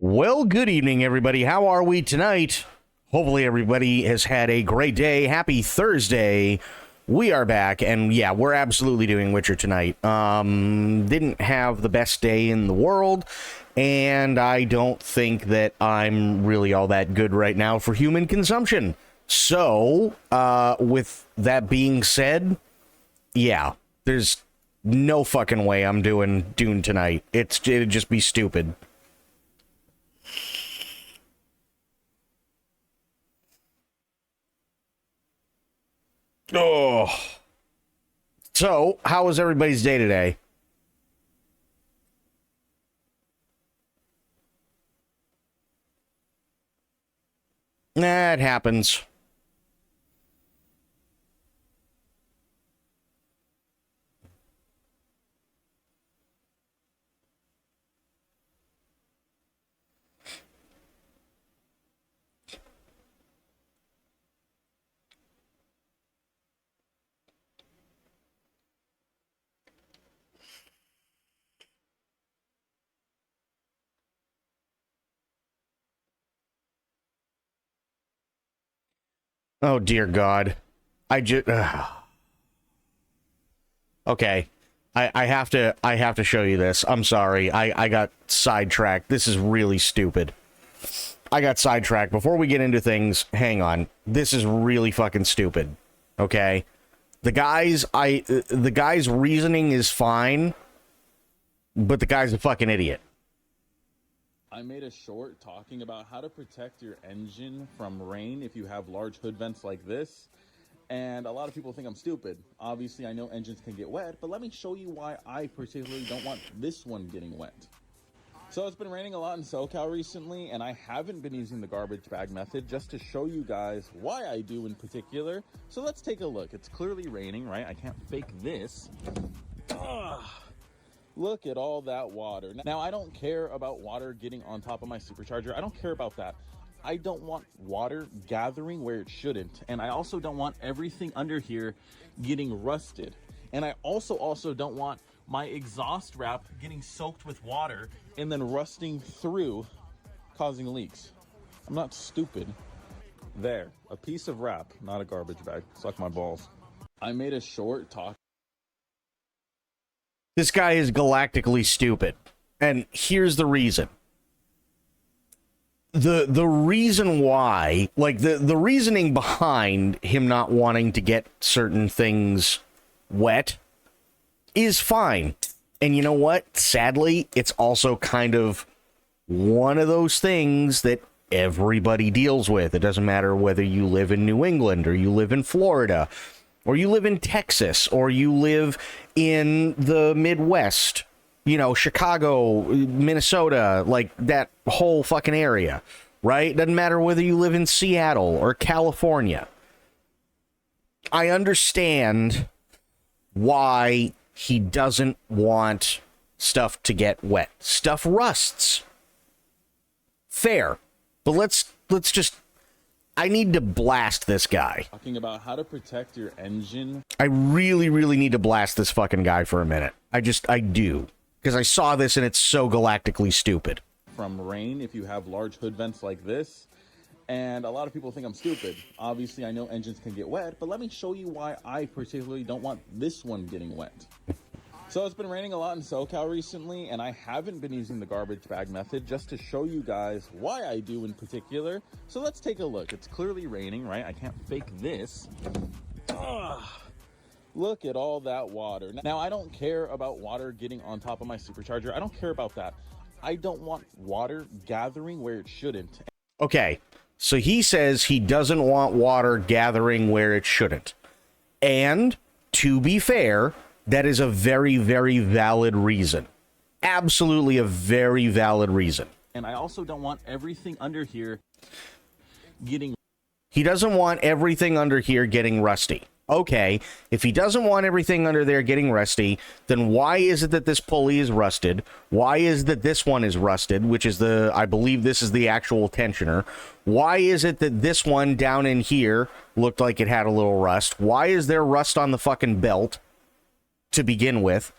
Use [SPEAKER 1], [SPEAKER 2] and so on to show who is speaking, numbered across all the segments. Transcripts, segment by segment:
[SPEAKER 1] Well, good evening, everybody. How are we tonight? Hopefully everybody has had a great day. Happy Thursday. We are back, and yeah, we're absolutely doing Witcher tonight. Didn't have the best day in the world, and I don't think that I'm really all that good right now for human consumption. So, with that being said, yeah, there's no fucking way I'm doing Dune tonight. It'd just be stupid. Oh. So, how was everybody's day today? Nah, it happens. Oh, dear God. I just... Okay. I have to show you this. I'm sorry. I got sidetracked. This is really stupid. I got sidetracked. Before we get into things, hang on. This is really fucking stupid. Okay? The guy's reasoning is fine, but the guy's a fucking idiot.
[SPEAKER 2] I made a short talking about how to protect your engine from rain if you have large hood vents like this. And a lot of people think I'm stupid. Obviously, I know engines can get wet, but let me show you why I particularly don't want this one getting wet. So it's been raining a lot in SoCal recently, and I haven't been using the garbage bag method just to show you guys why I do in particular. So let's take a look. It's clearly raining, right? I can't fake this. Ugh. Look at all that water. Now, I don't care about water getting on top of my supercharger. I don't care about that. I don't want water gathering where it shouldn't. And I also don't want everything under here getting rusted. And I also don't want my exhaust wrap getting soaked with water and then rusting through, causing leaks. I'm not stupid. There, a piece of wrap, not a garbage bag. Suck my balls. I made a short talk.
[SPEAKER 1] This guy is galactically stupid. And here's the reason. The reason why, like the reasoning behind him not wanting to get certain things wet is fine. And you know what? Sadly, it's also kind of one of those things that everybody deals with. It doesn't matter whether you live in New England or you live in Florida or you live in Texas or you live in the Midwest, you know, Chicago, Minnesota, like that whole fucking area, right? Doesn't matter whether you live in Seattle or California. I understand why he doesn't want stuff to get wet. Stuff rusts. Fair. But let's just... I need to blast this guy.
[SPEAKER 2] Talking about how to protect your engine.
[SPEAKER 1] I really need to blast this fucking guy for a minute. I do. Because I saw this and it's so galactically stupid.
[SPEAKER 2] From rain if you have large hood vents like this. And a lot of people think I'm stupid. Obviously, I know engines can get wet, but let me show you why I particularly don't want this one getting wet. So it's been raining a lot in SoCal recently, and I haven't been using the garbage bag method just to show you guys why I do in particular. So let's take a look. It's clearly raining, right? I can't fake this. Ugh. Look at all that water. Now, I don't care about water getting on top of my supercharger. I don't care about that. I don't want water gathering where it shouldn't.
[SPEAKER 1] Okay, so he says he doesn't want water gathering where it shouldn't. And, to be fair, that is a very valid reason. Absolutely a very valid reason.
[SPEAKER 2] And I also don't want everything under here getting...
[SPEAKER 1] He doesn't want everything under here getting rusty. Okay, if he doesn't want everything under there getting rusty, then why is it that this pulley is rusted? Why is that this one is rusted, which is I believe this is the actual tensioner? Why is it that this one down in here looked like it had a little rust? Why is there rust on the fucking belt to begin with?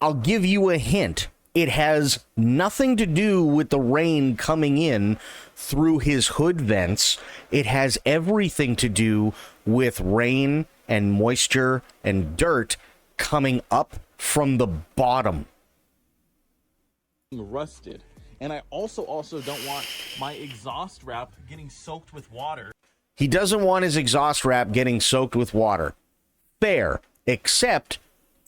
[SPEAKER 1] I'll give you a hint. It has nothing to do with the rain coming in through his hood vents. It has everything to do with rain and moisture and dirt coming up from the bottom.
[SPEAKER 2] Rusted. And I also don't want my exhaust wrap getting soaked with water.
[SPEAKER 1] He doesn't want his exhaust wrap getting soaked with water. Fair, except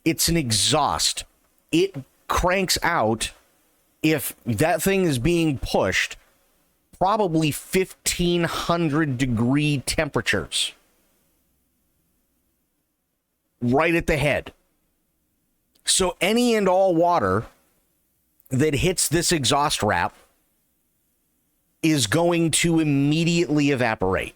[SPEAKER 1] it's an exhaust. It cranks out, if that thing is being pushed, probably 1,500 degree temperatures. Right at the head. So any and all water that hits this exhaust wrap is going to immediately evaporate.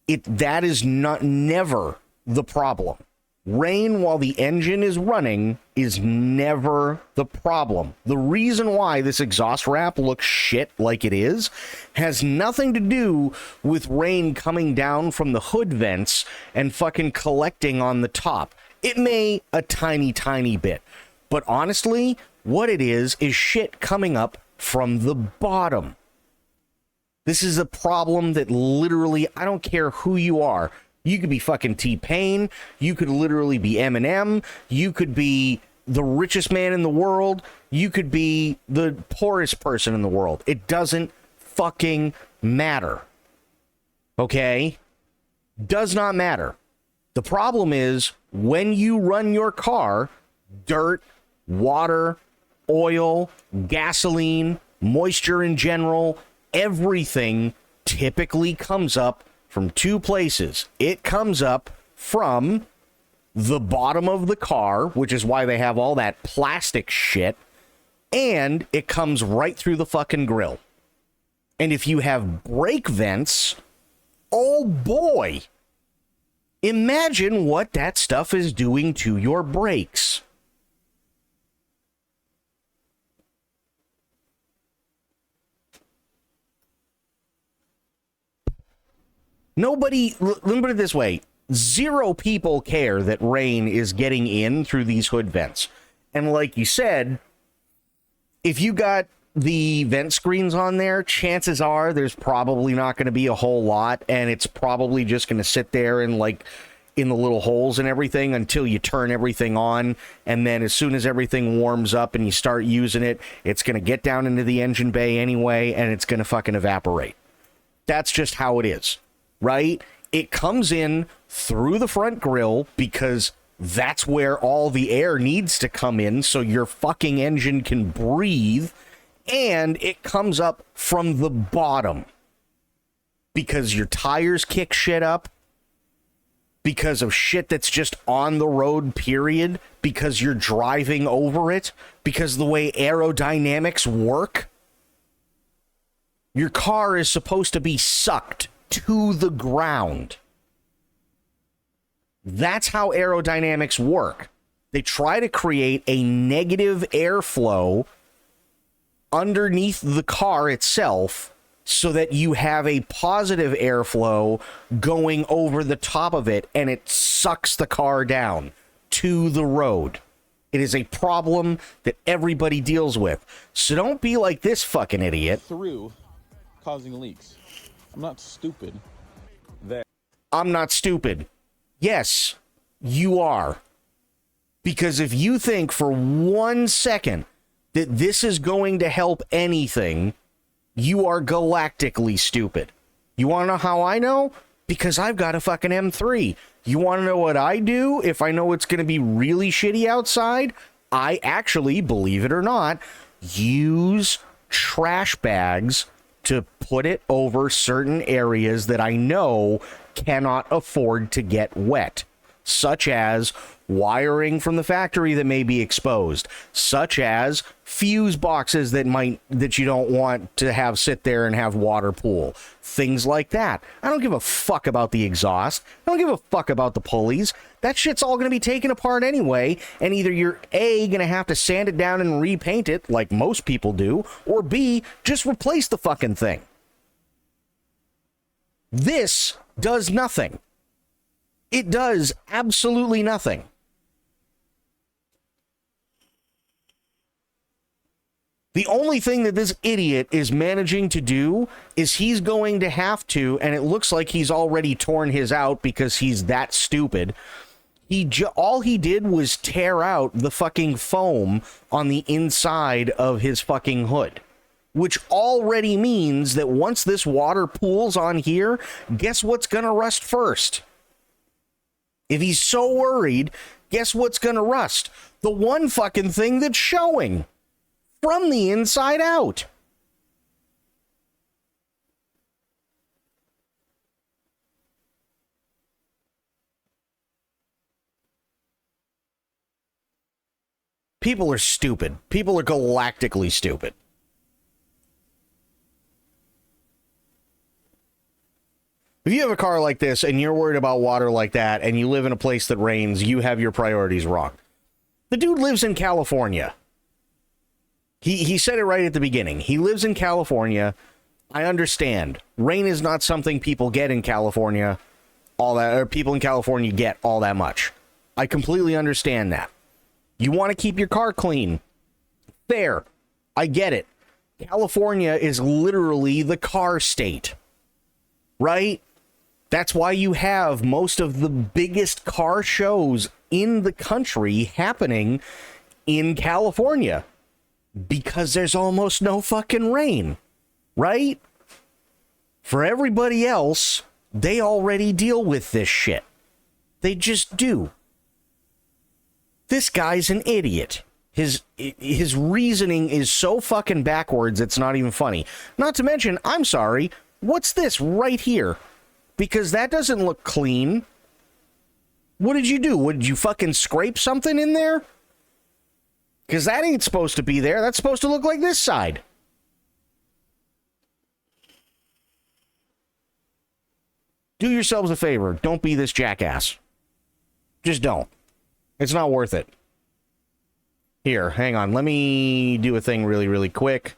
[SPEAKER 1] That is never the problem. Rain while the engine is running is never the problem. The reason why this exhaust wrap looks shit like it is has nothing to do with rain coming down from the hood vents and fucking collecting on the top. It may a tiny, tiny bit. But honestly, what it is shit coming up from the bottom. This is a problem that literally, I don't care who you are. You could be fucking T-Pain. You could literally be Eminem. You could be the richest man in the world. You could be the poorest person in the world. It doesn't fucking matter. Okay? Does not matter. The problem is when you run your car, dirt, water, oil, gasoline, moisture in general, everything typically comes up from two places. It comes up from the bottom of the car, which is why they have all that plastic shit, and it comes right through the fucking grill. And if you have brake vents, oh boy, imagine what that stuff is doing to your brakes. Nobody, let me put it this way, 0 people care that rain is getting in through these hood vents. And like you said, if you got the vent screens on there, chances are there's probably not going to be a whole lot, and it's probably just going to sit there and like in the little holes and everything until you turn everything on, and then as soon as everything warms up and you start using it, it's going to get down into the engine bay anyway, and it's going to fucking evaporate. That's just how it is. Right? It comes in through the front grille because that's where all the air needs to come in so your fucking engine can breathe, and it comes up from the bottom because your tires kick shit up, because of shit that's just on the road, period, because you're driving over it, because the way aerodynamics work. Your car is supposed to be sucked to the ground. That's how aerodynamics work. They try to create a negative airflow underneath the car itself so that you have a positive airflow going over the top of it, and it sucks the car down to the road. It is a problem that everybody deals with. So don't be like this fucking idiot.
[SPEAKER 2] Through causing leaks. I'm not stupid.
[SPEAKER 1] I'm not stupid. Yes, you are. Because if you think for 1 second that this is going to help anything, you are galactically stupid. You want to know how I know? Because I've got a fucking M3. You want to know what I do if I know it's going to be really shitty outside? I actually, believe it or not, use trash bags to put it over certain areas that I know cannot afford to get wet, such as wiring from the factory that may be exposed, such as fuse boxes that you don't want to have sit there and have water pool, things like that. I don't give a fuck about the exhaust. I don't give a fuck about the pulleys. That shit's all going to be taken apart anyway, and either you're A, going to have to sand it down and repaint it like most people do, or B, just replace the fucking thing. This does nothing. It does absolutely nothing. The only thing that this idiot is managing to do is he's going to have to, and it looks like he's already torn his out because he's that stupid. All he did was tear out the fucking foam on the inside of his fucking hood, which already means that once this water pools on here, guess what's going to rust first? If he's so worried, guess what's going to rust? The one fucking thing that's showing from the inside out. People are stupid. People are galactically stupid. If you have a car like this and you're worried about water like that and you live in a place that rains, you have your priorities wrong. The dude lives in California. He said it right at the beginning. He lives in California. I understand. Rain is not something people get in California all that, or people in California get all that much. I completely understand that. You want to keep your car clean. Fair. I get it. California is literally the car state. Right? That's why you have most of the biggest car shows in the country happening in California. Because there's almost no fucking rain, right? For everybody else, they already deal with this shit. They just do. This guy's an idiot. His reasoning is so fucking backwards, it's not even funny. Not to mention, I'm sorry, what's this right here? Because that doesn't look clean. What did you do? Would you fucking scrape something in there? Because that ain't supposed to be there. That's supposed to look like this side. Do yourselves a favor. Don't be this jackass. Just don't. It's not worth it. Here, hang on. Let me do a thing really, really quick.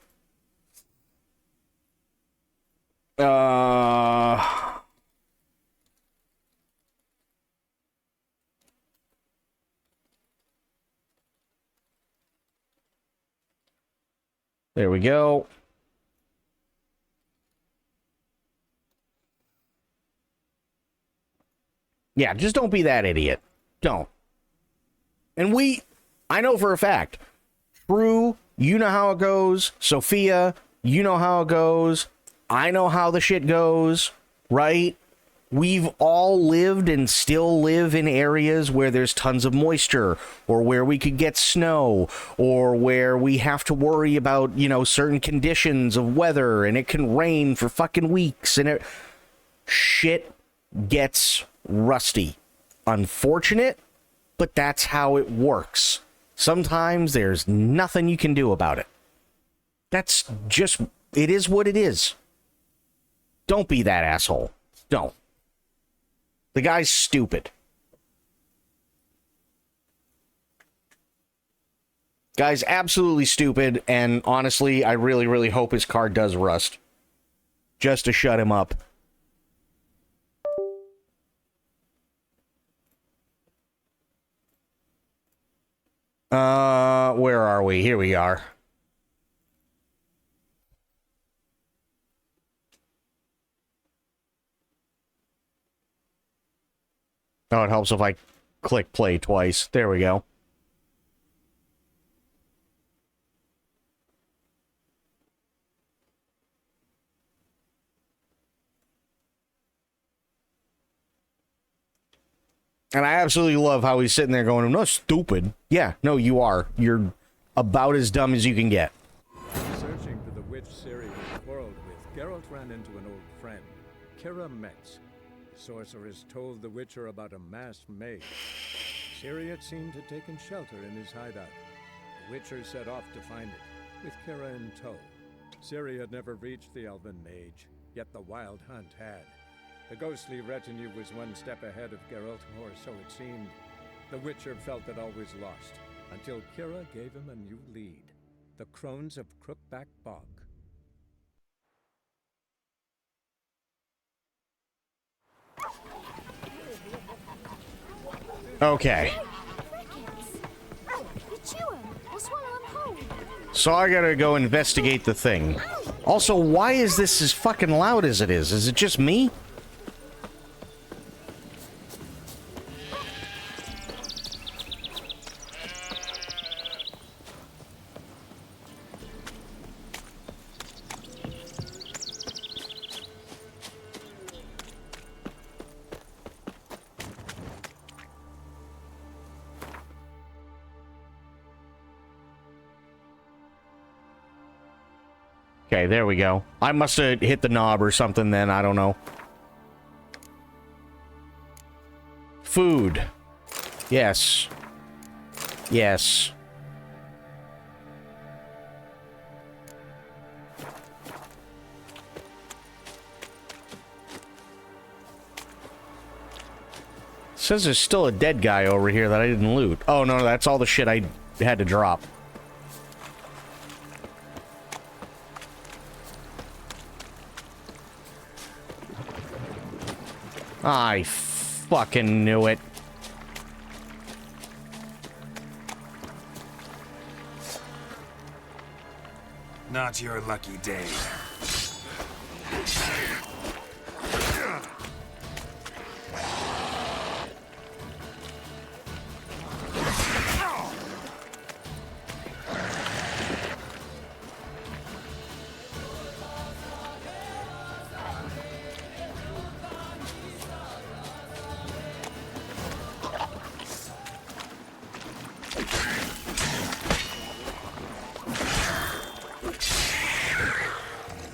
[SPEAKER 1] There we go. Yeah, just don't be that idiot. Don't. And I know for a fact, True, you know how it goes. Sophia, you know how it goes. I know how the shit goes, right? We've all lived and still live in areas where there's tons of moisture, or where we could get snow, or where we have to worry about, certain conditions of weather, and it can rain for fucking weeks, and shit gets rusty. Unfortunate, but that's how it works. Sometimes there's nothing you can do about it. That's just, it is what it is. Don't be that asshole. Don't. The guy's stupid. Guy's absolutely stupid, and honestly, I really, really hope his car does rust. Just to shut him up. Where are we? Here we are. Oh, it helps if I click play twice. There we go. And I absolutely love how he's sitting there going, I'm not stupid. Yeah, no, you are. You're about as dumb as you can get.
[SPEAKER 3] Searching for the witch Ciri was quarreled with, Geralt ran into an old friend, Kira Metz. The sorceress told the Witcher about a masked mage. Ciri had seemed to taken shelter in his hideout. The Witcher set off to find it, with Kira in tow. Ciri had never reached the elven mage, yet the wild hunt had. The ghostly retinue was one step ahead of Geralt, or so it seemed. The Witcher felt that all was lost, until Kira gave him a new lead. The Crones of Crookback Bog.
[SPEAKER 1] Okay. So I gotta go investigate the thing. Also, why is this as fucking loud as it is? Is it just me? Okay, there we go. I must have hit the knob or something then, I don't know. Food. Yes. Yes. Says there's still a dead guy over here that I didn't loot. Oh, no, that's all the shit I had to drop. I fucking knew it.
[SPEAKER 4] Not your lucky day.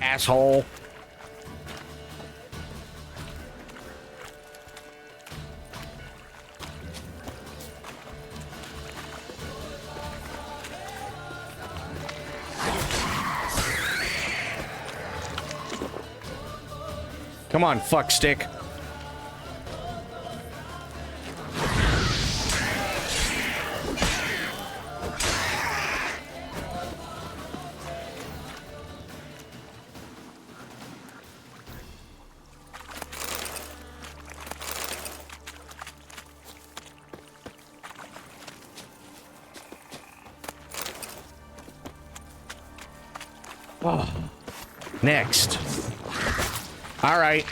[SPEAKER 1] Asshole. Come on, fuck stick. Next. All right.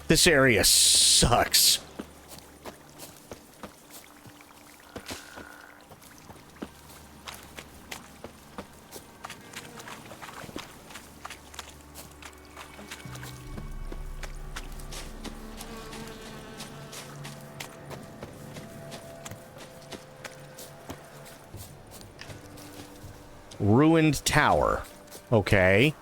[SPEAKER 1] This area sucks. Ruined tower. Okay.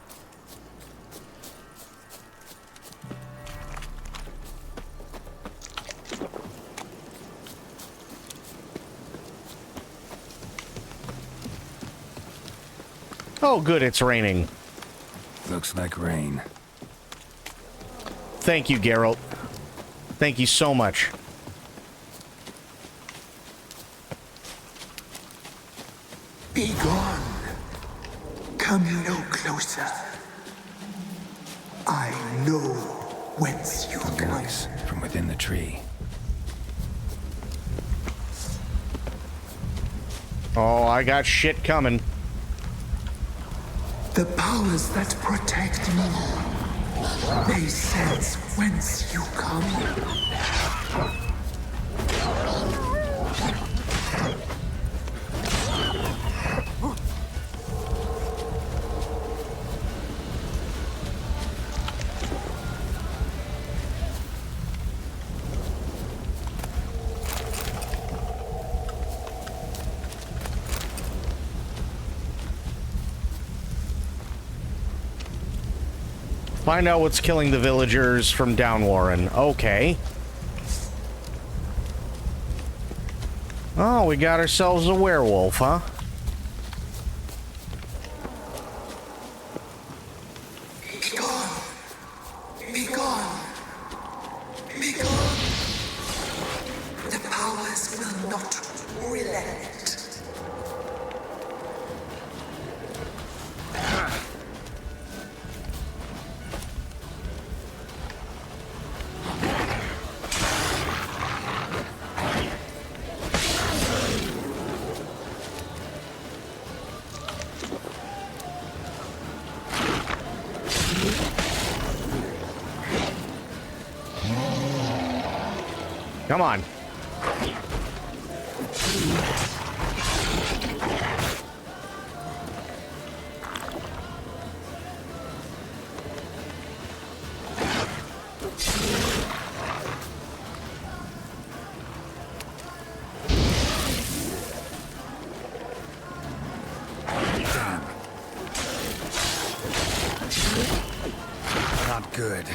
[SPEAKER 1] Oh, good, it's raining.
[SPEAKER 4] Looks like rain.
[SPEAKER 1] Thank you, Geralt. Thank you so much.
[SPEAKER 5] Be gone. Come no closer. I know whence you come.
[SPEAKER 4] Voice from within the tree.
[SPEAKER 1] Oh, I got shit coming.
[SPEAKER 5] The powers that protect me, they sense whence you come.
[SPEAKER 1] Find out what's killing the villagers from Downwarren. Okay. Oh, we got ourselves a werewolf, huh?
[SPEAKER 5] Be gone. Be gone. Be gone. The powers will not relent.
[SPEAKER 1] Come on.
[SPEAKER 4] Not good.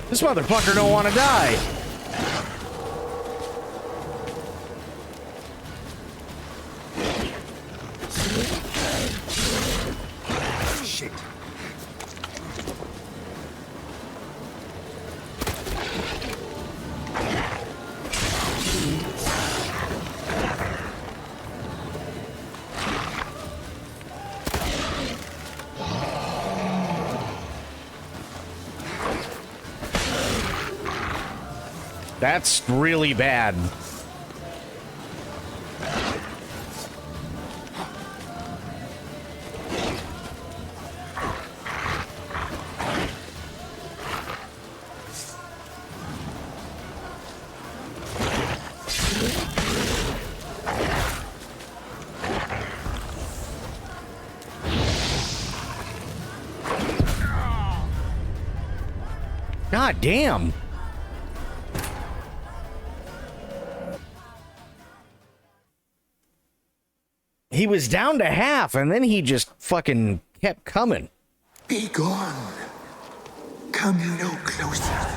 [SPEAKER 1] This motherfucker don't want to die.
[SPEAKER 4] Shit.
[SPEAKER 1] That's really bad. God damn. He was down to half, and then he just fucking kept coming.
[SPEAKER 5] Be gone. Come no closer.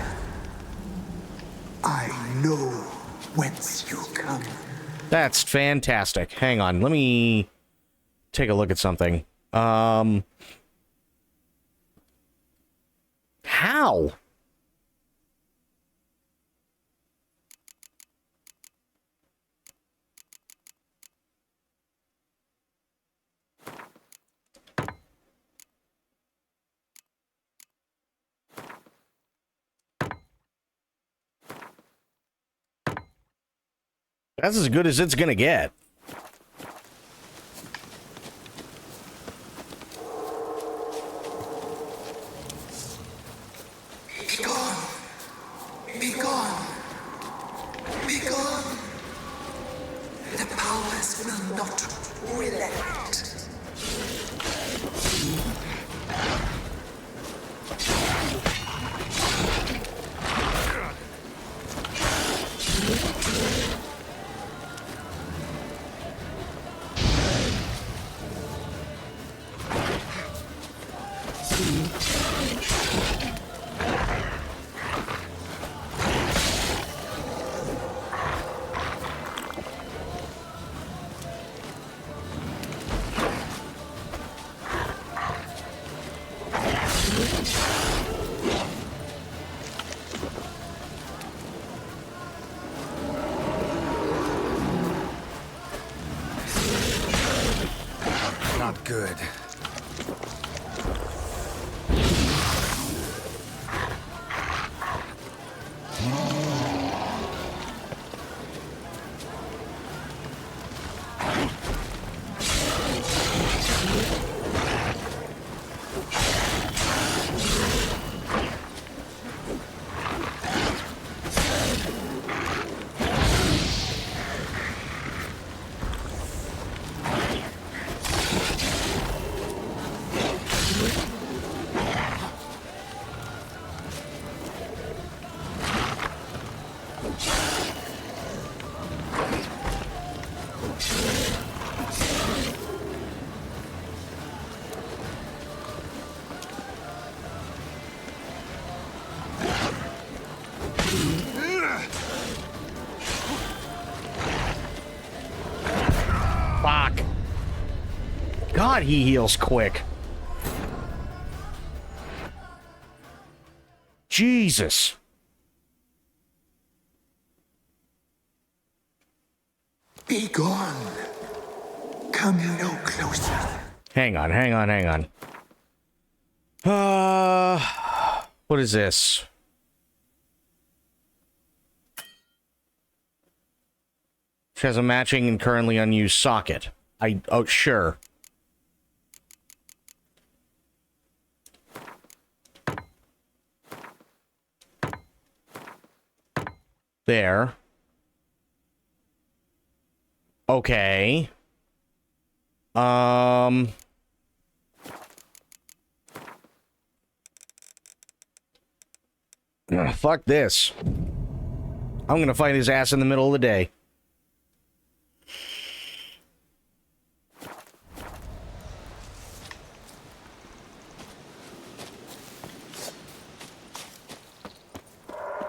[SPEAKER 5] I know whence you come.
[SPEAKER 1] That's fantastic. Hang on, let me take a look at something. How? That's as good as it's gonna get.
[SPEAKER 5] Be gone. Be gone. Be gone. The powers will not relent.
[SPEAKER 4] Not good.
[SPEAKER 1] Fuck. God, he heals quick. Jesus.
[SPEAKER 5] Be gone. Come no closer.
[SPEAKER 1] Hang on. What is this? She has a matching and currently unused socket. Oh, sure. There. Okay. Fuck this. I'm gonna fight his ass in the middle of the day.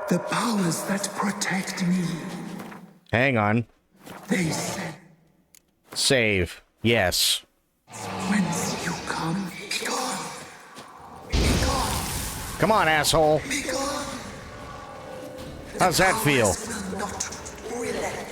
[SPEAKER 5] The powers that protect me,
[SPEAKER 1] Hang on.
[SPEAKER 5] they said,
[SPEAKER 1] Save. Yes.
[SPEAKER 5] whence you come, be gone. Be gone.
[SPEAKER 1] Come on, asshole.
[SPEAKER 5] Be gone.
[SPEAKER 1] How's that feel?
[SPEAKER 5] Powers will not relent.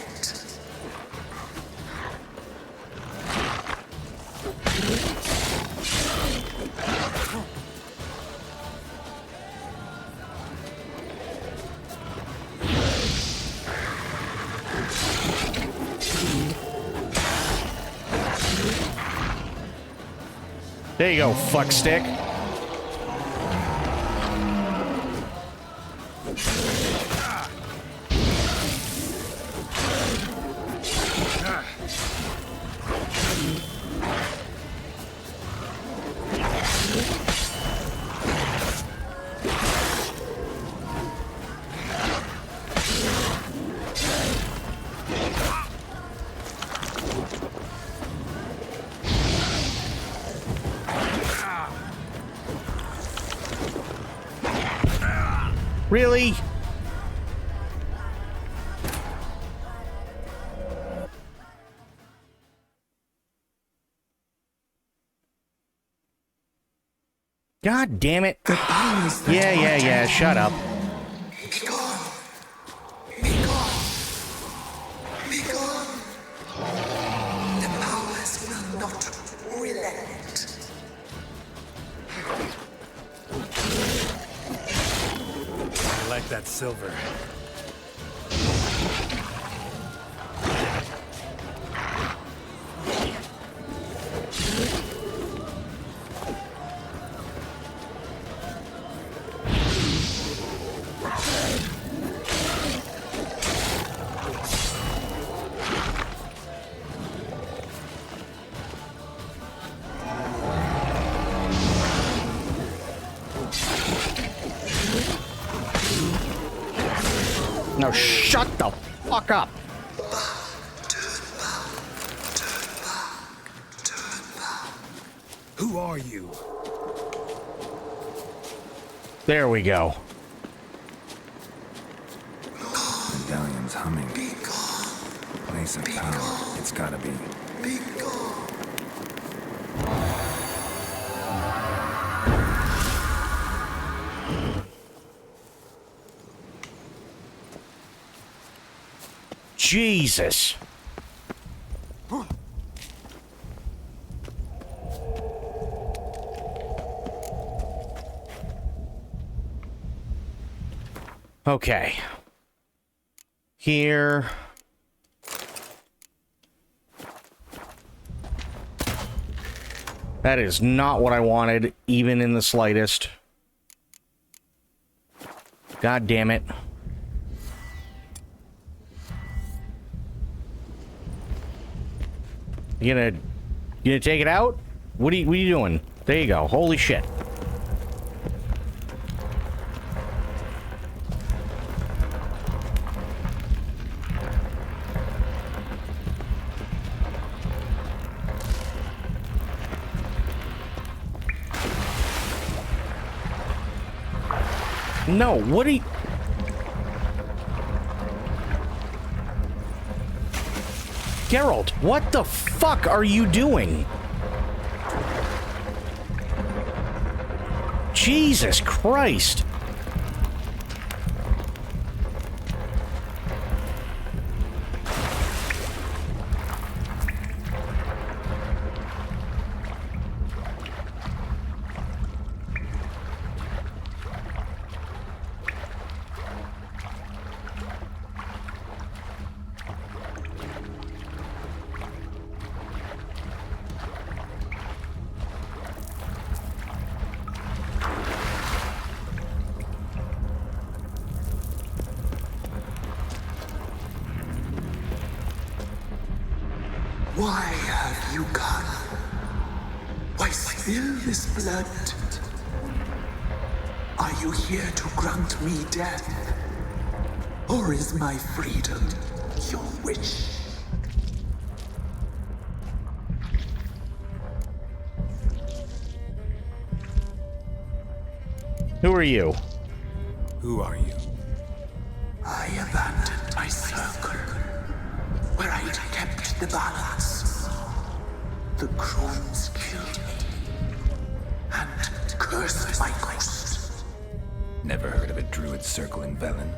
[SPEAKER 1] There you go, fuck stick. Really? God damn it.
[SPEAKER 5] The powers that
[SPEAKER 1] Yeah, shut up.
[SPEAKER 5] Be gone. Be gone. Be gone. The powers will not relent.
[SPEAKER 4] I like that silver.
[SPEAKER 1] Now shut the fuck up.
[SPEAKER 4] Who are you?
[SPEAKER 1] There we go.
[SPEAKER 4] Medallion's humming. Place of power. It's gotta be.
[SPEAKER 5] Be gone.
[SPEAKER 1] Jesus. Okay. Here. That is not what I wanted, even in the slightest. God damn it. You gonna take it out? What are you doing? There you go. Holy shit. No, what are you... Geralt, what the fuck are you doing? Jesus Christ.
[SPEAKER 5] Why have you come? Why spill this blood? Are you here to grant me death? Or is my freedom your wish?
[SPEAKER 1] Who are you?
[SPEAKER 4] Who are you?
[SPEAKER 5] I abandoned my circle, where I'd kept the balance. The crones killed me, and cursed my ghost.
[SPEAKER 4] Never heard of a druid circle in Velen.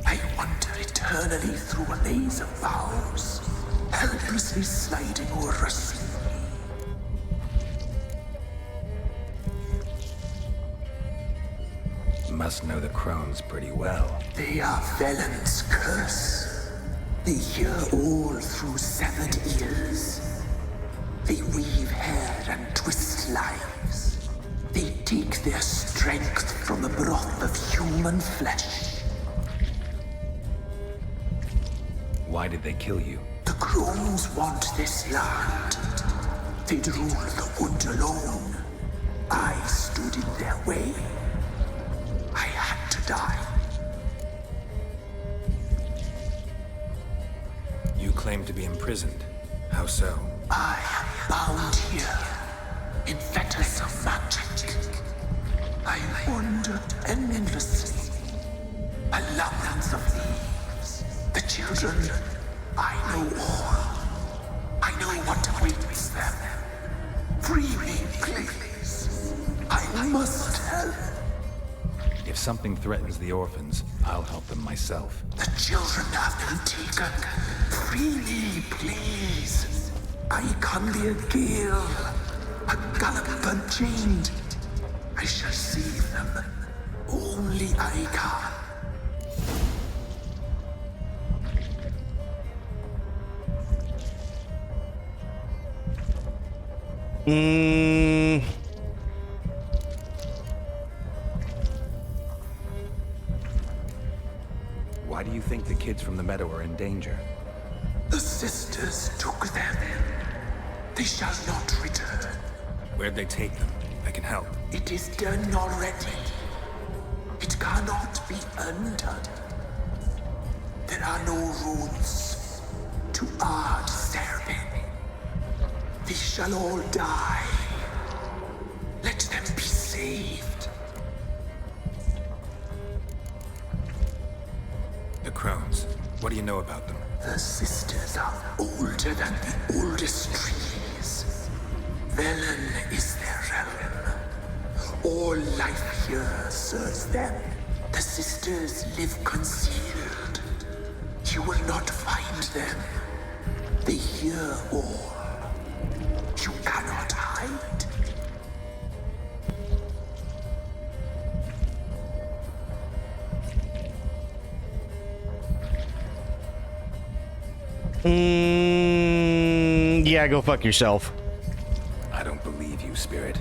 [SPEAKER 5] I wander eternally through a maze of vows, helplessly sliding over a sea.
[SPEAKER 4] Must know the crones pretty well.
[SPEAKER 5] They are Velen's curse. They hear all through severed ears. They weave hair and twist lives. They take their strength from the broth of human flesh.
[SPEAKER 4] Why did they kill you?
[SPEAKER 5] The crones want this land. They'd rule the wood alone. I stood in their way. I had to die.
[SPEAKER 4] You claim to be imprisoned. How so?
[SPEAKER 5] I am bound here, in fetters of magic. I wandered endlessly, a labyrinth of leaves. The children, I know all. I know what awaits them. Free me, please. I must help.
[SPEAKER 4] If something threatens the orphans, I'll help them myself.
[SPEAKER 5] The children have been taken. Free me, please. I can be a gale, a gallop unchained. I shall save them. Only I can.
[SPEAKER 4] Why do you think the kids from the meadow are in danger?
[SPEAKER 5] The sisters took them. They shall not return.
[SPEAKER 4] Where'd they take them? I can help.
[SPEAKER 5] It is done already. It cannot be undone. There are no rules to our serving. They shall all die. Let them be saved.
[SPEAKER 4] The crones. What do you know about them?
[SPEAKER 5] The sisters are older than the oldest trees. Velen is their realm. All life here serves them. The sisters live concealed. You will not find them. They hear all. You cannot hide.
[SPEAKER 1] Yeah, go fuck yourself.
[SPEAKER 4] I don't believe you, Spirit.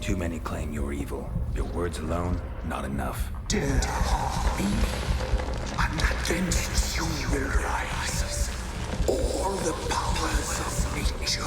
[SPEAKER 4] Too many claim you're evil. Your words alone, not enough.
[SPEAKER 5] Dare to harm me, and against you will rise all the powers of nature.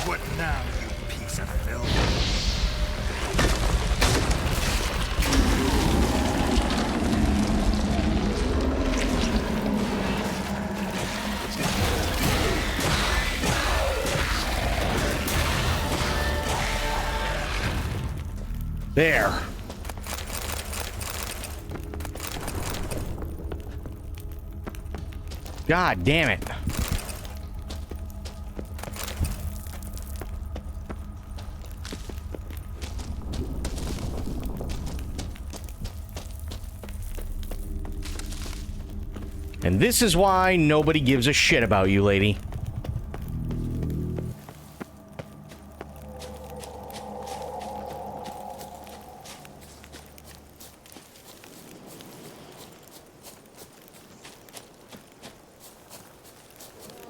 [SPEAKER 6] What
[SPEAKER 1] There. God damn it. And this is why nobody gives a shit about you, lady.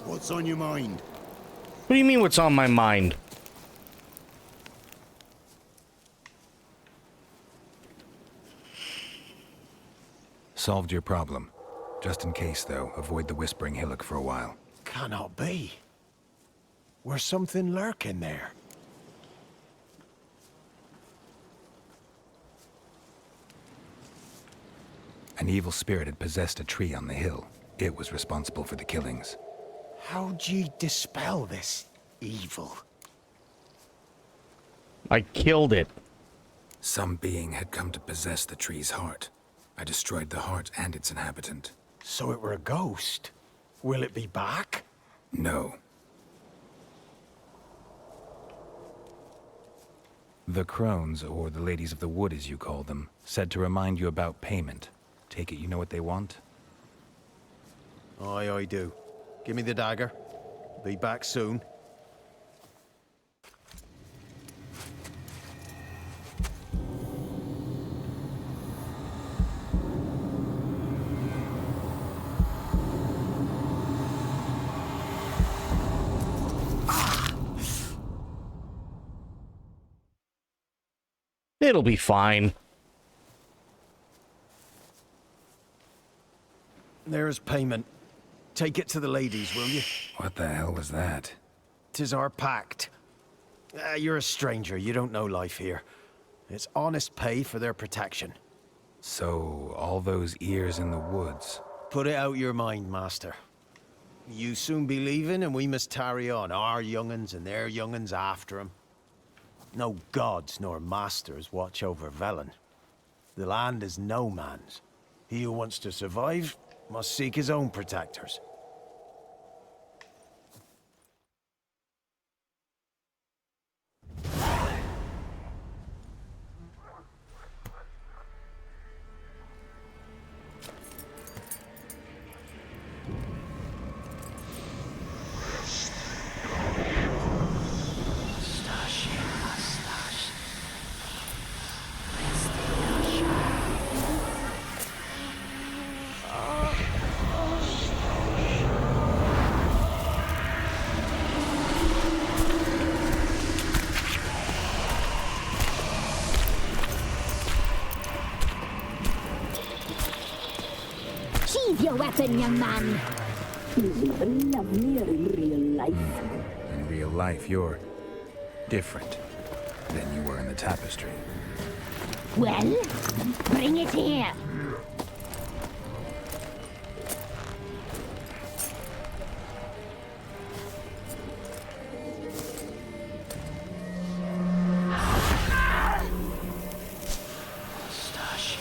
[SPEAKER 6] What's on your mind?
[SPEAKER 1] What do you mean, what's on my mind?
[SPEAKER 4] Solved your problem. Just in case, though, avoid the Whispering Hillock for a while.
[SPEAKER 6] Cannot be. Where's something lurking there?
[SPEAKER 4] An evil spirit had possessed a tree on the hill. It was responsible for the killings.
[SPEAKER 6] How'd ye dispel this evil?
[SPEAKER 1] I killed it.
[SPEAKER 4] Some being had come to possess the tree's heart. I destroyed the heart and its inhabitant.
[SPEAKER 6] So it were a ghost. Will it be back?
[SPEAKER 4] No. The crones, or the ladies of the wood as you call them, said to remind you about payment. Take it you know what they want?
[SPEAKER 6] Aye, I do. Give me the dagger. Be back soon.
[SPEAKER 1] It'll be fine.
[SPEAKER 6] There's payment. Take it to the ladies, will you?
[SPEAKER 4] What the hell was that?
[SPEAKER 6] 'Tis our pact. You're a stranger. You don't know life here. It's honest pay for their protection.
[SPEAKER 4] So, all those ears in the woods.
[SPEAKER 6] Put it out your mind, master. You soon be leaving, and we must tarry on, our young'uns and their young'uns after 'em. No gods nor masters watch over Velen. The land is no man's. He who wants to survive must seek his own protectors.
[SPEAKER 7] Sheathe your weapon, young man. He's even lovelier in real life.
[SPEAKER 4] In real life, you're different than you were in the tapestry.
[SPEAKER 7] Well, bring it here.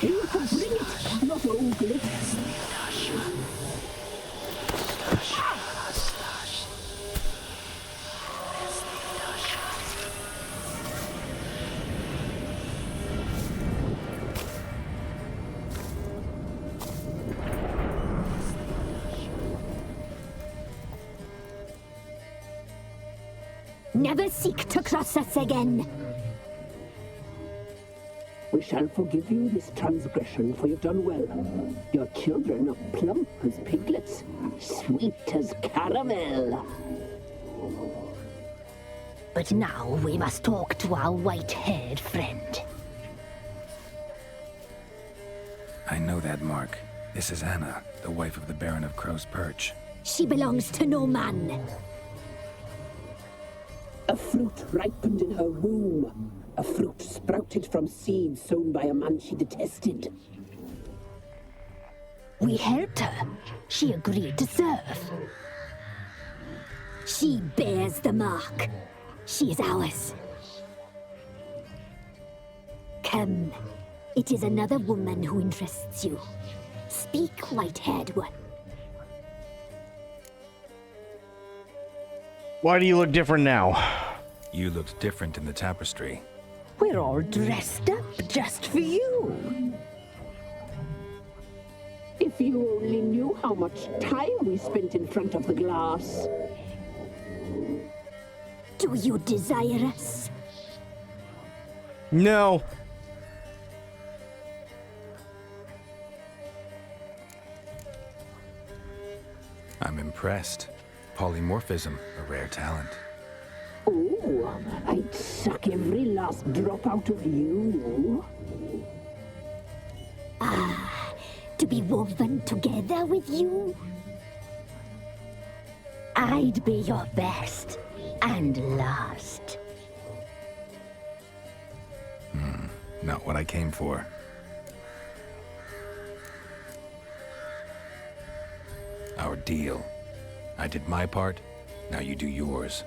[SPEAKER 7] You can bring it, not ogle it. Never seek to cross us again.
[SPEAKER 8] We shall forgive you this transgression, for you've done well. Your children are plump as piglets, sweet as caramel.
[SPEAKER 7] But now we must talk to our white-haired friend.
[SPEAKER 4] I know that mark. This is Anna, the wife of the Baron of Crow's Perch.
[SPEAKER 7] She belongs to no man.
[SPEAKER 8] A fruit ripened in her womb. A fruit sprouted from seeds sown by a man she detested.
[SPEAKER 7] We helped her. She agreed to serve. She bears the mark. She is ours. Come. It is another woman who interests you. Speak, white-haired one.
[SPEAKER 1] Why do you look different now?
[SPEAKER 4] You looked different in the tapestry.
[SPEAKER 9] We're all dressed up just for you.
[SPEAKER 8] If you only knew how much time we spent in front of the glass.
[SPEAKER 7] Do you desire us?
[SPEAKER 1] No.
[SPEAKER 4] I'm impressed. Polymorphism, a rare talent.
[SPEAKER 8] Oh, I'd suck every last drop out of you.
[SPEAKER 7] To be woven together with you?
[SPEAKER 9] I'd be your best and last.
[SPEAKER 4] Not what I came for. Our deal. I did my part, now you do yours.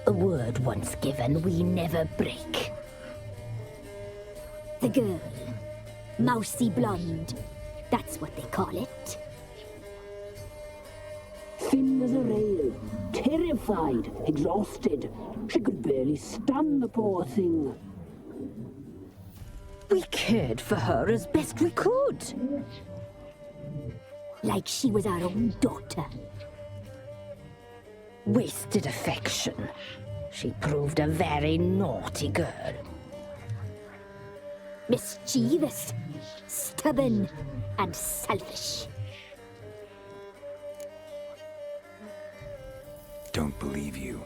[SPEAKER 9] A word once given, we never break.
[SPEAKER 7] The girl. Mousy blonde. That's what they call it.
[SPEAKER 8] Thin as a rail, terrified, exhausted. She could barely stand, the poor thing.
[SPEAKER 9] We cared for her as best we could.
[SPEAKER 7] Like she was our own daughter.
[SPEAKER 9] Wasted affection. She proved a very naughty girl.
[SPEAKER 7] Mischievous, stubborn, and selfish.
[SPEAKER 4] Don't believe you.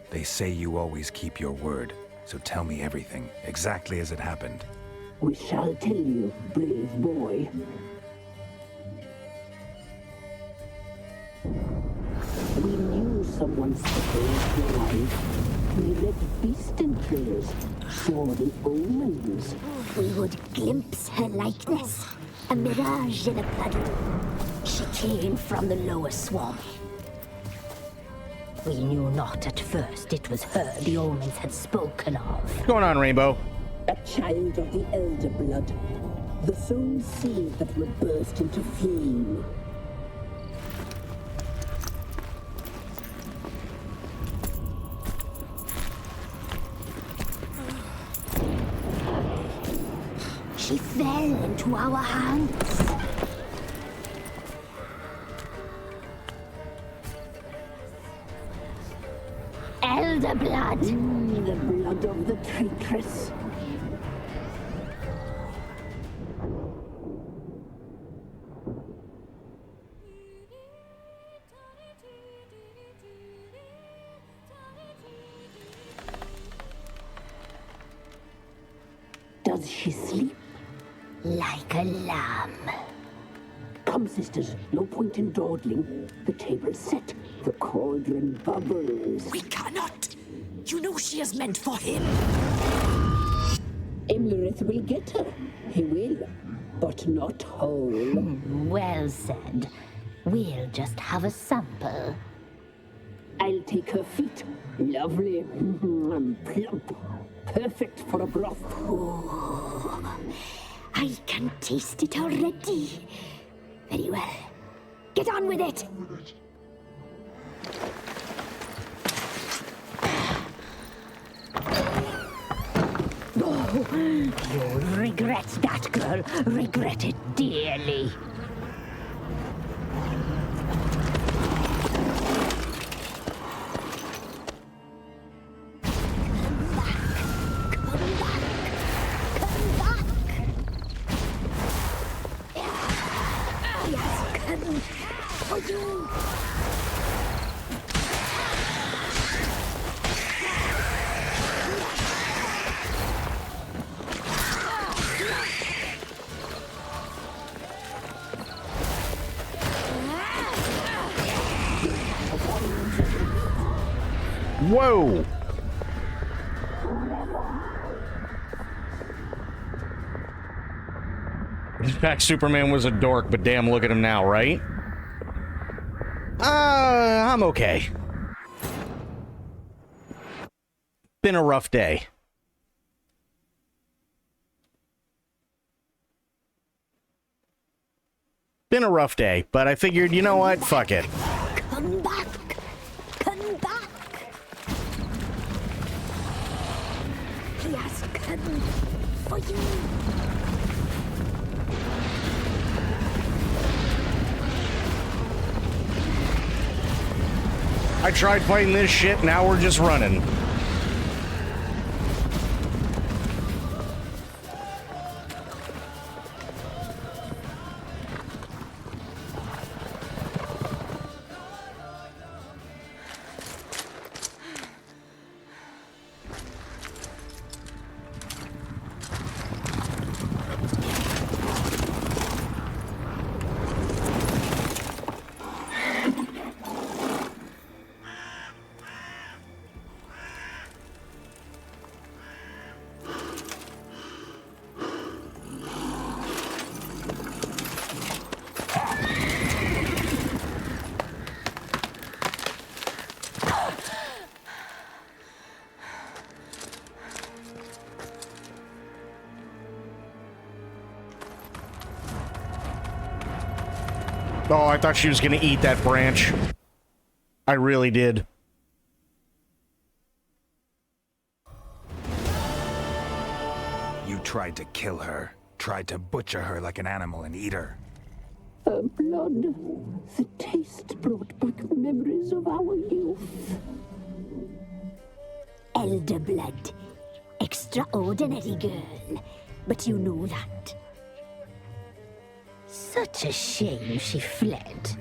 [SPEAKER 4] They say you always keep your word, so tell me everything, exactly as it happened.
[SPEAKER 8] We shall tell you, brave boy. We knew someone supposed to arrive. We read beast entrails, saw the omens.
[SPEAKER 7] We would glimpse her likeness, a mirage in a puddle.
[SPEAKER 9] She came from the lower swamp. We knew not at first it was her the omens had spoken of.
[SPEAKER 1] What's going on, Rainbow?
[SPEAKER 8] A child of the elder blood. The sown seed that will burst into flame.
[SPEAKER 7] She fell into our hands.
[SPEAKER 9] Elder blood!
[SPEAKER 8] The blood of the traitress. Does she sleep?
[SPEAKER 9] Like a lamb.
[SPEAKER 8] Come, sisters, no point in dawdling. The table's set. The cauldron bubbles.
[SPEAKER 5] We cannot. You know she is meant for him.
[SPEAKER 8] Imlerith will get her. He will. But not whole.
[SPEAKER 9] Well said. We'll just have a sample.
[SPEAKER 8] I'll take her feet. Lovely. And plump. Perfect for a broth.
[SPEAKER 7] I can taste it already. Very well. Get on with it.
[SPEAKER 9] You'll regret that, girl. Regret it dearly.
[SPEAKER 1] Whoa! In fact, Superman was a dork, but damn, look at him now, right? I'm okay. Been a rough day. been a rough day, but I figured, you know what? Fuck it.
[SPEAKER 7] Come back! Come back! He has come for you.
[SPEAKER 1] I tried fighting this shit, now we're just running. Oh, I thought she was gonna eat that branch. I really did.
[SPEAKER 4] You tried to kill her. Tried to butcher her like an animal and eat her.
[SPEAKER 8] Her blood. The taste brought back memories of our youth.
[SPEAKER 7] Elder blood. Extraordinary girl. But you know that.
[SPEAKER 9] Such a shame she fled.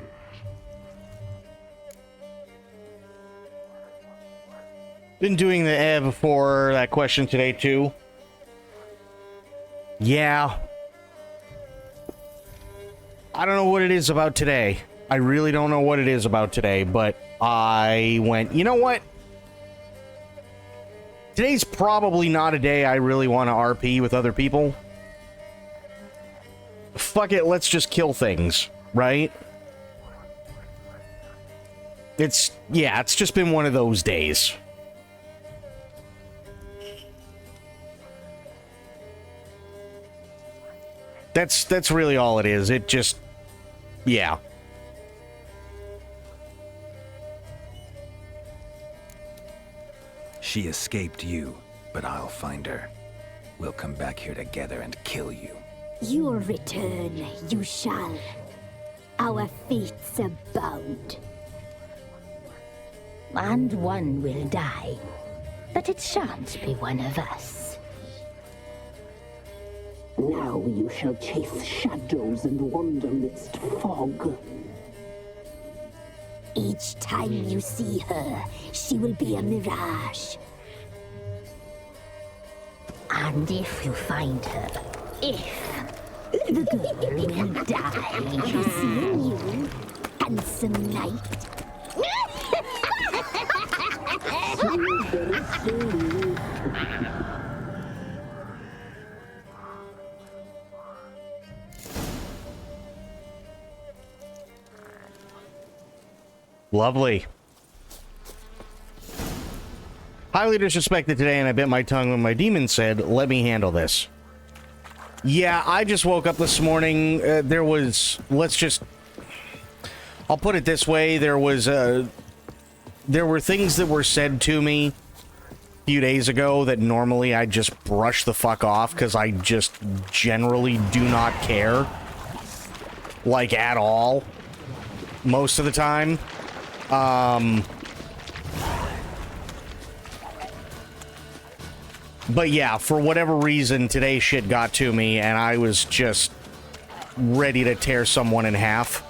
[SPEAKER 1] Been doing the before that question today, too. Yeah. I don't know what it is about today. I really don't know what it is about today, but I went, you know what? Today's probably not a day I really want to RP with other people. Fuck it, let's just kill things, right? It's just been one of those days. That's really all it is. It just, yeah.
[SPEAKER 4] She escaped you, but I'll find her. We'll come back here together and kill you.
[SPEAKER 7] Your return, you shall. Our fates are bound.
[SPEAKER 9] And one will die. But it shan't be one of us.
[SPEAKER 8] Now you shall chase shadows and wander midst fog.
[SPEAKER 7] Each time you see her, she will be a mirage.
[SPEAKER 9] And if you find her,
[SPEAKER 7] The girl will die. Seeing you, handsome knight.
[SPEAKER 1] Lovely. Highly disrespected today, and I bit my tongue when my demon said, "Let me handle this." Yeah, I just woke up this morning. There was, I'll put it this way. There were things that were said to me a few days ago that normally I just brush the fuck off because I just generally do not care. Like, at all. Most of the time. But yeah, for whatever reason, today shit got to me, and I was just ready to tear someone in half.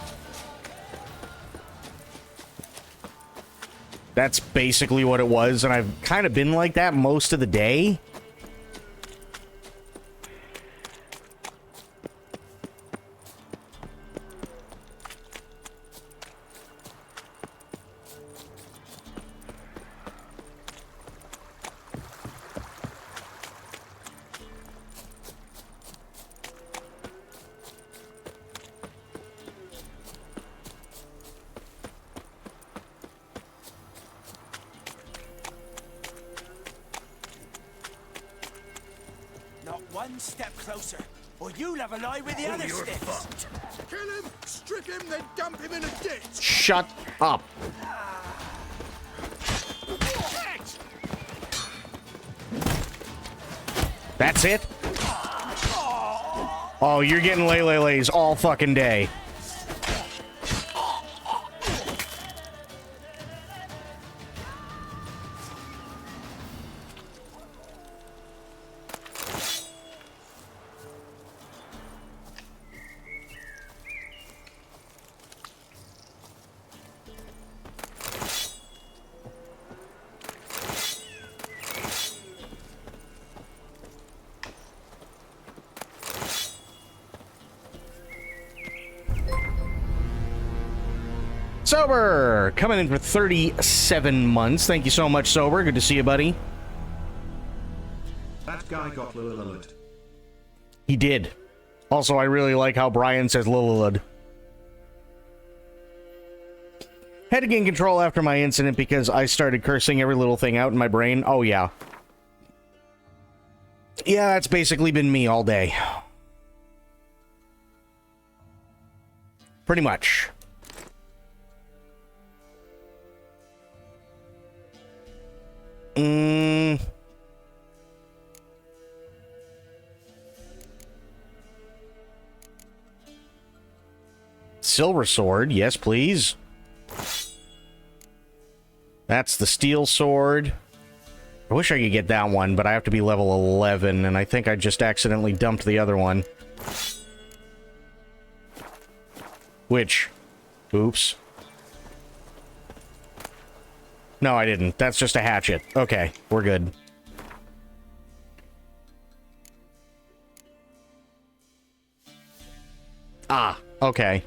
[SPEAKER 1] That's basically what it was, and I've kind of been like that most of the day.
[SPEAKER 10] Not one step closer, or you'll have a lie with the other sticks.
[SPEAKER 11] Kill him!
[SPEAKER 3] him, then dump him in a ditch.
[SPEAKER 1] Shut up. That's it? Oh, you're getting lay-lay-lays all fucking day. Sober, coming in for 37 months. Thank you so much, Sober. Good to see you, buddy.
[SPEAKER 10] That guy got Lillilud.
[SPEAKER 1] He did. Also, I really like how Brian says Lillilud. Had to gain control after my incident because I started cursing every little thing out in my brain. Oh, yeah. Yeah, that's basically been me all day. Pretty much. Silver sword, yes, please. That's the steel sword. I wish I could get that one, but I have to be level 11, and I think I just accidentally dumped the other one. Which? Oops. No, I didn't. That's just a hatchet. Okay, we're good. Ah, okay.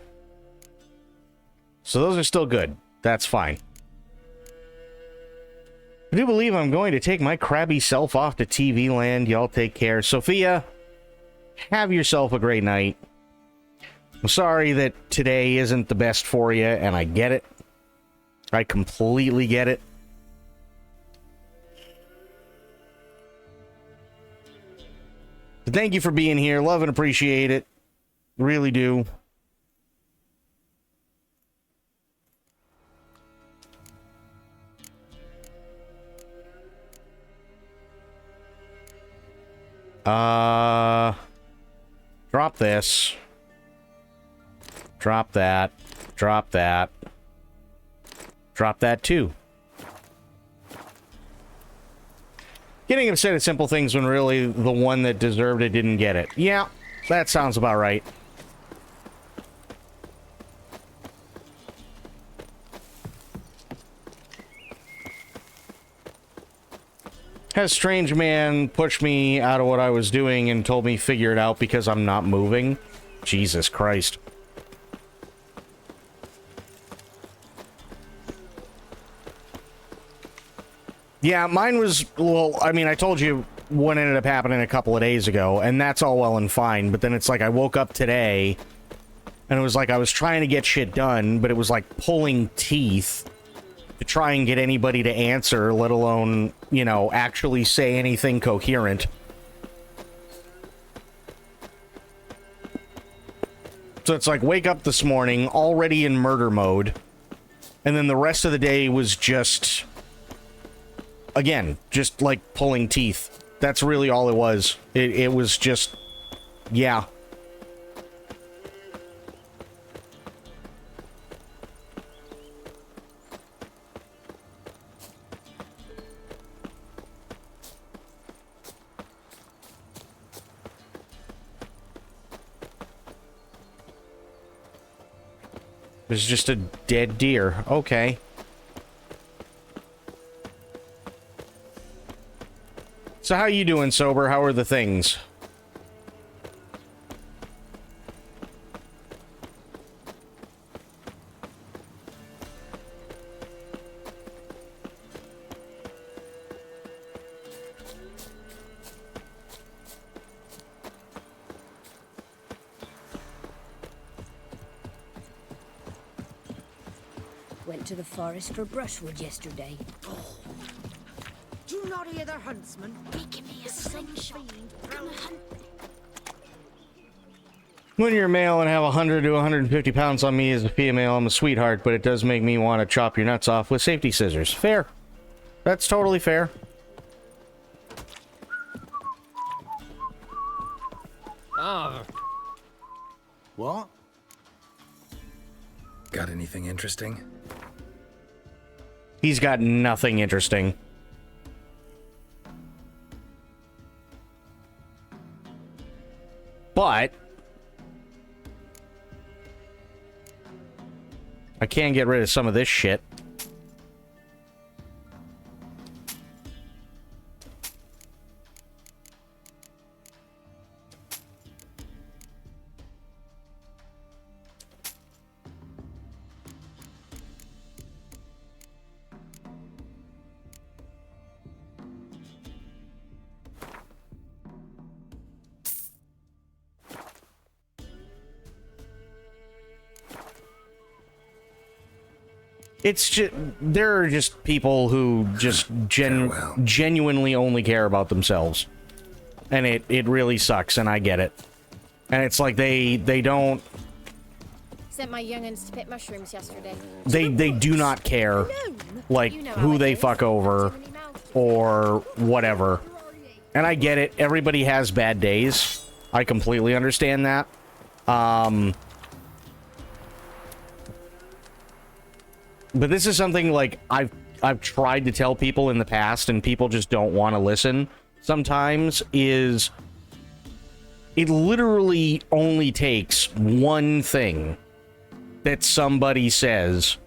[SPEAKER 1] So those are still good. That's fine. I do believe I'm going to take my crabby self off to TV land. Y'all take care. Sophia, have yourself a great night. I'm sorry that today isn't the best for you, and I get it. I completely get it. But thank you for being here. Love and appreciate it. Really do. Drop this. Drop that. Drop that. Drop that too. Getting upset at simple things when really the one that deserved it didn't get it. Yeah, that sounds about right. Had a strange man push me out of what I was doing and told me figure it out because I'm not moving. Jesus Christ. Yeah, mine was, well, I mean, I told you what ended up happening a couple of days ago, and that's all well and fine, but then it's like I woke up today, and it was like I was trying to get shit done, but it was like pulling teeth to try and get anybody to answer, let alone, you know, actually say anything coherent. So it's like, wake up this morning, already in murder mode, and then the rest of the day was just... Again, just like pulling teeth. That's really all it was. It was just, yeah. It was just a dead deer. Okay. So how you doing, Sober? How are the things?
[SPEAKER 9] Went to the forest for brushwood yesterday.
[SPEAKER 11] Do you not hear the huntsman?
[SPEAKER 9] Give me a slingshot.
[SPEAKER 11] Fiend,
[SPEAKER 1] When you're male and have 100 to 150 pounds on me as a female, I'm a sweetheart, but it does make me want to chop your nuts off with safety scissors. Fair. That's totally fair.
[SPEAKER 6] Ah. What?
[SPEAKER 4] Got anything interesting?
[SPEAKER 1] He's got nothing interesting. But I can get rid of some of this shit. It's just, there are just people who just genuinely only care about themselves. And it really sucks, and I get it. And it's like they don't...
[SPEAKER 10] Sent my young'uns to pick mushrooms yesterday.
[SPEAKER 1] They do not care, like, who they fuck over, or whatever. And I get it, everybody has bad days. I completely understand that. But this is something, like, I've tried to tell people in the past, and people just don't want to listen sometimes, is it literally only takes one thing that somebody says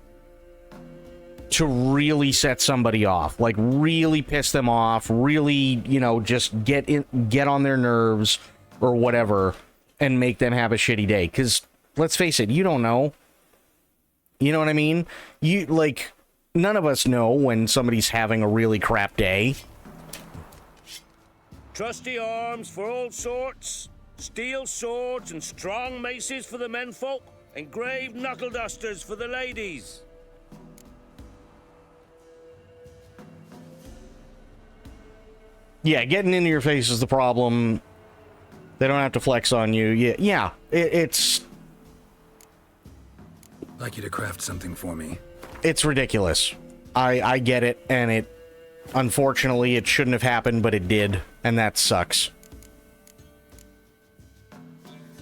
[SPEAKER 1] to really set somebody off. Like, really piss them off, really, you know, just get on their nerves, or whatever, and make them have a shitty day. Because, let's face it, you don't know. You know what I mean? You, like, none of us know when somebody's having a really crap day.
[SPEAKER 12] Trusty arms for all sorts, steel swords and strong maces for the menfolk, engraved knuckle dusters for the ladies.
[SPEAKER 1] Yeah, getting into your face is the problem. They don't have to flex on you. Yeah, it's...
[SPEAKER 4] I'd like you to craft something for me.
[SPEAKER 1] It's ridiculous. I get it, and it... Unfortunately, it shouldn't have happened, but it did, and that sucks.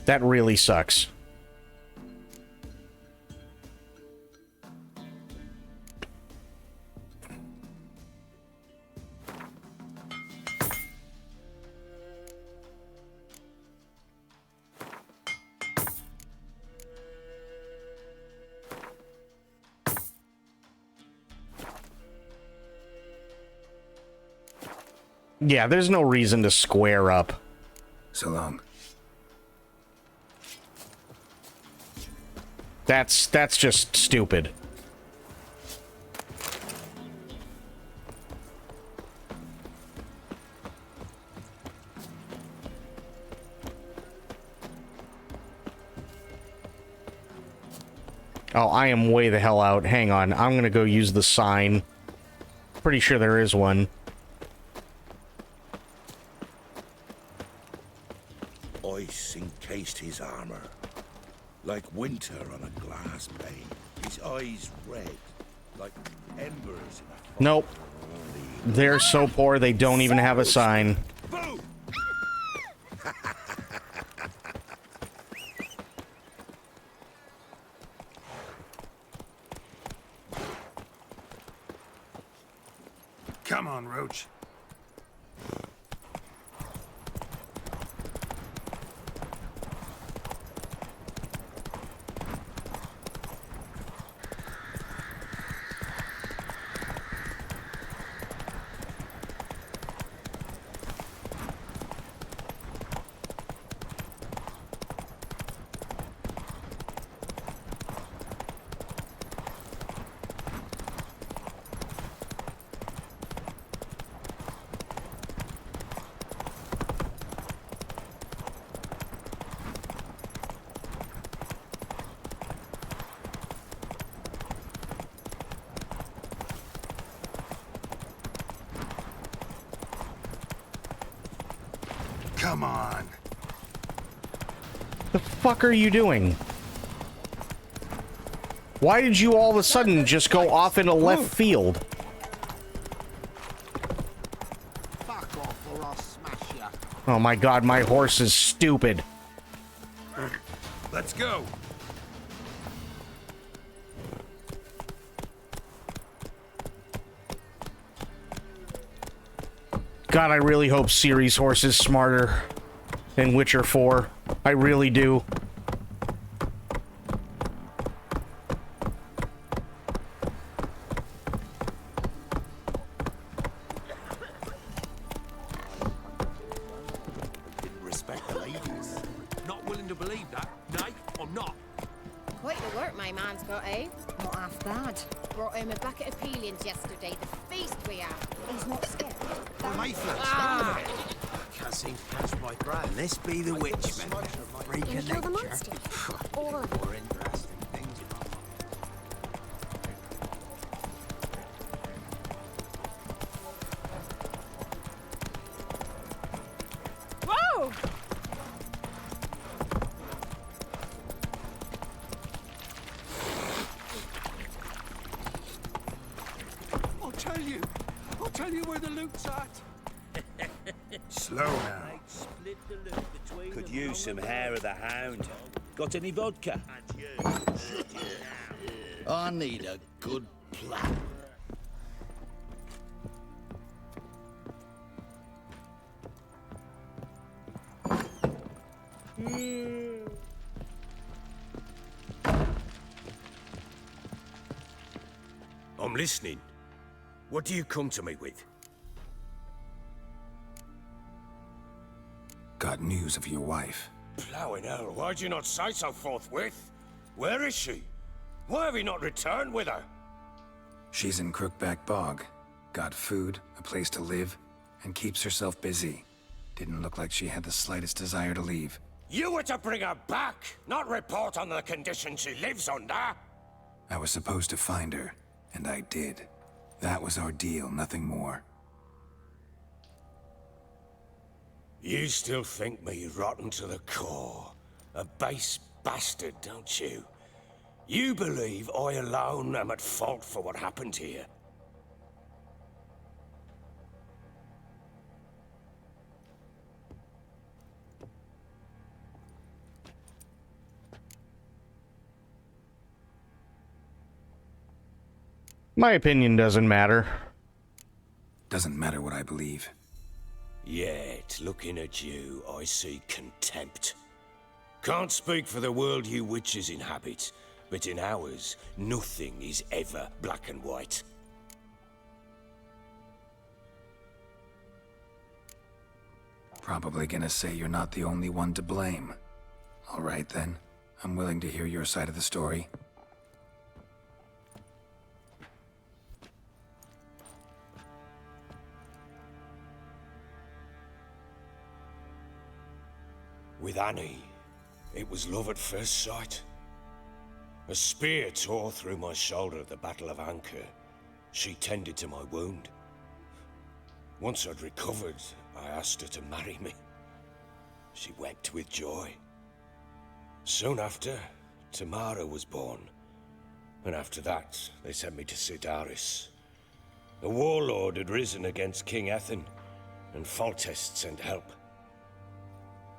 [SPEAKER 1] That really sucks. Yeah, there's no reason to square up.
[SPEAKER 4] So long.
[SPEAKER 1] That's just stupid. Oh, I am way the hell out. Hang on, I'm gonna go use the sign. Pretty sure there is one.
[SPEAKER 13] Ice encased his armor, like winter on a glass pane. His eyes red, like embers in a fire.
[SPEAKER 1] Nope. They're so poor they don't even have a sign.
[SPEAKER 13] Boom!
[SPEAKER 4] Come on, Roach.
[SPEAKER 1] The The fuck are you doing? Why did you all of a sudden just go off into left field?
[SPEAKER 14] Fuck off or I'll smash you.
[SPEAKER 1] Oh my god, my horse is stupid.
[SPEAKER 13] Let's go.
[SPEAKER 1] God, I really hope Ciri's horse is smarter than Witcher 4. I really do.
[SPEAKER 14] Didn't respect the ladies. Not willing to believe that. Nay, I'm not.
[SPEAKER 10] Quite the work my man's got, eh? Not half bad. Brought him a bucket of peelings yesterday. The feast we had. He's not scared.
[SPEAKER 6] I can't seem to catch my brain. This be the witch, man. Freak of
[SPEAKER 10] Kill the
[SPEAKER 6] nature.
[SPEAKER 10] monster. Or
[SPEAKER 6] More interesting things in my
[SPEAKER 10] whoa!
[SPEAKER 14] I'll tell you where the loot's at.
[SPEAKER 13] Slow now.
[SPEAKER 12] Could use some hair of the hound. Got any vodka?
[SPEAKER 14] I need a good plan.
[SPEAKER 12] I'm listening. What do you come to me with?
[SPEAKER 4] Got news of your wife.
[SPEAKER 12] Plowing hell, why'd you not say so forthwith? Where is she? Why have you not returned with her?
[SPEAKER 4] She's in Crookback Bog. Got food, a place to live, and keeps herself busy. Didn't look like she had the slightest desire to leave.
[SPEAKER 12] You were to bring her back, not report on the conditions she lives under.
[SPEAKER 4] I was supposed to find her, and I did. That was our deal, nothing more.
[SPEAKER 12] You still think me rotten to the core. A base bastard, don't you? You believe I alone am at fault for what happened here.
[SPEAKER 1] My opinion doesn't matter.
[SPEAKER 4] Doesn't matter what I believe.
[SPEAKER 12] Yet, looking at you, I see contempt. Can't speak for the world you witches inhabit, but in ours, nothing is ever black and white.
[SPEAKER 4] Probably gonna say you're not the only one to blame. All right then, I'm willing to hear your side of the story.
[SPEAKER 12] With Annie, it was love at first sight. A spear tore through my shoulder at the Battle of Anchor. She tended to my wound. Once I'd recovered, I asked her to marry me. She wept with joy. Soon after, Tamara was born. And after that, they sent me to Sidaris. A warlord had risen against King Ethan, and Foltest sent help.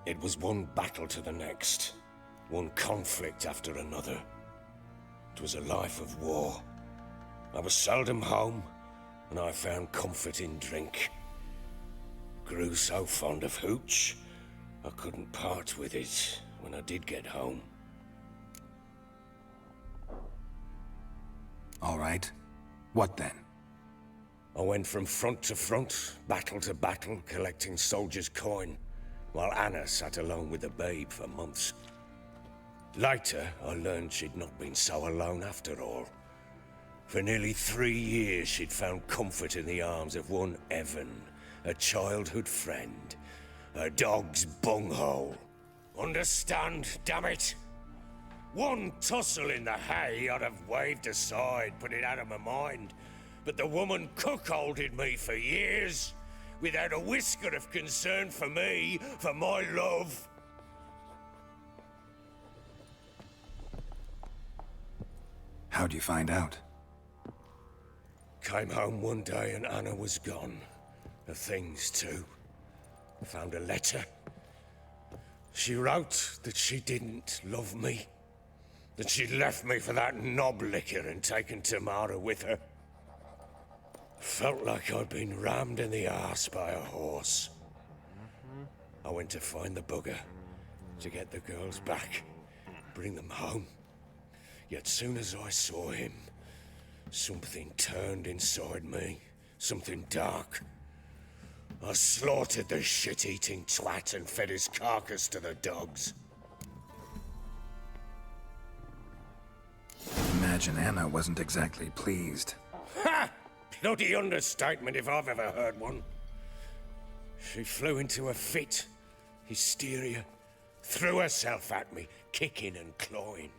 [SPEAKER 12] It was one battle to the next, one conflict after another. It was a life of war. I was seldom home, and I found comfort in drink. Grew so fond of hooch, I couldn't part with it when I did get home.
[SPEAKER 4] All right. What then?
[SPEAKER 12] I went from front to front, battle to battle, collecting soldiers' coin, while Anna sat alone with the babe for months. Later, I learned she'd not been so alone after all. For nearly 3 years, she'd found comfort in the arms of one Evan, a childhood friend, a dog's bunghole. Understand, damn it? One tussle in the hay I'd have waved aside, put it out of my mind. But the woman cuckolded me for years, without a whisker of concern for me, for my love.
[SPEAKER 4] How'd you find out?
[SPEAKER 12] Came home one day and Anna was gone. Her things too. Found a letter. She wrote that she didn't love me. That she'd left me for that knob licker and taken Tamara with her. Felt like I'd been rammed in the arse by a horse. I went to find the bugger, to get the girls back, bring them home. Yet soon as I saw him, something turned inside me, something dark. I slaughtered the shit-eating twat and fed his carcass to the dogs.
[SPEAKER 4] Imagine Anna wasn't exactly pleased.
[SPEAKER 12] Ha! Bloody understatement if I've ever heard one. She flew into a fit, hysteria, threw herself at me, kicking and clawing.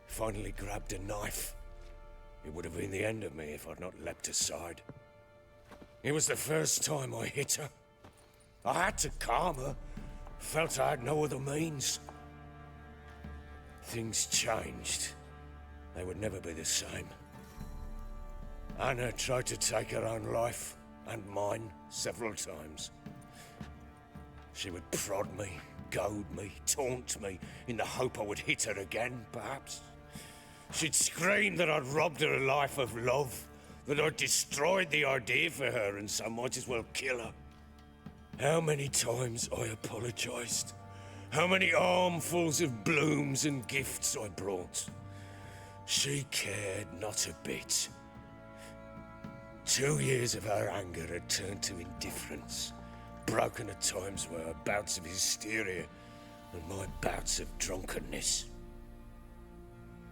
[SPEAKER 12] Finally grabbed a knife. It would have been the end of me if I'd not leapt aside. It was the first time I hit her. I had to calm her. Felt I had no other means. Things changed. They would never be the same. Anna tried to take her own life, and mine, several times. She would prod me, goad me, taunt me, in the hope I would hit her again, perhaps. She'd scream that I'd robbed her a life of love, that I'd destroyed the idea for her and so might as well kill her. How many times I apologized. How many armfuls of blooms and gifts I brought. She cared not a bit. 2 years of her anger had turned to indifference, broken at times by her bouts of hysteria and my bouts of drunkenness.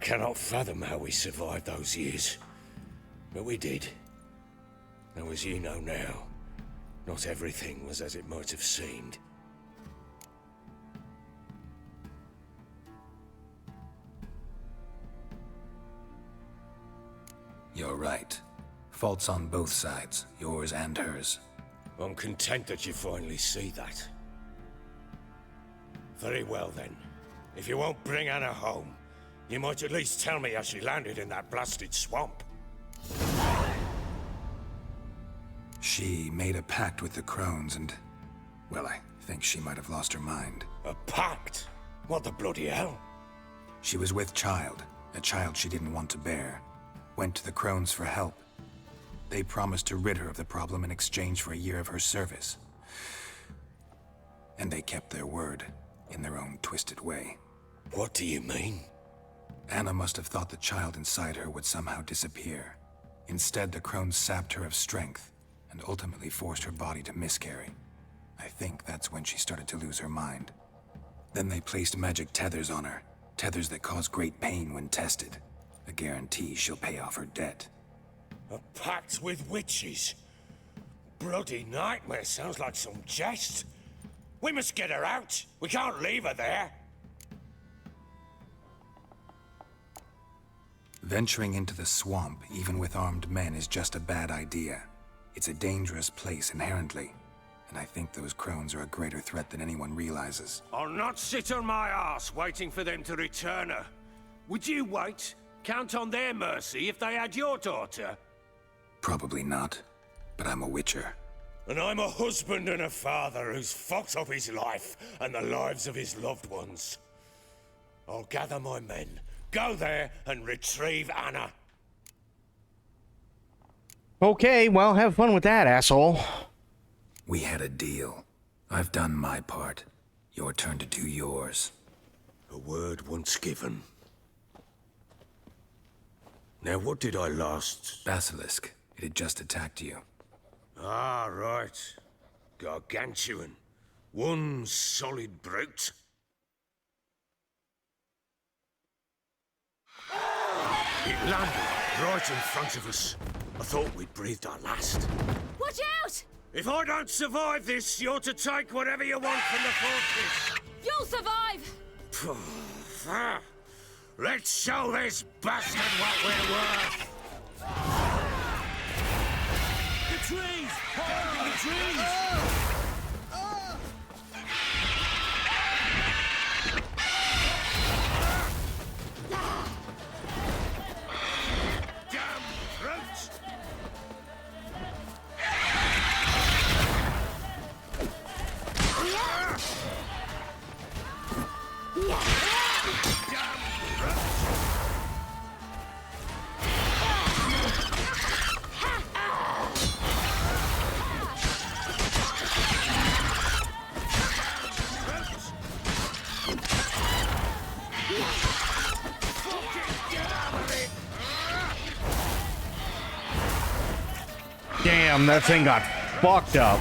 [SPEAKER 12] Cannot fathom how we survived those years, but we did. Though as you know now, not everything was as it might have seemed.
[SPEAKER 4] You're right. Faults on both sides, yours and hers.
[SPEAKER 12] I'm content that you finally see that. Very well then. If you won't bring Anna home, you might at least tell me how she landed in that blasted swamp.
[SPEAKER 4] She made a pact with the crones and... well, I think she might have lost her mind.
[SPEAKER 12] A pact? What the bloody hell?
[SPEAKER 4] She was with child, a child she didn't want to bear. Went to the crones for help. They promised to rid her of the problem in exchange for a year of her service. And they kept their word, in their own twisted way.
[SPEAKER 12] What do you mean?
[SPEAKER 4] Anna must have thought the child inside her would somehow disappear. Instead, the crones sapped her of strength, and ultimately forced her body to miscarry. I think that's when she started to lose her mind. Then they placed magic tethers on her, tethers that cause great pain when tested. A guarantee she'll pay off her debt.
[SPEAKER 12] A pact with witches? Bloody nightmare, sounds like some jest. We must get her out. We can't leave her there.
[SPEAKER 4] Venturing into the swamp, even with armed men, is just a bad idea. It's a dangerous place inherently, and I think those crones are a greater threat than anyone realizes.
[SPEAKER 12] I'll not sit on my ass waiting for them to return her. Would you wait? Count on their mercy if they had your daughter?
[SPEAKER 4] Probably not, but I'm a witcher.
[SPEAKER 12] And I'm a husband and a father who's fucked up his life and the lives of his loved ones. I'll gather my men, go there and retrieve Anna.
[SPEAKER 1] Okay, well, have fun with that, asshole.
[SPEAKER 4] We had a deal. I've done my part. Your turn to do yours.
[SPEAKER 12] A word once given. Now, what did I last...
[SPEAKER 4] Basilisk. It had just attacked you.
[SPEAKER 12] Ah, right. Gargantuan. One solid brute. It landed right in front of us. I thought we'd breathed our last.
[SPEAKER 11] Watch out!
[SPEAKER 12] If I don't survive this, you're to take whatever you want from the fortress.
[SPEAKER 11] You'll survive!
[SPEAKER 12] Let's show this bastard what we're worth!
[SPEAKER 14] The trees! Hold the trees!
[SPEAKER 1] Damn, that thing got fucked up.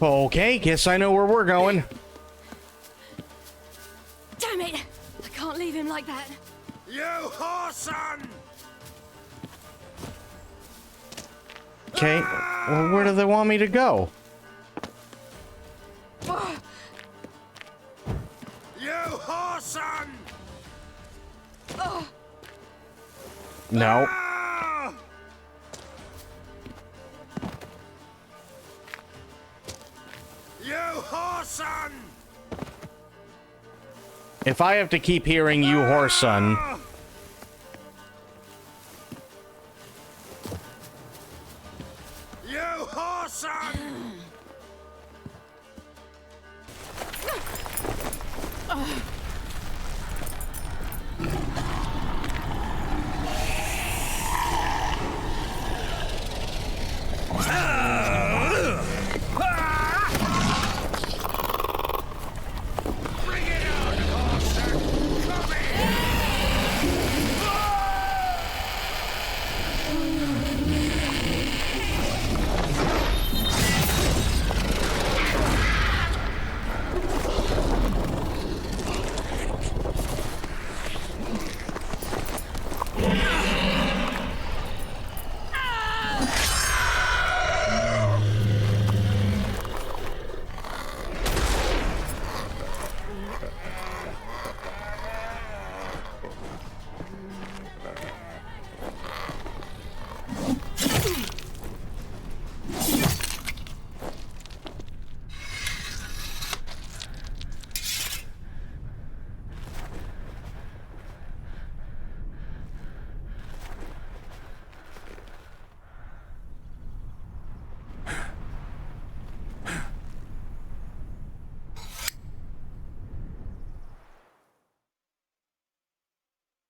[SPEAKER 1] Okay, guess I know where we're going.
[SPEAKER 15] Damn it! I can't leave him like that.
[SPEAKER 12] You whoreson!
[SPEAKER 1] Okay, well, where do they want me to go?
[SPEAKER 12] You whoreson!
[SPEAKER 1] No.
[SPEAKER 12] You whoreson!
[SPEAKER 1] If I have to keep hearing you, whoreson.
[SPEAKER 12] You whoreson!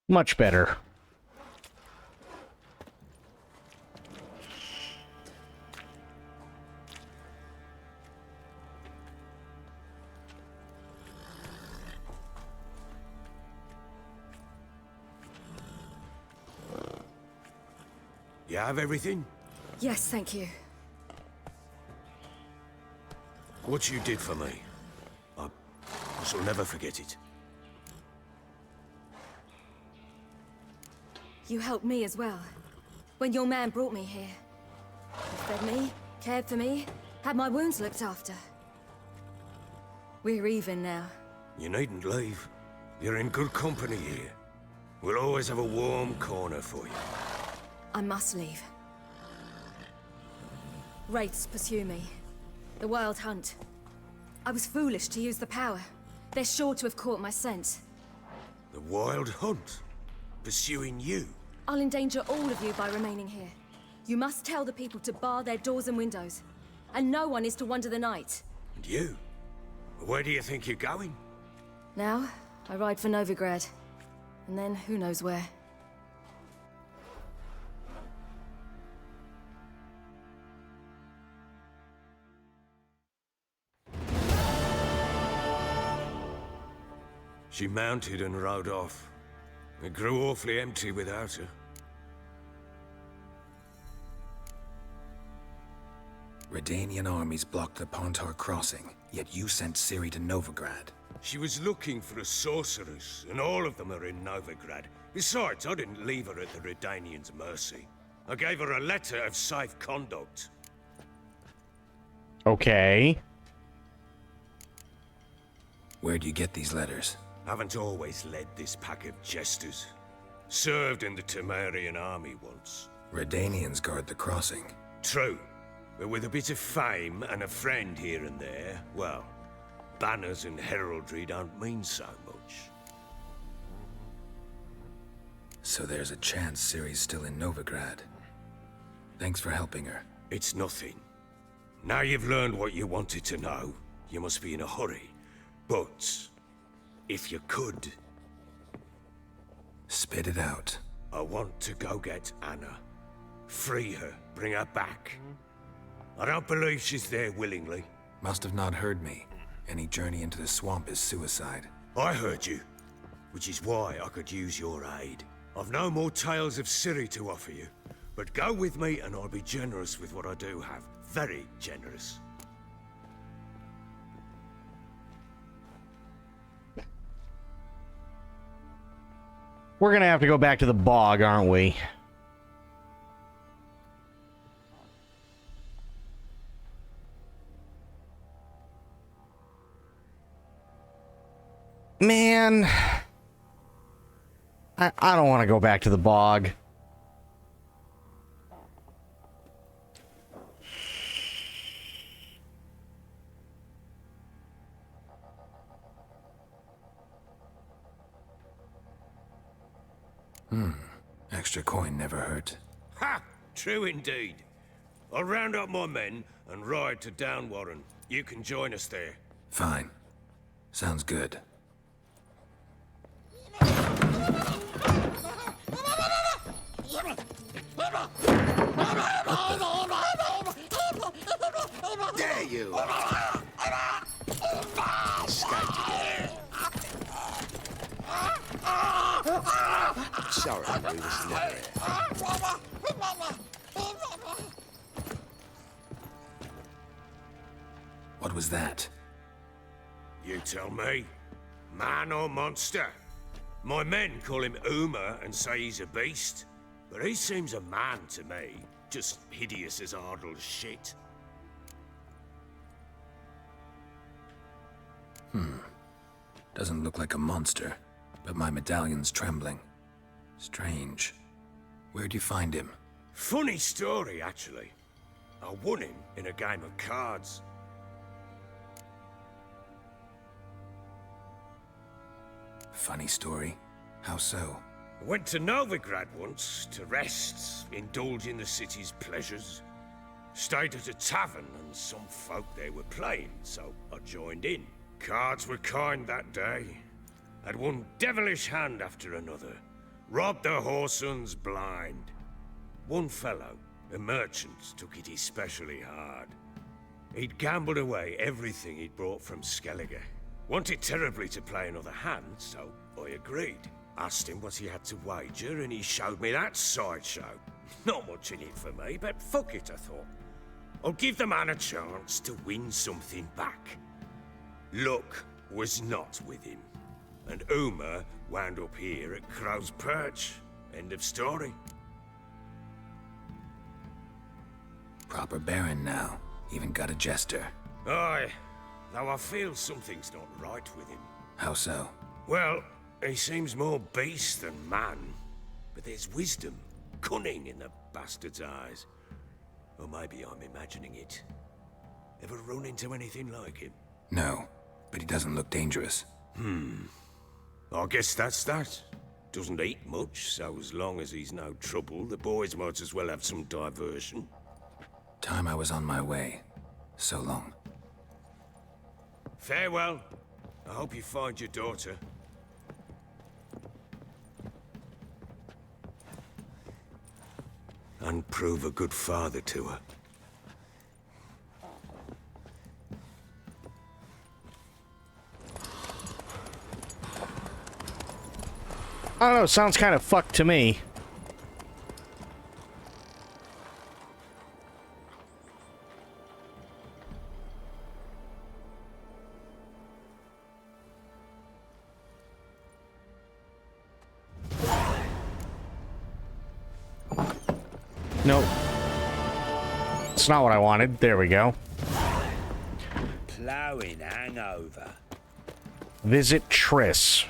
[SPEAKER 1] Much better.
[SPEAKER 12] You have everything?
[SPEAKER 15] Yes, thank you.
[SPEAKER 12] What you did for me, I shall never forget it.
[SPEAKER 15] You helped me as well. When your man brought me here. You fed me, cared for me, had my wounds looked after. We're even now.
[SPEAKER 12] You needn't leave. You're in good company here. We'll always have a warm corner for you.
[SPEAKER 15] I must leave. Wraiths pursue me. The Wild Hunt. I was foolish to use the power. They're sure to have caught my scent.
[SPEAKER 12] The Wild Hunt? Pursuing you?
[SPEAKER 15] I'll endanger all of you by remaining here. You must tell the people to bar their doors and windows. And no one is to wander the night.
[SPEAKER 12] And you? Where do you think you're going?
[SPEAKER 15] Now, I ride for Novigrad. And then, who knows where.
[SPEAKER 12] She mounted and rode off. It grew awfully empty without her.
[SPEAKER 4] Redanian armies blocked the Pontar crossing, yet you sent Ciri to Novigrad.
[SPEAKER 12] She was looking for a sorceress, and all of them are in Novigrad. Besides, I didn't leave her at the Redanians' mercy. I gave her a letter of safe conduct.
[SPEAKER 1] Okay.
[SPEAKER 4] Where'd you get these letters?
[SPEAKER 12] Haven't always led this pack of jesters. Served in the Temerian army once.
[SPEAKER 4] Redanians guard the crossing.
[SPEAKER 12] True. But with a bit of fame and a friend here and there, well, banners and heraldry don't mean so much.
[SPEAKER 4] So there's a chance Ciri's still in Novigrad. Thanks for helping her.
[SPEAKER 12] It's nothing. Now you've learned what you wanted to know, you must be in a hurry. But, if you could...
[SPEAKER 4] Spit it out.
[SPEAKER 12] I want to go get Anna. Free her, bring her back. I don't believe she's there willingly.
[SPEAKER 4] Must have not heard me. Any journey into the swamp is suicide.
[SPEAKER 12] I heard you, which is why I could use your aid. I've no more tales of Ciri to offer you, but go with me and I'll be generous with what I do have. Very generous.
[SPEAKER 1] We're gonna have to go back to the bog, aren't we? Man, I don't want to go back to the bog.
[SPEAKER 4] Extra coin never hurt.
[SPEAKER 12] Ha! True indeed. I'll round up my men and ride to Downwarren. You can join us there.
[SPEAKER 4] Fine. Sounds good.
[SPEAKER 13] There you are! Escaped again. Sorry, we was never here.
[SPEAKER 4] What was that?
[SPEAKER 12] You tell me. Man or monster? My men call him Uma and say he's a beast. But he seems a man to me. Just hideous as Ardle's shit.
[SPEAKER 4] Doesn't look like a monster, but my medallion's trembling. Strange. Where'd you find him?
[SPEAKER 12] Funny story, actually. I won him in a game of cards.
[SPEAKER 4] Funny story? How so?
[SPEAKER 12] I went to Novigrad once to rest, indulge in the city's pleasures. Stayed at a tavern and some folk there were playing, so I joined in. Cards were kind that day. Had one devilish hand after another. Robbed the whoresons blind. One fellow, a merchant, took it especially hard. He'd gambled away everything he'd brought from Skellige. Wanted terribly to play another hand, so I agreed. Asked him what he had to wager, and he showed me that sideshow. Not much in it for me, but fuck it, I thought. I'll give the man a chance to win something back. Luck was not with him, and Uma wound up here at Crow's Perch. End of story.
[SPEAKER 4] Proper baron now. Even got a jester.
[SPEAKER 12] Aye, though I feel something's not right with him.
[SPEAKER 4] How so?
[SPEAKER 12] Well, he seems more beast than man, but there's wisdom, cunning in the bastard's eyes. Or maybe I'm imagining it. Ever run into anything like him?
[SPEAKER 4] No, but he doesn't look dangerous.
[SPEAKER 12] I guess that's that. Doesn't eat much, so as long as he's no trouble, the boys might as well have some diversion.
[SPEAKER 4] Time I was on my way. So long.
[SPEAKER 12] Farewell. I hope you find your daughter. And prove a good father to her.
[SPEAKER 1] I don't know, sounds kind of fucked to me. Nope. It's not what I wanted. There we go.
[SPEAKER 13] Plowing hangover.
[SPEAKER 1] Visit Triss.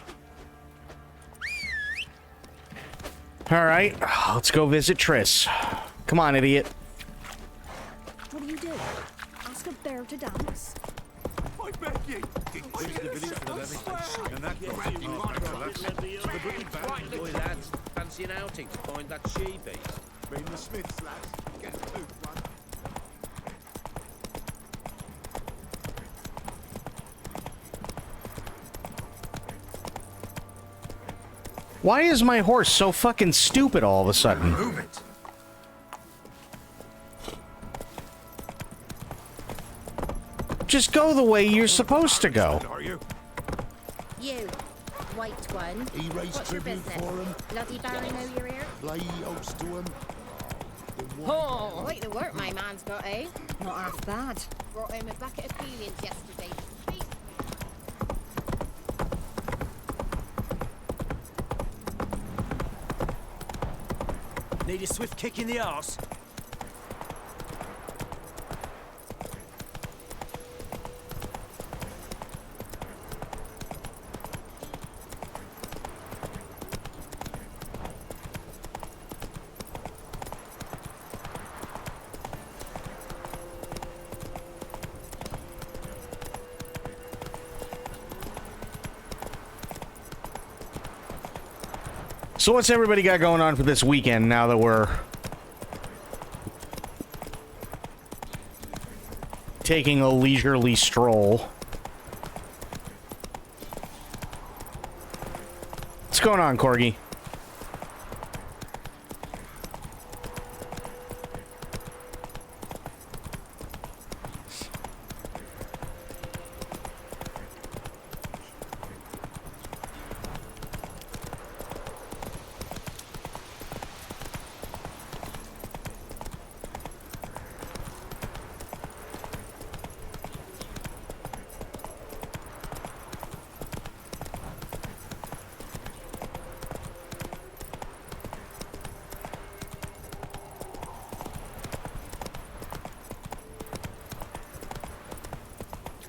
[SPEAKER 1] Alright, let's go visit Triss. Come on, idiot.
[SPEAKER 15] What do you do? Ask a bear to dance?
[SPEAKER 14] I beg you! Went to the village for the levy, and that got the brigade back. The boy lads, and fancy an outing to find that she-beast?
[SPEAKER 13] Mean the Smiths, lads. Get a tooth one.
[SPEAKER 1] Why is my horse so fucking stupid all of a sudden?
[SPEAKER 4] Move it.
[SPEAKER 1] Just go the way you're supposed to go.
[SPEAKER 13] Are you?
[SPEAKER 10] You, white one.
[SPEAKER 13] He raised
[SPEAKER 10] What's your
[SPEAKER 13] tribute
[SPEAKER 10] business?
[SPEAKER 13] for him.
[SPEAKER 10] Bloody Baron know you're here?
[SPEAKER 13] Lay oats to him.
[SPEAKER 10] Oh, like the work my man's got, eh? Not half bad. Brought home a bucket of peelings yesterday.
[SPEAKER 6] Need a swift kick in the arse?
[SPEAKER 1] So what's everybody got going on for this weekend now that we're taking a leisurely stroll? What's going on, Corgi?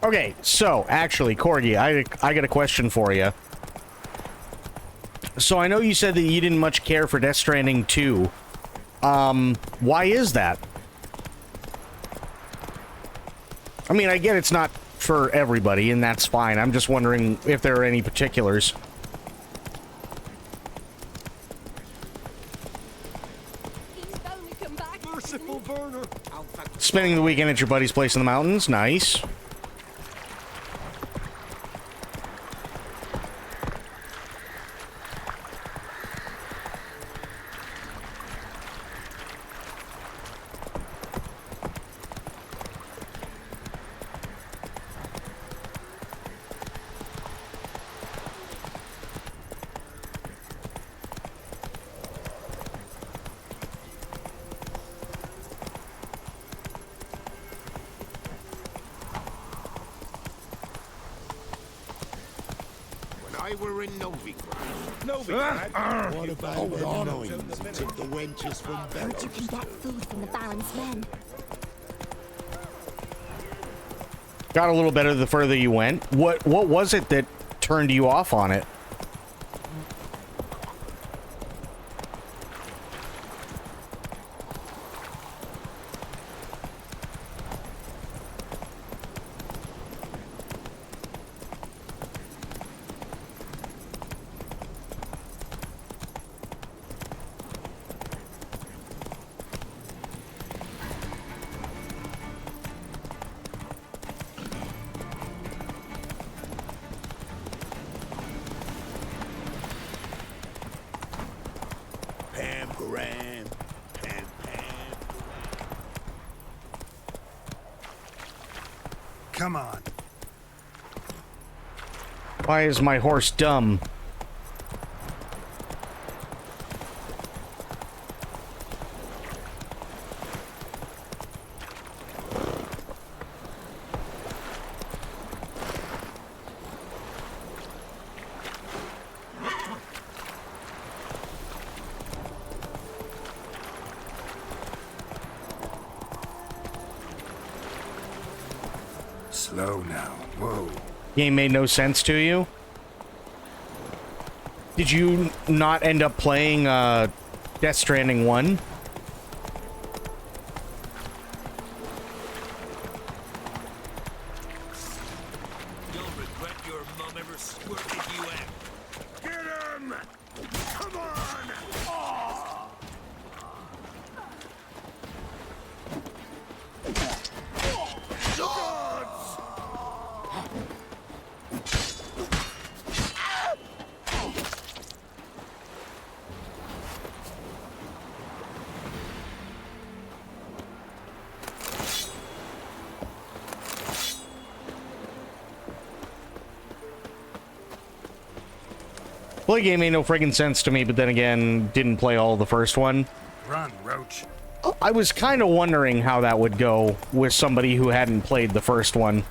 [SPEAKER 1] Okay, so, actually, Corgi, I got a question for you. So, I know you said that you didn't much care for Death Stranding 2. Why is that? I mean, I get it's not for everybody, and that's fine. I'm just wondering if there are any particulars.
[SPEAKER 13] Merciful burner.
[SPEAKER 1] Spending the weekend at your buddy's place in the mountains, nice.
[SPEAKER 13] I were in Novigrad. What about the Noins who took the wenches from Bellows?
[SPEAKER 7] You can get food from the Baron's men.
[SPEAKER 1] Got a little better the further you went. What was it that turned you off on it?
[SPEAKER 4] Come on.
[SPEAKER 1] Why is my horse dumb?
[SPEAKER 4] Slow now. Whoa.
[SPEAKER 1] Game made no sense to you? Did you not end up playing Death Stranding 1?
[SPEAKER 14] You'll regret your mum ever squirted you out.
[SPEAKER 13] Get him! Come on!
[SPEAKER 1] Well, the game made no friggin' sense to me, but then again, didn't play all the first one.
[SPEAKER 4] Run, Roach.
[SPEAKER 1] I was kind of wondering how that would go with somebody who hadn't played the first one.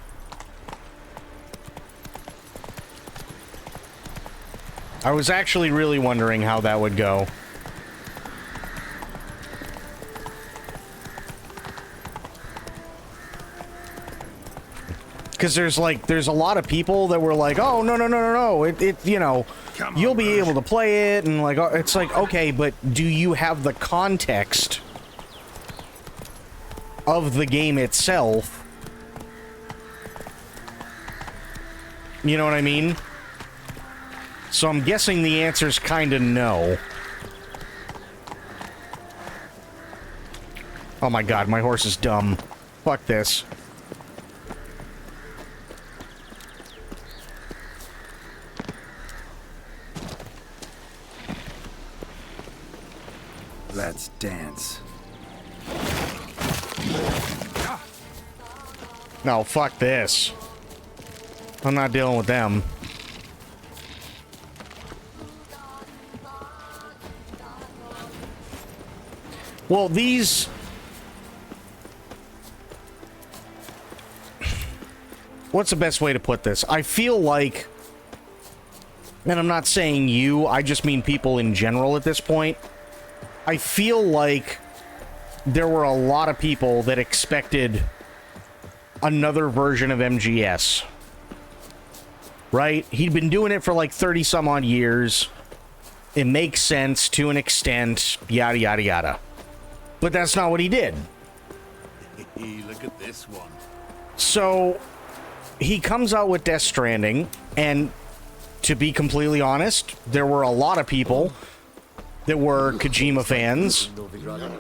[SPEAKER 1] I was actually really wondering how that would go. Because there's a lot of people that were like, oh, no, it you know, you'll be able to play it, and like, it's like, okay, but do you have the context of the game itself? You know what I mean? So I'm guessing the answer's kind of no. Oh my god, my horse is dumb. Fuck this.
[SPEAKER 4] Let's dance.
[SPEAKER 1] No, fuck this. I'm not dealing with them. Well, these... What's the best way to put this? I feel like... And I'm not saying you, I just mean people in general at this point. I feel like there were a lot of people that expected another version of MGS. Right? He'd been doing it for like 30 some odd years. It makes sense to an extent, yada yada yada. But that's not what he did.
[SPEAKER 14] Look at this one.
[SPEAKER 1] So he comes out with Death Stranding, and to be completely honest, there were a lot of people that were Kojima fans,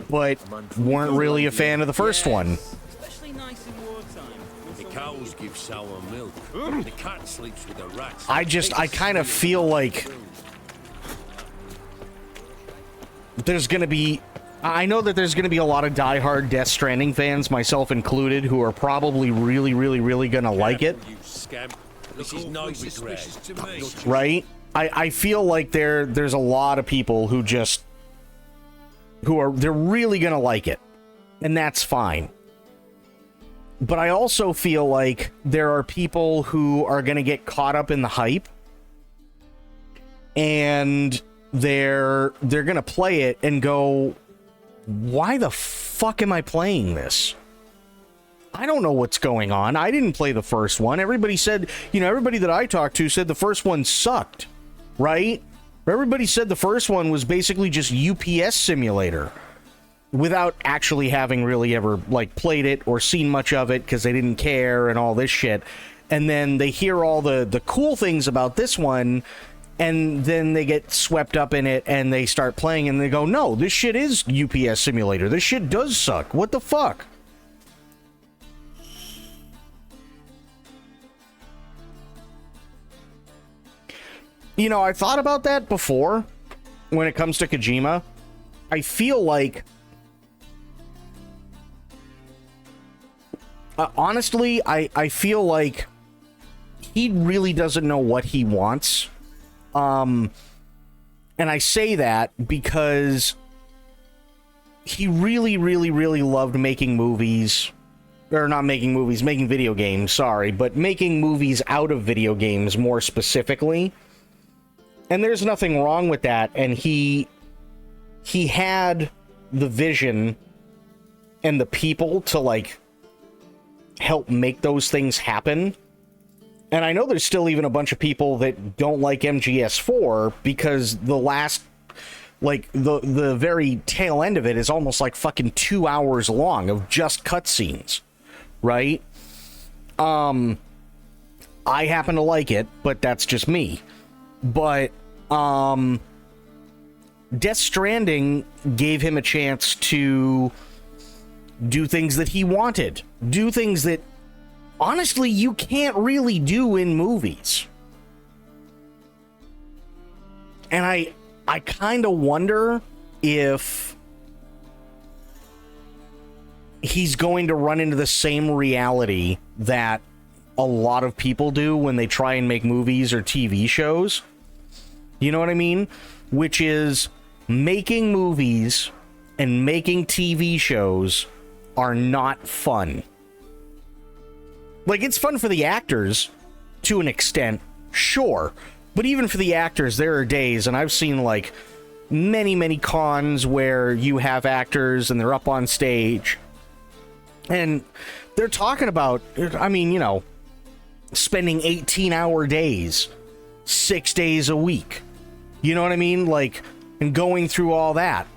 [SPEAKER 1] but weren't really a fan of the first one.
[SPEAKER 14] Especially nice in wartime. The cows give sour milk. The cat sleeps with the rats.
[SPEAKER 1] I kind of feel like there's gonna be... I know that there's gonna be a lot of diehard Death Stranding fans, myself included, who are probably really gonna like it.
[SPEAKER 14] This is no regret.
[SPEAKER 1] Right? I feel like there's a lot of people who just... they're really gonna like it. And that's fine. But I also feel like there are people who are gonna get caught up in the hype. And they're gonna play it and go, why the fuck am I playing this? I don't know what's going on. I didn't play the first one. Everybody said, everybody that I talked to said the first one sucked, right? Everybody said the first one was basically just UPS Simulator without actually having really ever, played it or seen much of it because they didn't care and all this shit. And then they hear all the cool things about this one, and then they get swept up in it and they start playing and they go, no, this shit is UPS Simulator. This shit does suck. What the fuck? I thought about that before when it comes to Kojima. I feel like... honestly, I feel like he really doesn't know what he wants. And I say that because he really loved making movies. Or not making movies, making video games, sorry. But making movies out of video games more specifically. And there's nothing wrong with that. And he had the vision and the people to, help make those things happen. And I know there's still even a bunch of people that don't like MGS4 because the last, the very tail end of it is almost fucking 2 hours long of just cutscenes, right? I happen to like it, but that's just me. But, Death Stranding gave him a chance to do things that he wanted. Do things that, honestly, you can't really do in movies. And I kind of wonder if he's going to run into the same reality that a lot of people do when they try and make movies or TV shows. You know what I mean? Which is making movies and making TV shows are not fun. Like, it's fun for the actors to an extent, sure. But even for the actors, there are days, and I've seen, like, many cons where you have actors and they're up on stage and they're talking about, I mean, you know, spending 18-hour days, 6 days a week. You know what I mean? Like, and going through all that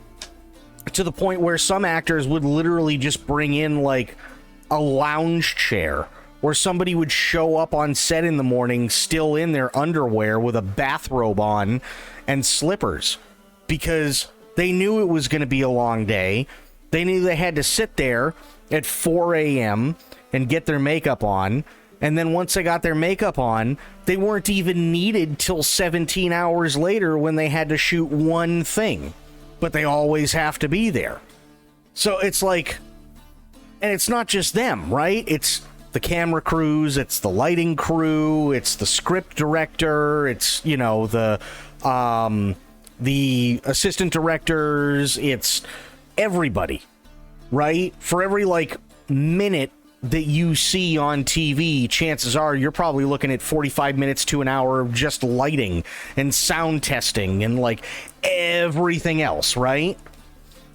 [SPEAKER 1] to the point where some actors would literally just bring in, like, a lounge chair, or somebody would show up on set in the morning still in their underwear with a bathrobe on and slippers, because they knew it was going to be a long day. They knew they had to sit there at 4 a.m. and get their makeup on. And then once they got their makeup on, they weren't even needed till 17 hours later when they had to shoot one thing. But they always have to be there. So it's like, and it's not just them, right? It's the camera crews, it's the lighting crew, it's the script director, it's, you know, the assistant directors, it's everybody, right? For every, like, minute that you see on TV, chances are you're probably looking at 45 minutes to an hour of just lighting and sound testing and, like, everything else, right?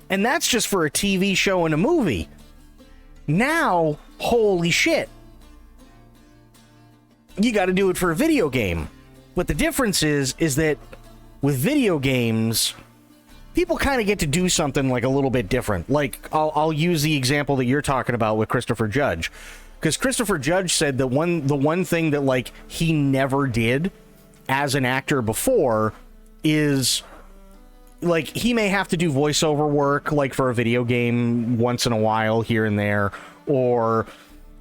[SPEAKER 1] And that's just for a TV show and a movie. Now, holy shit, you got to do it for a video game. But the difference is that with video games, people kind of get to do something, like, a little bit different. Like, I'll use the example that you're talking about with Christopher Judge, because Christopher Judge said that the one thing that, like, he never did as an actor before is, like, he may have to do voiceover work, like, for a video game once in a while here and there, or,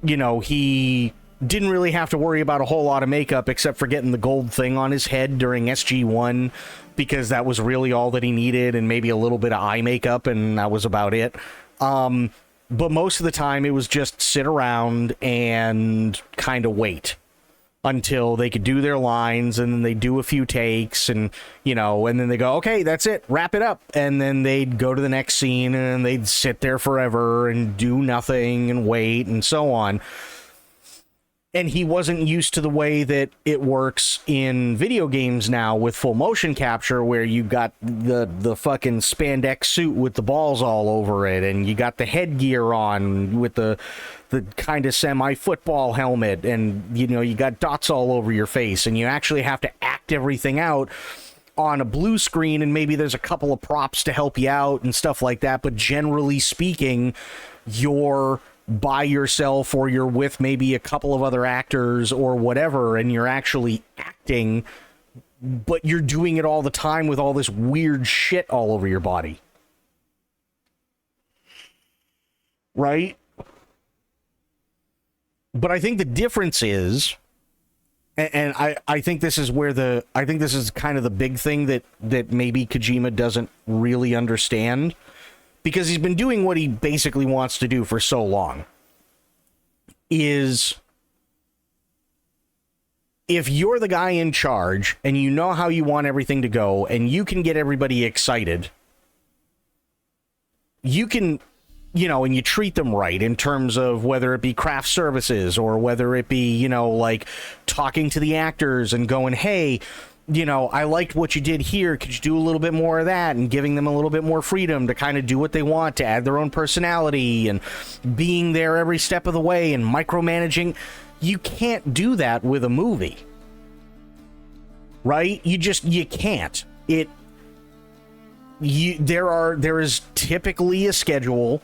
[SPEAKER 1] you know, he didn't really have to worry about a whole lot of makeup except for getting the gold thing on his head during SG-1, because that was really all that he needed, and maybe a little bit of eye makeup, and that was about it. But most of the time, it was just sit around and kind of wait until they could do their lines, and then they do a few takes, and, you know, and then they go, okay, that's it, wrap it up. And then they'd go to the next scene, and they'd sit there forever and do nothing and wait and so on. And he wasn't used to the way that it works in video games now with full motion capture, where you got the fucking spandex suit with the balls all over it, and you got the headgear on with the kind of semi-football helmet, and, you know, you got dots all over your face, and you actually have to act everything out on a blue screen, and maybe there's a couple of props to help you out and stuff like that, but generally speaking, you're by yourself, or you're with maybe a couple of other actors or whatever, and you're actually acting, but you're doing it all the time with all this weird shit all over your body. Right? But I think the difference is, and I think this is where I think this is kind of the big thing that maybe Kojima doesn't really understand, because he's been doing what he basically wants to do for so long, is if you're the guy in charge and you know how you want everything to go and you can get everybody excited, you can, you know, and you treat them right in terms of whether it be craft services or whether it be, you know, like talking to the actors and going, hey, you know, I liked what you did here. Could you do a little bit more of that? And giving them a little bit more freedom to kind of do what they want, to add their own personality, and being there every step of the way and micromanaging. You can't do that with a movie, right? You can't. There is typically a schedule,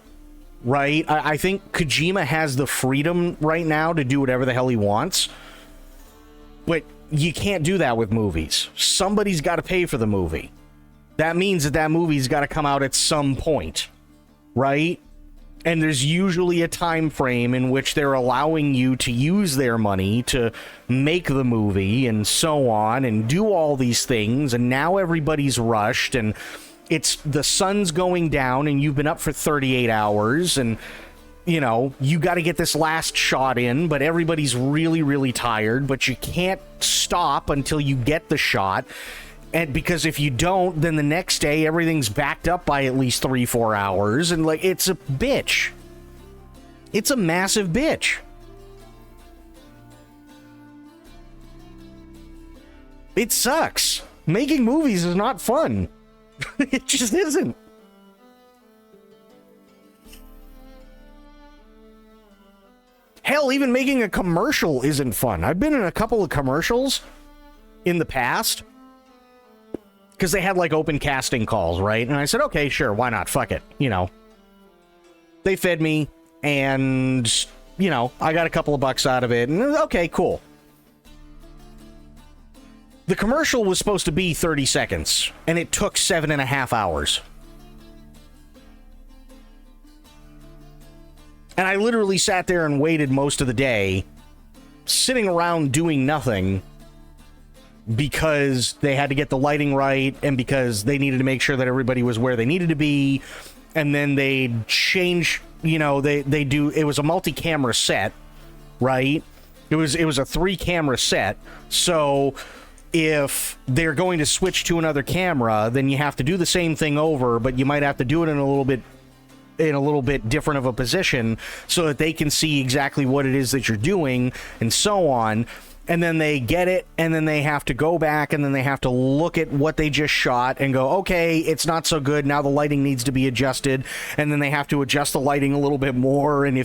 [SPEAKER 1] right? I think Kojima has the freedom right now to do whatever the hell he wants, but you can't do that with movies. Somebody's got to pay for the movie. That means that movie's got to come out at some point, right? And there's usually a time frame in which they're allowing you to use their money to make the movie and so on and do all these things, and now everybody's rushed, and it's the sun's going down and you've been up for 38 hours, and, you know, you got to get this last shot in, but everybody's really, really tired, but you can't stop until you get the shot. And because if you don't, then the next day everything's backed up by at least 3-4 hours, and like it's a bitch. It's a massive bitch. It sucks. Making movies is not fun. It just isn't. Hell, even making a commercial isn't fun. I've been in a couple of commercials in the past because they had like open casting calls, right? And I said, okay, sure, why not? Fuck it. You know, they fed me and, you know, I got a couple of bucks out of it. And okay, cool. The commercial was supposed to be 30 seconds and it took 7.5 hours. And I literally sat there and waited most of the day, sitting around doing nothing, because they had to get the lighting right and because they needed to make sure that everybody was where they needed to be. And then they change, you know, they do, it was a multi-camera set, right? It was a 3-camera set. So if they're going to switch to another camera, then you have to do the same thing over, but you might have to do it in a little bit different of a position so that they can see exactly what it is that you're doing and so on. And then they get it, and then they have to go back, and then they have to look at what they just shot and go, okay, it's not so good, now the lighting needs to be adjusted, and then they have to adjust the lighting a little bit more, and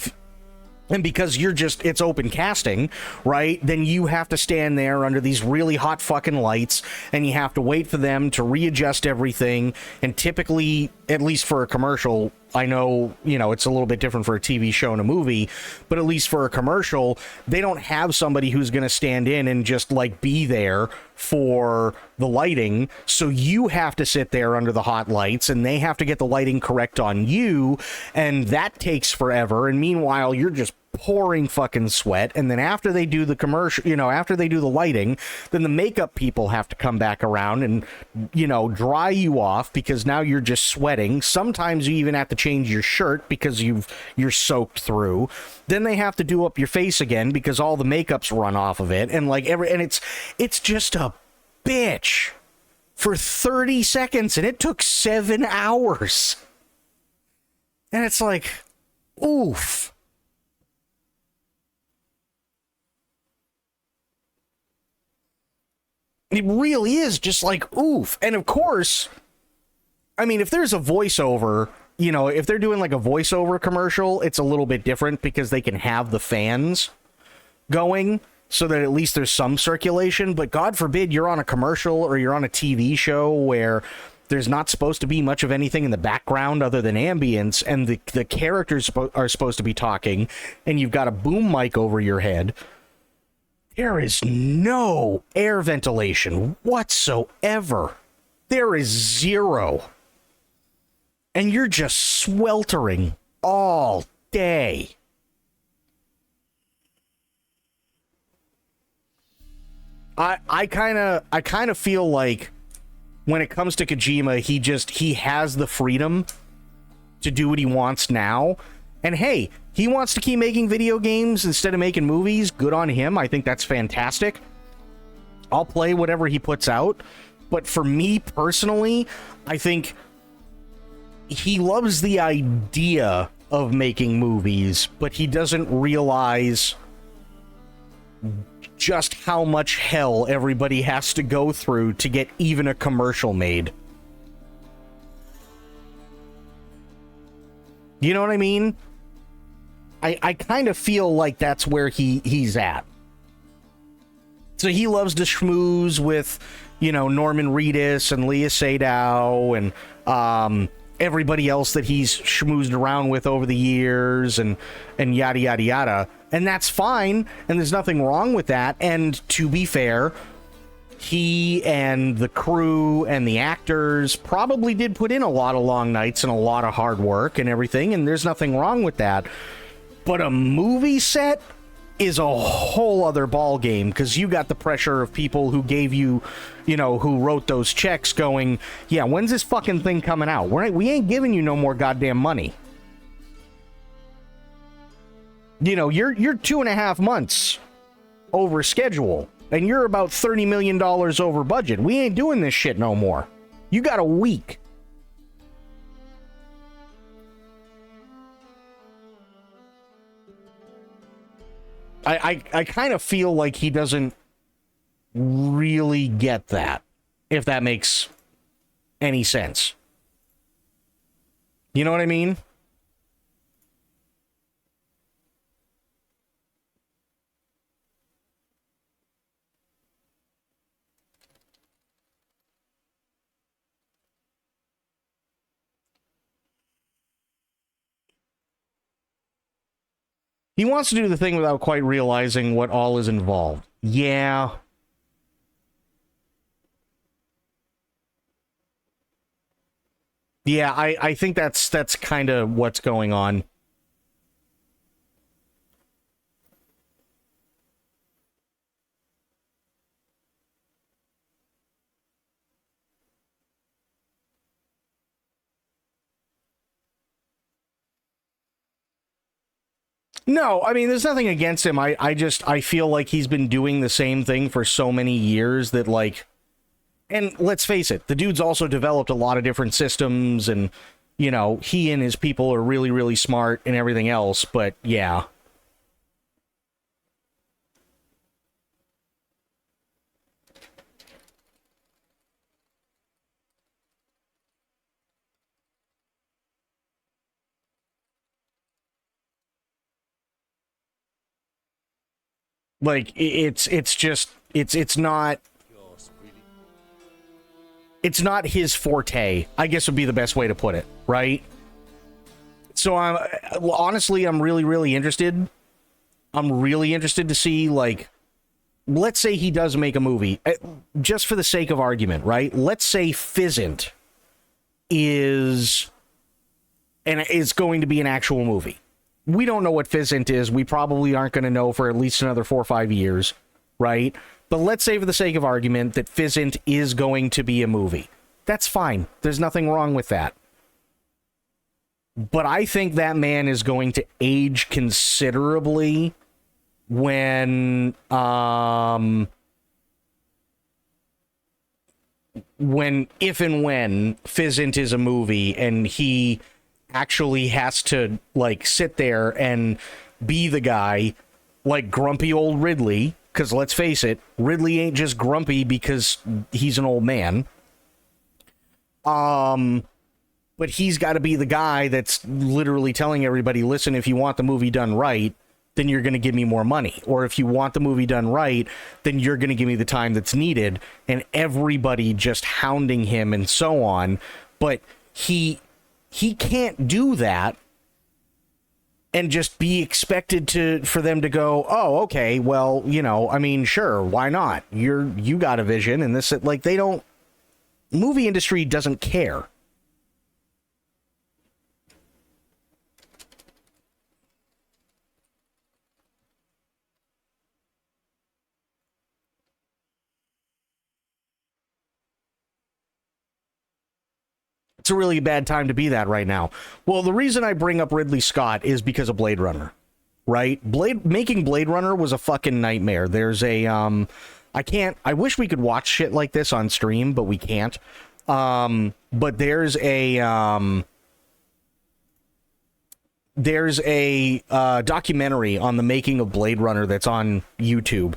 [SPEAKER 1] because it's open casting, right, then you have to stand there under these really hot fucking lights, and you have to wait for them to readjust everything. And typically, at least for a commercial, I know, you know, it's a little bit different for a TV show and a movie, but at least for a commercial, they don't have somebody who's going to stand in and just, like, be there for the lighting. So you have to sit there under the hot lights, and they have to get the lighting correct on you, and that takes forever. And meanwhile, you're just pouring fucking sweat. And then after they do the commercial, you know, after they do the lighting, then the makeup people have to come back around and, you know, dry you off because now you're just sweating. Sometimes you even have to change your shirt because you're soaked through. Then they have to do up your face again because all the makeup's run off of it. And like it's just a bitch for 30 seconds, and it took 7 hours. And it's like, oof. It really is just like, oof. And of course, I mean, if there's a voiceover, you know, if they're doing like a voiceover commercial, it's a little bit different because they can have the fans going so that at least there's some circulation. But God forbid you're on a commercial or you're on a TV show where there's not supposed to be much of anything in the background other than ambience, and the characters are supposed to be talking, and you've got a boom mic over your head. There is no air ventilation whatsoever. There is zero. And you're just sweltering all day. I kind of feel like when it comes to Kojima, he has the freedom to do what he wants now. And hey, he wants to keep making video games instead of making movies. Good on him. I think that's fantastic. I'll play whatever he puts out. But for me personally, I think he loves the idea of making movies, but he doesn't realize just how much hell everybody has to go through to get even a commercial made. You know what I mean? I kind of feel like that's where he's at. So he loves to schmooze with, you know, Norman Reedus and Leah Seydow and everybody else that he's schmoozed around with over the years and yada, yada, yada. And that's fine, and there's nothing wrong with that. And to be fair, he and the crew and the actors probably did put in a lot of long nights and a lot of hard work and everything, and there's nothing wrong with that. But a movie set is a whole other ball game, because you got the pressure of people who gave you, you know, who wrote those checks going, yeah, when's this fucking thing coming out? We ain't giving you no more goddamn money. You know, you're 2.5 months over schedule. and you're about $30 million over budget. We ain't doing this shit no more. You got a week. I kind of feel like he doesn't really get that, if that makes any sense. You know what I mean? He wants to do the thing without quite realizing what all is involved. Yeah. Yeah, I think that's kind of what's going on. No, I mean, there's nothing against him. I feel like he's been doing the same thing for so many years that, like, and let's face it, the dude's also developed a lot of different systems, and, you know, he and his people are really, really smart and everything else, but yeah. Like, it's not his forte, I guess would be the best way to put it, right? So honestly, I'm really, really interested. I'm really interested to see, like, let's say he does make a movie, just for the sake of argument, right? Let's say Pheasant is going to be an actual movie. We don't know what Pheasant is. We probably aren't going to know for at least another 4 or 5 years, right? But let's say for the sake of argument that Pheasant is going to be a movie. That's fine. There's nothing wrong with that. But I think that man is going to age considerably when if and when Pheasant is a movie and he actually has to, like, sit there and be the guy like grumpy old Ridley, because let's face it, Ridley ain't just grumpy because he's an old man. But he's got to be the guy that's literally telling everybody, listen, if you want the movie done right, then you're going to give me more money. Or if you want the movie done right, then you're going to give me the time that's needed. And everybody just hounding him and so on. But he can't do that and just be expected for them to go, oh, okay, well, you know, I mean, sure, why not? You got a vision, and this, like, they don't, movie industry doesn't care. It's a really bad time to be that right now. Well, the reason I bring up Ridley Scott is because of Blade Runner, right? Making Blade Runner was a fucking nightmare. There's a, I wish we could watch shit like this on stream, but we can't. But there's a documentary on the making of Blade Runner that's on YouTube.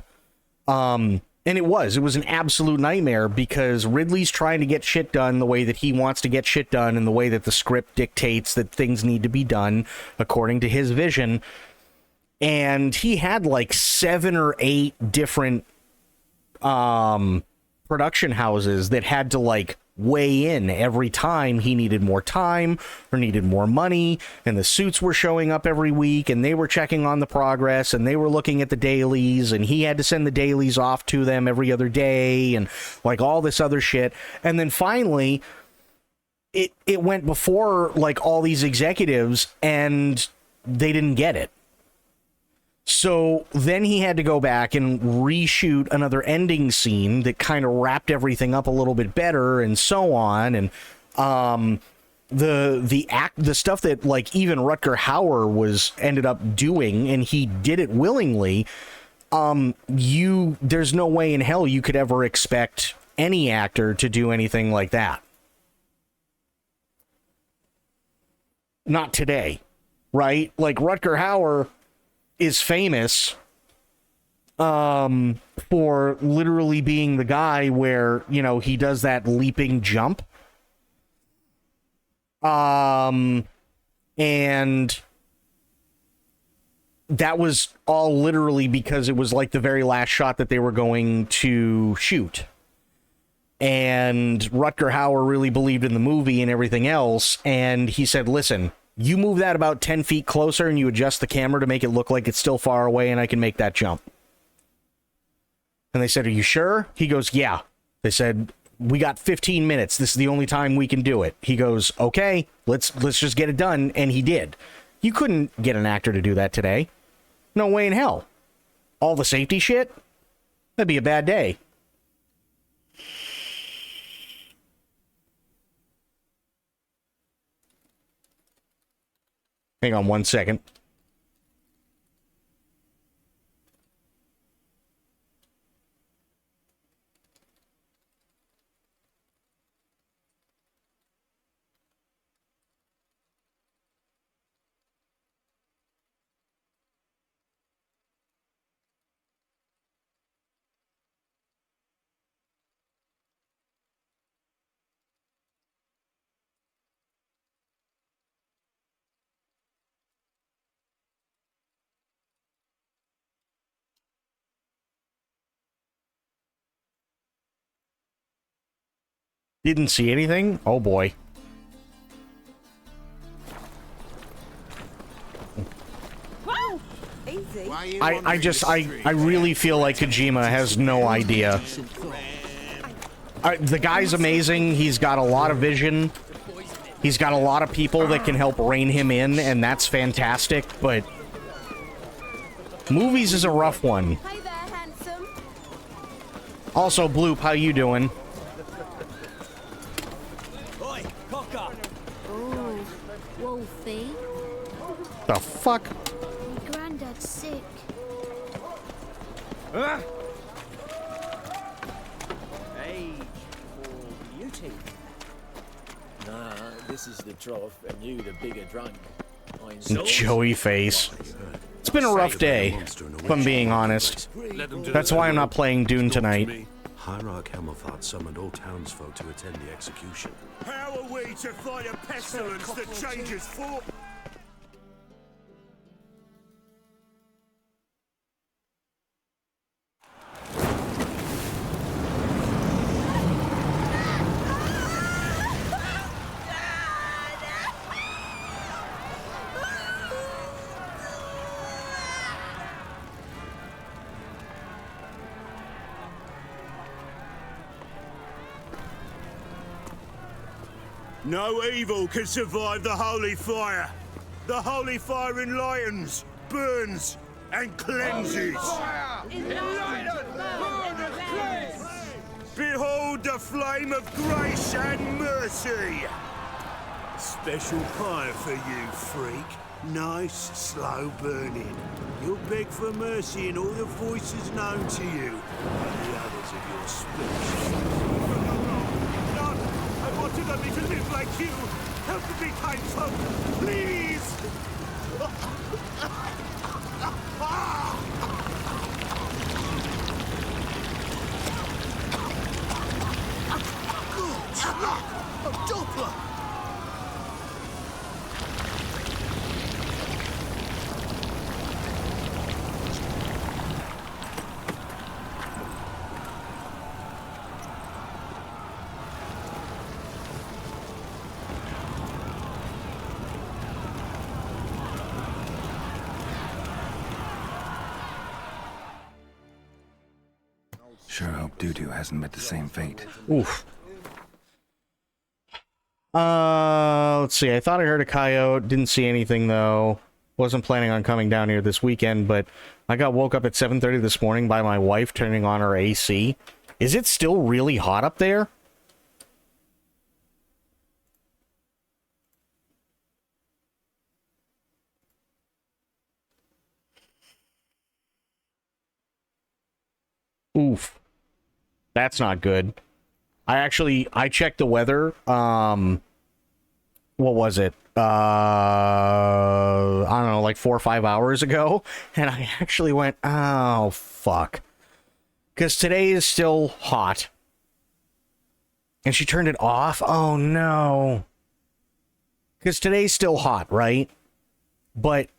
[SPEAKER 1] And it was an absolute nightmare because Ridley's trying to get shit done the way that he wants to get shit done and the way that the script dictates that things need to be done according to his vision. And he had like 7 or 8 different production houses that had to, like, weigh in every time he needed more time or needed more money, and the suits were showing up every week and they were checking on the progress and they were looking at the dailies and he had to send the dailies off to them every other day and, like, all this other shit. And then finally it went before, like, all these executives and they didn't get it. So then he had to go back and reshoot another ending scene that kind of wrapped everything up a little bit better and so on. And the stuff that, like, even Rutger Hauer ended up doing, and he did it willingly, there's no way in hell you could ever expect any actor to do anything like that. Not today, right? Like, Rutger Hauer is famous for literally being the guy where, you know, he does that leaping jump. And that was all literally because it was like the very last shot that they were going to shoot. And Rutger Hauer really believed in the movie and everything else. And he said, listen, you move that about 10 feet closer and you adjust the camera to make it look like it's still far away and I can make that jump. And they said, are you sure? He goes, yeah. They said, we got 15 minutes. This is the only time we can do it. He goes, okay, let's just get it done. And he did. You couldn't get an actor to do that today. No way in hell. All the safety shit? That'd be a bad day. Hang on one second. Didn't see anything? Oh boy. I really feel like Kojima has no idea. The guy's amazing. He's got a lot of vision. He's got a lot of people that can help rein him in, and that's fantastic, but movies is a rough one.
[SPEAKER 10] Hey there, handsome.
[SPEAKER 1] Also, Bloop, how you doing?
[SPEAKER 7] Oh, Wolfie.
[SPEAKER 1] The fuck?
[SPEAKER 7] My granddad's sick.
[SPEAKER 16] Age for beauty. Nah, this is the trough, and you the bigger drunk.
[SPEAKER 1] Joey face. It's been a rough day, if I'm being honest. That's why I'm not playing Dune tonight.
[SPEAKER 17] Hierarch Hamelfart summoned all townsfolk to attend the execution.
[SPEAKER 13] How are we to fight a pestilence that changes form? No evil can survive the holy fire. The holy fire enlightens, burns, and cleanses. Behold the flame of grace and mercy. Special fire for you, freak. Nice, slow burning. You'll beg for mercy in all the voices known to you, and the others of your species. I wanted only to live like you. Help me, kind folk, please! A Doppler!
[SPEAKER 4] Sure hope Dudu hasn't met the same fate.
[SPEAKER 1] Oof. Let's see. I thought I heard a coyote. Didn't see anything, though. Wasn't planning on coming down here this weekend, but I got woke up at 7:30 this morning by my wife turning on her AC. Is it still really hot up there? Oof. That's not good. I checked the weather. What was it? I don't know, like 4 or 5 hours ago, and I actually went, oh fuck, because today is still hot, and she turned it off. Oh no, because today's still hot, right? But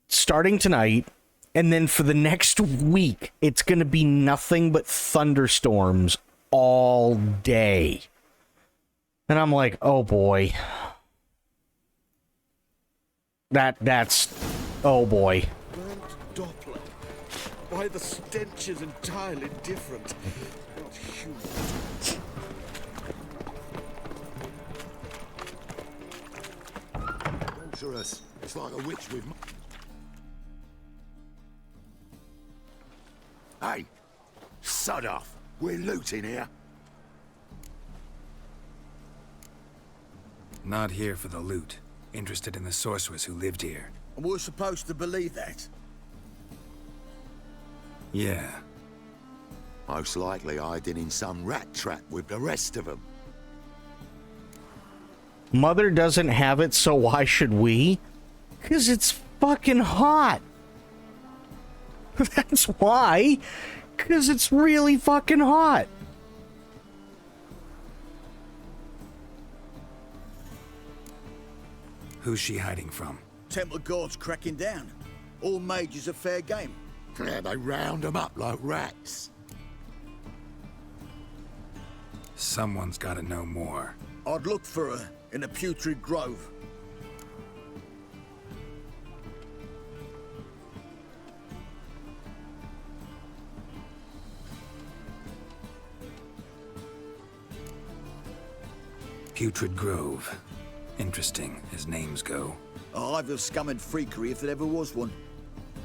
[SPEAKER 1] starting tonight, and then for the next week, it's gonna be nothing but thunderstorms all day, and I'm like, oh boy. That's oh boy.
[SPEAKER 18] Burnt Doppler. Why, the stench is entirely different. Not human.
[SPEAKER 19] Sorceress. It's like a witch with... Hey! Sod off! We're looting here.
[SPEAKER 4] Not here for the loot. Interested in the sorceress who lived here.
[SPEAKER 18] And we're supposed to believe that?
[SPEAKER 4] Yeah.
[SPEAKER 19] Most likely hiding in some rat trap with the rest of them.
[SPEAKER 1] Mother doesn't have it, so why should we? Because it's fucking hot. That's why. Because it's really fucking hot.
[SPEAKER 4] Who's she hiding from?
[SPEAKER 18] Temple Guard's cracking down. All mages are fair game.
[SPEAKER 19] Yeah, they round them up like rats.
[SPEAKER 4] Someone's got to know more.
[SPEAKER 18] I'd look for her in the Putrid Grove.
[SPEAKER 4] Putrid Grove. Interesting, as names go.
[SPEAKER 18] A hive of scum and freakery if there ever was one.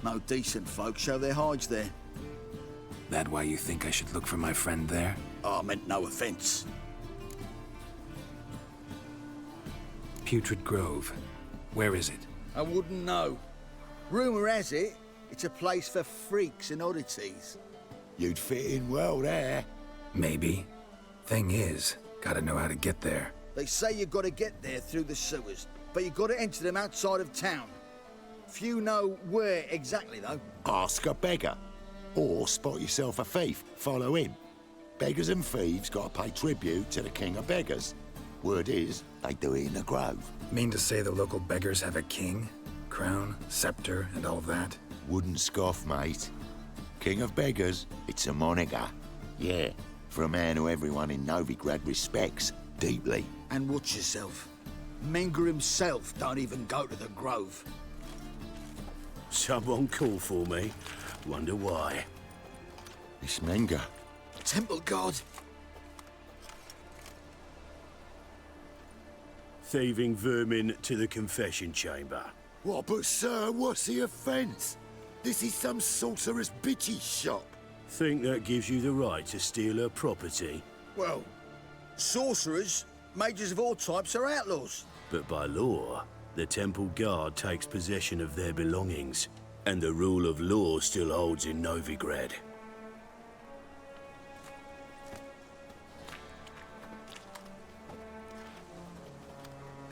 [SPEAKER 18] No decent folk show their hides there.
[SPEAKER 4] That why you think I should look for my friend there?
[SPEAKER 18] Oh, I meant no offense.
[SPEAKER 4] Putrid Grove. Where is it?
[SPEAKER 18] I wouldn't know. Rumor has it, it's a place for freaks and oddities.
[SPEAKER 19] You'd fit in well there.
[SPEAKER 4] Maybe. Thing is, gotta know how to get there.
[SPEAKER 18] They say you gotta get there through the sewers, but you gotta enter them outside of town. Few know where exactly, though.
[SPEAKER 19] Ask a beggar. Or spot yourself a thief. Follow him. Beggars and thieves gotta pay tribute to the king of beggars. Word is, they do it in the grove.
[SPEAKER 4] Mean to say the local beggars have a king? Crown, scepter, and all that?
[SPEAKER 19] Wouldn't scoff, mate. King of beggars, it's a moniker. Yeah, for a man who everyone in Novigrad respects deeply.
[SPEAKER 18] And watch yourself. Menger himself don't even go to the grove.
[SPEAKER 14] Someone call for me. Wonder why.
[SPEAKER 19] It's Menger.
[SPEAKER 18] Temple Guard.
[SPEAKER 14] Thieving vermin to the confession chamber.
[SPEAKER 19] What, but sir, what's the offence? This is some sorcerer's bitchy shop.
[SPEAKER 14] Think that gives you the right to steal her property?
[SPEAKER 18] Well, sorcerers, mages of all types are outlaws.
[SPEAKER 14] But by law, the Temple Guard takes possession of their belongings, and the rule of law still holds in Novigrad.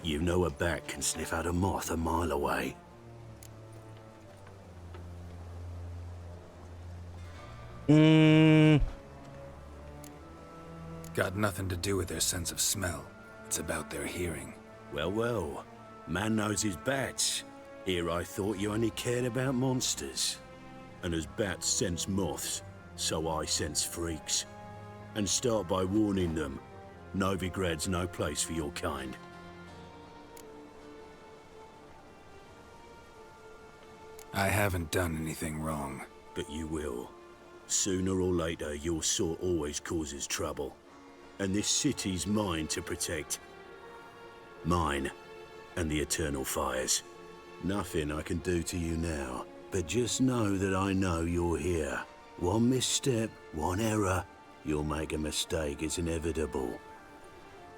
[SPEAKER 14] You know a bat can sniff out a moth a mile away.
[SPEAKER 4] Got nothing to do with their sense of smell. It's about their hearing.
[SPEAKER 14] Well, well. Man knows his bats. Here I thought you only cared about monsters. And as bats sense moths, so I sense freaks. And start by warning them, Novigrad's no place for your kind.
[SPEAKER 4] I haven't done anything wrong.
[SPEAKER 14] But you will. Sooner or later, your sort always causes trouble. And this city's mine to protect. Mine and the eternal fires. Nothing I can do to you now, but just know that I know you're here. One misstep, one error, you'll make a mistake, it's inevitable.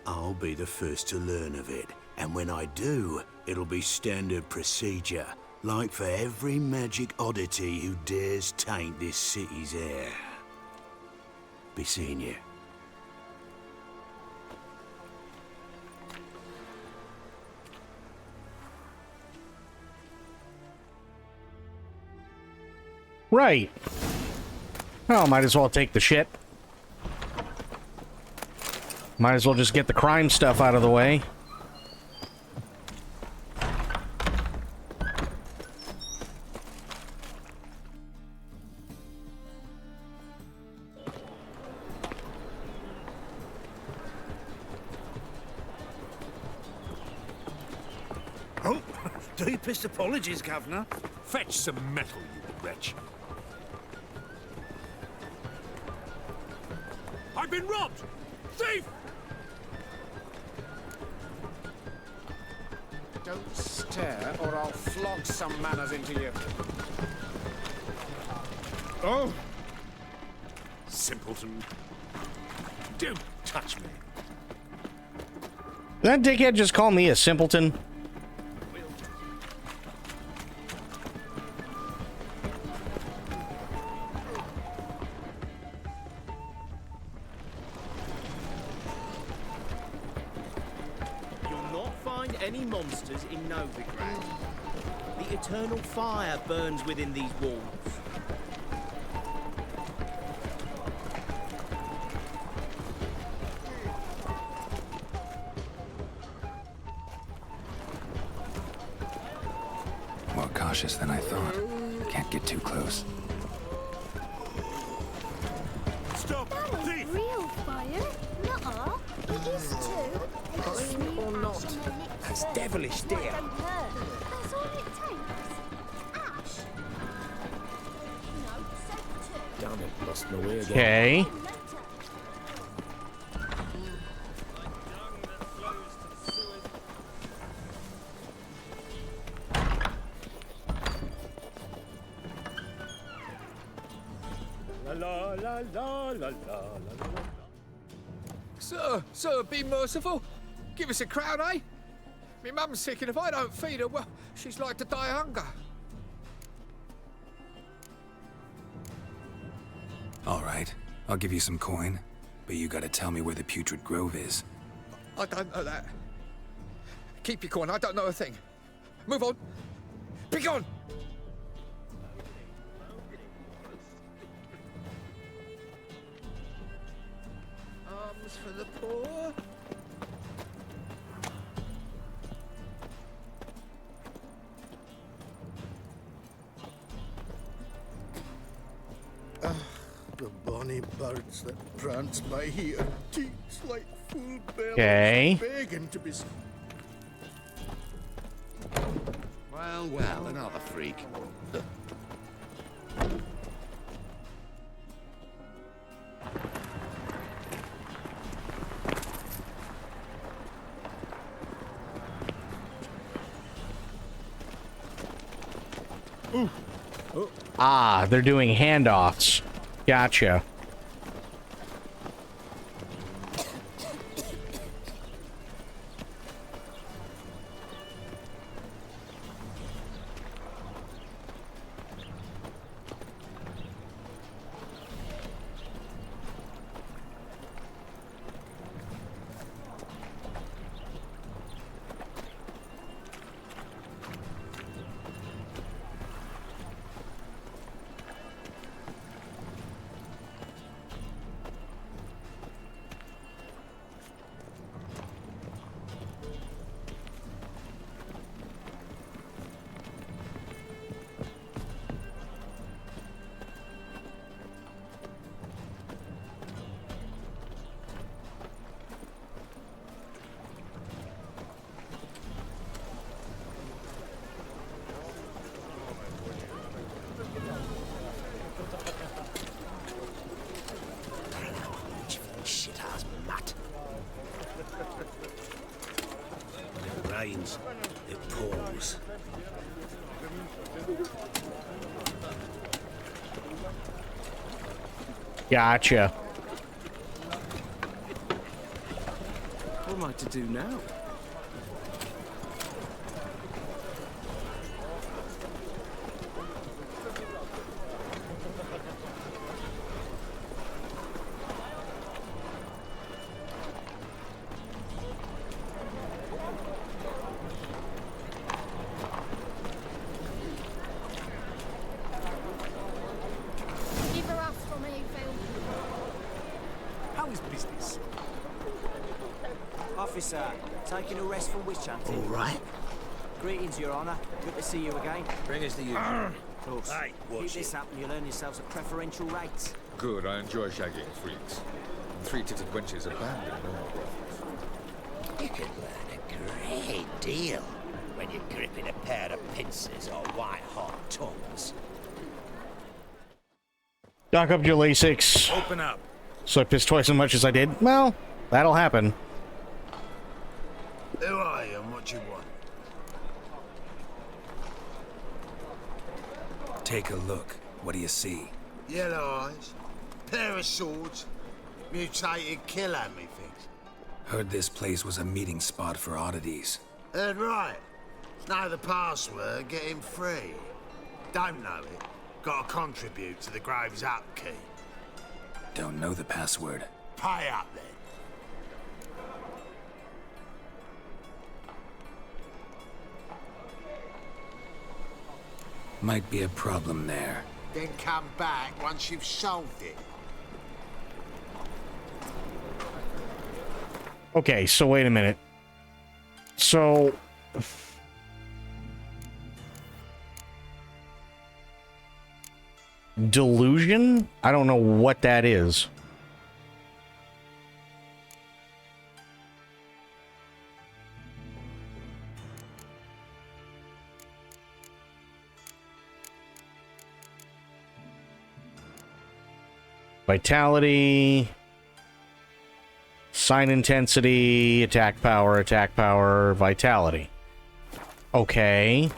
[SPEAKER 14] I'll be the first to learn of it, and when I do, it'll be standard procedure, like for every magic oddity who dares taint this city's air. Be seeing you.
[SPEAKER 1] Right. Oh, might as well take the shit. Might as well just get the crime stuff out of the way.
[SPEAKER 13] Oh, deepest apologies, Governor. Fetch some metal, you wretch. I've been robbed! Thief!
[SPEAKER 20] Don't stare, or I'll flog some manners into you.
[SPEAKER 13] Oh! Simpleton. Don't touch me.
[SPEAKER 1] Did that dickhead just call me a simpleton?
[SPEAKER 16] Any monsters in Novigrad. The eternal fire burns within these walls.
[SPEAKER 4] More cautious than I thought. Can't get too close.
[SPEAKER 13] Stop!
[SPEAKER 7] That ain't real fire. Nuh-uh. It is too.
[SPEAKER 16] Fine or not? That's devilish, dear.
[SPEAKER 7] That's all it takes. Ash.
[SPEAKER 16] Damn it, lost my way again.
[SPEAKER 1] Okay.
[SPEAKER 3] La la la la la la la.
[SPEAKER 20] Sir, be merciful. Give us a crown, eh? Me mum's sick, and if I don't feed her, well, she's like to die of hunger.
[SPEAKER 4] All right, I'll give you some coin, but you gotta tell me where the Putrid Grove is.
[SPEAKER 20] I don't know that. Keep your coin, I don't know a thing. Move on. Be gone! Arms for the poor.
[SPEAKER 13] The bonny birds that prance by here, teats like full bells,
[SPEAKER 1] Okay.
[SPEAKER 13] begging to be.
[SPEAKER 19] Well, another freak.
[SPEAKER 1] Ah, they're doing handoffs. Gotcha.
[SPEAKER 12] Shit-ass mutt. When it rains, it pours.
[SPEAKER 1] Gotcha.
[SPEAKER 16] What am I to do now? Officer, taking a rest from witch hunting.
[SPEAKER 13] All right.
[SPEAKER 16] Greetings, Your Honor. Good to see you again.
[SPEAKER 20] Bring us the usual.
[SPEAKER 16] Of course.
[SPEAKER 13] Hey,
[SPEAKER 16] Keep
[SPEAKER 13] watch
[SPEAKER 16] this
[SPEAKER 13] it.
[SPEAKER 16] up and you'll earn yourselves a preferential rate.
[SPEAKER 20] Good, I enjoy shagging freaks. Three-titted wenches abandon normal brothels.
[SPEAKER 19] You can learn a great deal when you're gripping a pair of pincers or white-hot tongues.
[SPEAKER 1] Dock up your LASIX.
[SPEAKER 13] Open up.
[SPEAKER 1] So I pissed twice as much as I did. Well, that'll happen.
[SPEAKER 13] Who are you and what you want?
[SPEAKER 4] Take a look. What do you see?
[SPEAKER 13] Yellow eyes, pair of swords, mutated killer, methinks.
[SPEAKER 4] Heard this place was a meeting spot for oddities.
[SPEAKER 13] Heard right. Know the password, get him free. Don't know it. Gotta contribute to the Grave's upkeep.
[SPEAKER 4] Don't know the password.
[SPEAKER 13] Pay up then.
[SPEAKER 4] Might be a problem there.
[SPEAKER 13] Then come back once you've solved it.
[SPEAKER 1] Okay, so wait a minute. So... delusion? I don't know what that is. Vitality, sign intensity, attack power, vitality. Okay.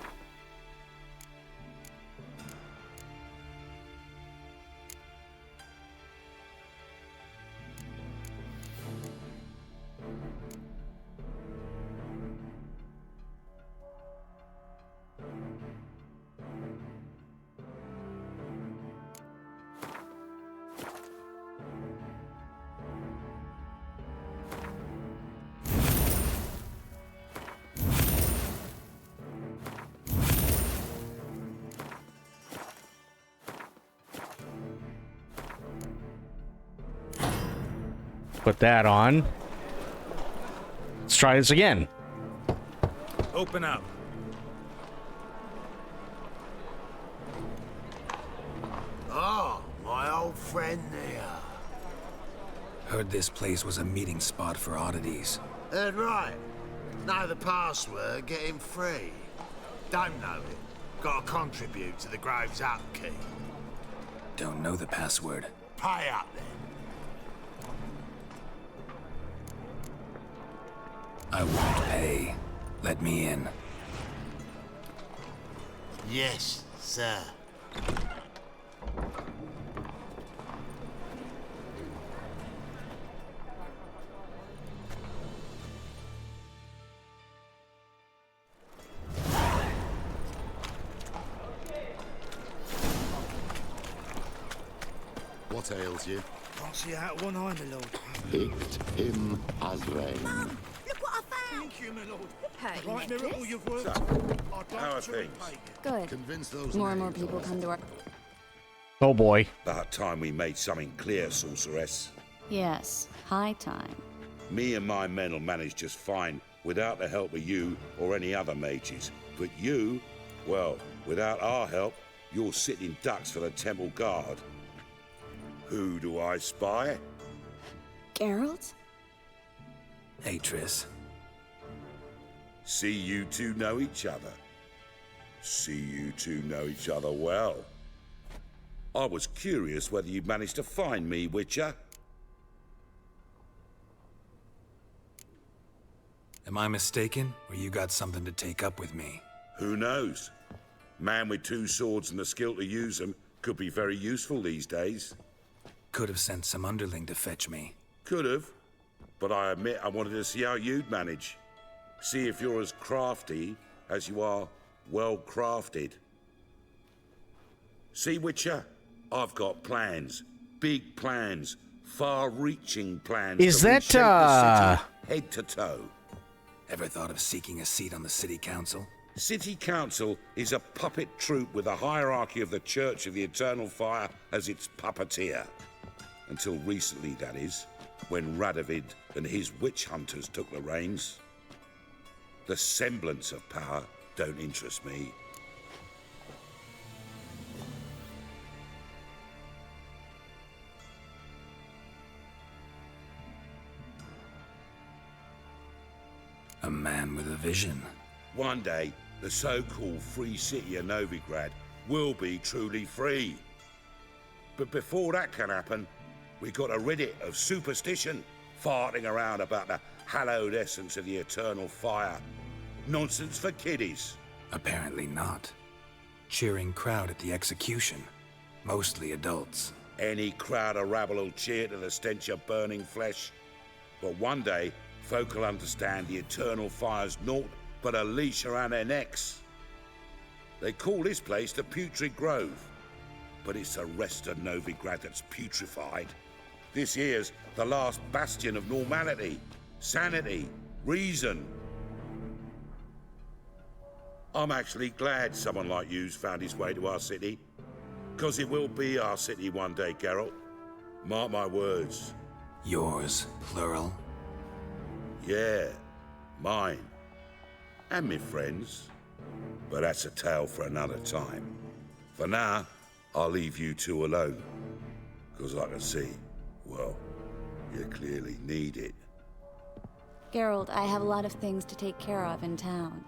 [SPEAKER 1] Put that on. Let's try this again.
[SPEAKER 13] Open up. Oh, my old friend there.
[SPEAKER 4] Heard this place was a meeting spot for oddities.
[SPEAKER 13] Heard right. Know the password, get him free. Don't know it. Gotta contribute to the Grave's upkeep.
[SPEAKER 4] Don't know the password.
[SPEAKER 13] Pay up then.
[SPEAKER 4] I won't pay. Let me in.
[SPEAKER 13] Yes, sir.
[SPEAKER 19] What ails you?
[SPEAKER 13] Can't see out one eye, my lord.
[SPEAKER 19] Picked him as rain.
[SPEAKER 11] Look what I found!
[SPEAKER 13] Thank you, my lord.
[SPEAKER 11] Hey,
[SPEAKER 13] Right miracle you've worked.
[SPEAKER 14] So, how are things?
[SPEAKER 21] Good.
[SPEAKER 19] Convince those
[SPEAKER 21] More and more people come to our...
[SPEAKER 1] Oh boy.
[SPEAKER 14] About time we made something clear, sorceress.
[SPEAKER 21] Yes, high time.
[SPEAKER 14] Me and my men will manage just fine without the help of you or any other mages. But you, well, without our help, you're sitting ducks for the temple guard. Who do I spy?
[SPEAKER 21] Geralt?
[SPEAKER 4] Hey, Triss.
[SPEAKER 14] See you two know each other. See you two know each other well. I was curious whether you'd managed to find me, Witcher.
[SPEAKER 4] Am I mistaken, or you got something to take up with me?
[SPEAKER 14] Who knows? Man with two swords and the skill to use them could be very useful these days.
[SPEAKER 4] Could have sent some underling to fetch me.
[SPEAKER 14] Could have, but I admit I wanted to see how you'd manage. See if you're as crafty as you are well-crafted. See, Witcher? I've got plans. Big plans. Far-reaching plans.
[SPEAKER 1] Is
[SPEAKER 14] to
[SPEAKER 1] that,
[SPEAKER 14] reshape the city head to toe.
[SPEAKER 4] Ever thought of seeking a seat on the city council?
[SPEAKER 14] City Council is a puppet troupe with a hierarchy of the Church of the Eternal Fire as its puppeteer. Until recently, that is.
[SPEAKER 2] when Radovid and his witch hunters took the reins. The semblance of power don't interest me.
[SPEAKER 4] A man with a vision.
[SPEAKER 2] One day, the so-called free city of Novigrad will be truly free. But before that can happen, we gotta rid it of superstition, farting around about the hallowed essence of the eternal fire. Nonsense for kiddies.
[SPEAKER 4] Apparently not. Cheering crowd at the execution. Mostly adults.
[SPEAKER 2] Any crowd of rabble will cheer to the stench of burning flesh. But one day, folk will understand the eternal fire's naught but a leash around their necks. They call this place the Putrid Grove, but it's the rest of Novigrad that's putrefied. This here's the last bastion of normality, sanity, reason. I'm actually glad someone like you's found his way to our city, 'cause it will be our city one day, Geralt. Mark my words.
[SPEAKER 4] Yours, plural?
[SPEAKER 2] Yeah, mine. And me friends. But that's a tale for another time. For now, I'll leave you two alone. 'Cause I can see, well, you clearly need it.
[SPEAKER 21] Geralt, I have a lot of things to take care of in town.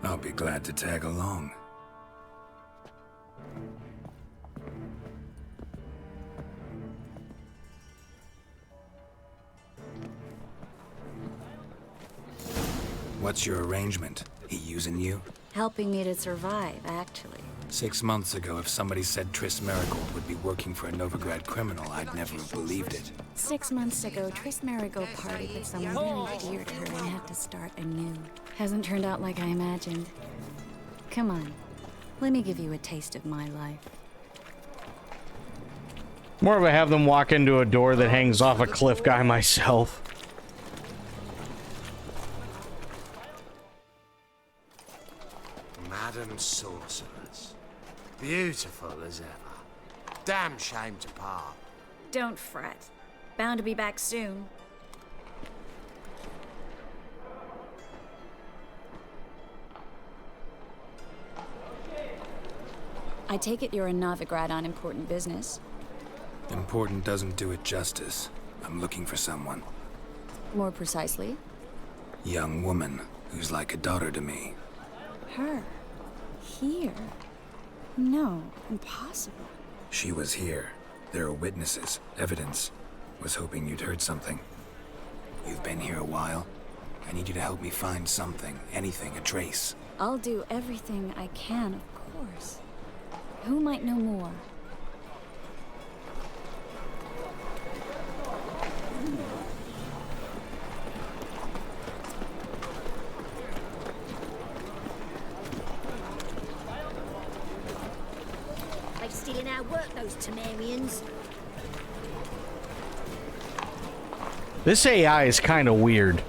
[SPEAKER 4] I'll be glad to tag along. What's your arrangement? He using you?
[SPEAKER 21] Helping me to survive, actually.
[SPEAKER 4] 6 months ago, if somebody said Triss Merigold would be working for a Novigrad criminal, I'd never have believed it.
[SPEAKER 21] 6 months ago, Triss Merigold partied with someone very dear to her and had to start anew. Hasn't turned out like I imagined. Come on, let me give you a taste of my life.
[SPEAKER 1] More of a have them walk into a door that hangs off a cliff guy myself.
[SPEAKER 6] Madam Sorceress. Beautiful as ever. Damn shame to part.
[SPEAKER 21] Don't fret. Bound to be back soon. I take it you're in Novigrad on important business.
[SPEAKER 4] Important doesn't do it justice. I'm looking for someone.
[SPEAKER 21] More precisely?
[SPEAKER 4] Young woman who's like a daughter to me.
[SPEAKER 21] Her? Here? No, impossible.
[SPEAKER 4] She was here. There are witnesses, evidence. Was hoping you'd heard something. You've been here a while. I need you to help me find something, anything, a trace.
[SPEAKER 21] I'll do everything I can, of course. Who might know more?
[SPEAKER 9] They stealing our work, those Temerians.
[SPEAKER 1] This AI is kind of weird.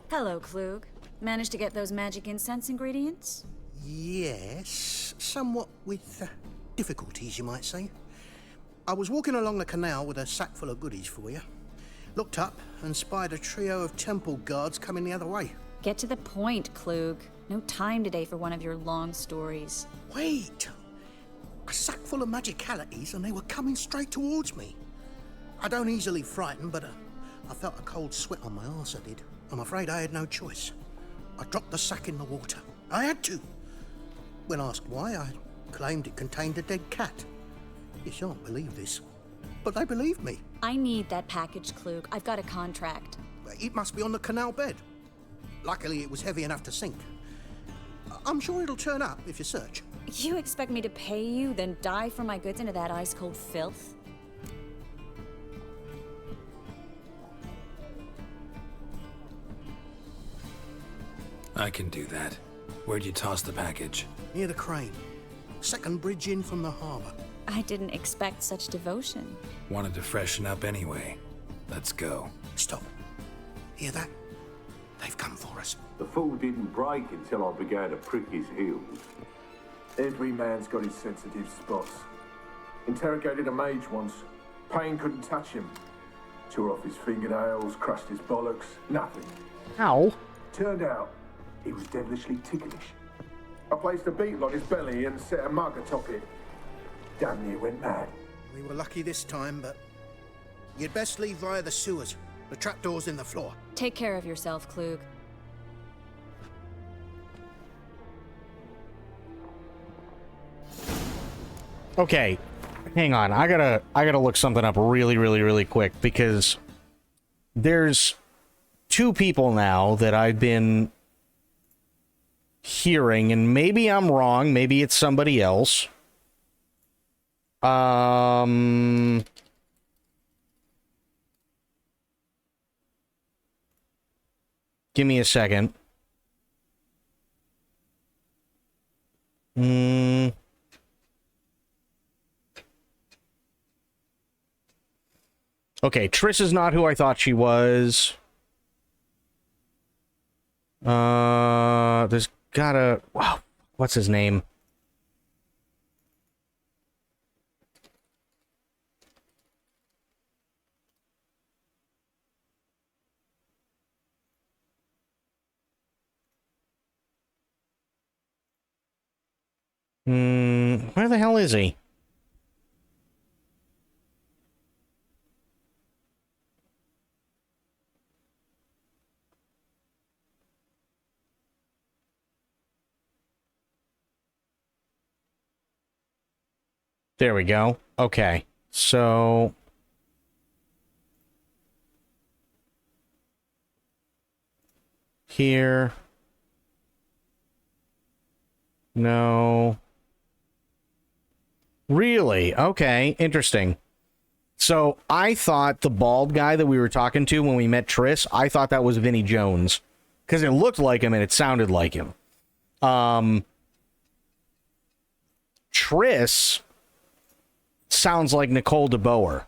[SPEAKER 21] Hello, Klug. Managed to get those magic incense ingredients?
[SPEAKER 22] Yes, somewhat with difficulties, you might say. I was walking along the canal with a sack full of goodies for you. Looked up and spied a trio of temple guards coming the other way.
[SPEAKER 21] Get to the point, Klug. No time today for one of your long stories.
[SPEAKER 22] Wait! A sack full of magicalities and they were coming straight towards me. I don't easily frighten, but I felt a cold sweat on my arse, I did. I'm afraid I had no choice. I dropped the sack in the water. I had to. When asked why, I claimed it contained a dead cat. You shan't believe this, but they believed me.
[SPEAKER 21] I need that package, Klug. I've got a contract.
[SPEAKER 22] It must be on the canal bed. Luckily, it was heavy enough to sink. I'm sure it'll turn up if you search.
[SPEAKER 21] You expect me to pay you, then dive for my goods into that ice-cold filth?
[SPEAKER 4] I can do that. Where'd you toss the package?
[SPEAKER 22] Near the crane. Second bridge in from the harbor.
[SPEAKER 21] I didn't expect such devotion.
[SPEAKER 4] Wanted to freshen up anyway. Let's go.
[SPEAKER 22] Stop. Hear that? They've come for us.
[SPEAKER 5] The fool didn't break until I began to prick his heels.
[SPEAKER 8] Every man's got his sensitive spots. Interrogated a mage once. Pain couldn't touch him. Tore off his fingernails, crushed his bollocks, nothing.
[SPEAKER 1] Ow.
[SPEAKER 8] Turned out, he was devilishly ticklish. I placed a beetle on his belly and set a mug atop it. Damn near went mad.
[SPEAKER 22] We were lucky this time, but you'd best leave via the sewers. The trapdoor's in the floor.
[SPEAKER 21] Take care of yourself, Klug.
[SPEAKER 1] Okay, hang on. I gotta look something up really quick, because there's two people now that I've been hearing, and maybe I'm wrong, maybe it's somebody else. Give me a second. Okay, Triss is not who I thought she was. There's gotta... Wow, what's his name? Where the hell is he? There we go. Okay, so... Here... No... Really? Okay, interesting. So, I thought the bald guy that we were talking to when we met Triss, I thought that was Vinnie Jones. Because it looked like him and it sounded like him. Triss sounds like Nicole DeBoer.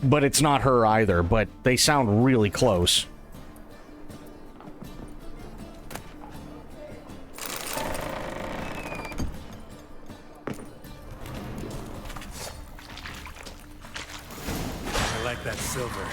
[SPEAKER 1] But it's not her either, but they sound really close.
[SPEAKER 4] I like that silver.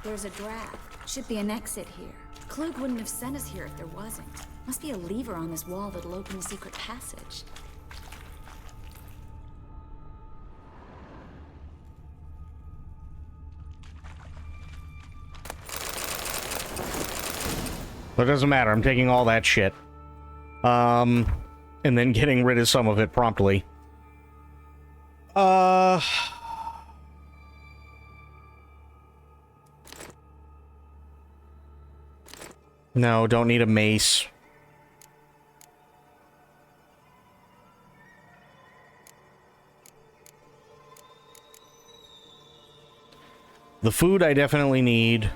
[SPEAKER 21] There's a draft. Should be an exit here. Klug wouldn't have sent us here if there wasn't. Must be a lever on this wall that'll open the secret passage.
[SPEAKER 1] But it doesn't matter. I'm taking all that shit. And then getting rid of some of it promptly. No, don't need a mace. The food I definitely need.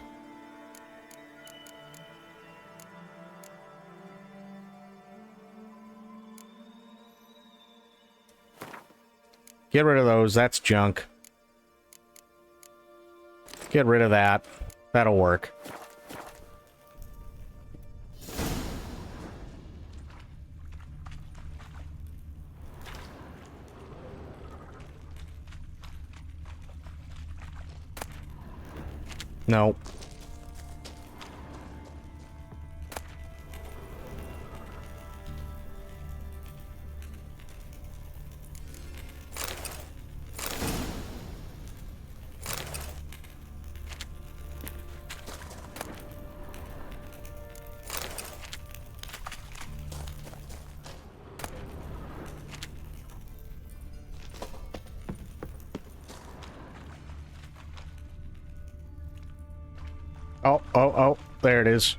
[SPEAKER 1] Get rid of those. That's junk. Get rid of that. That'll work. No. Oh, there it is.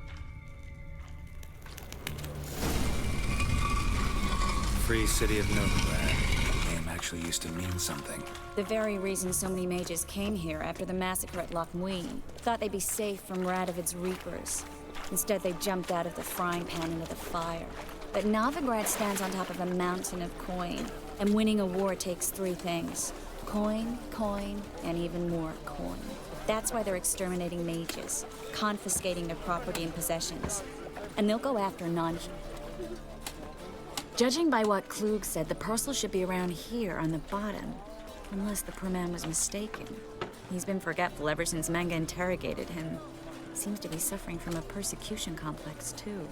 [SPEAKER 4] Free City of Nowhere. That name actually used to mean something.
[SPEAKER 21] The very reason so many mages came here after the massacre at Loch Muin. Thought they'd be safe from Radovid's reapers. Instead, they jumped out of the frying pan into the fire. But Novigrad stands on top of a mountain of coin, and winning a war takes 3 things. Coin, coin, and even more coin. That's why they're exterminating mages, confiscating their property and possessions. And they'll go after non... Judging by what Klug said, the parcel should be around here on the bottom. Unless the poor man was mistaken. He's been forgetful ever since Manga interrogated him. Seems to be suffering from a persecution complex, too.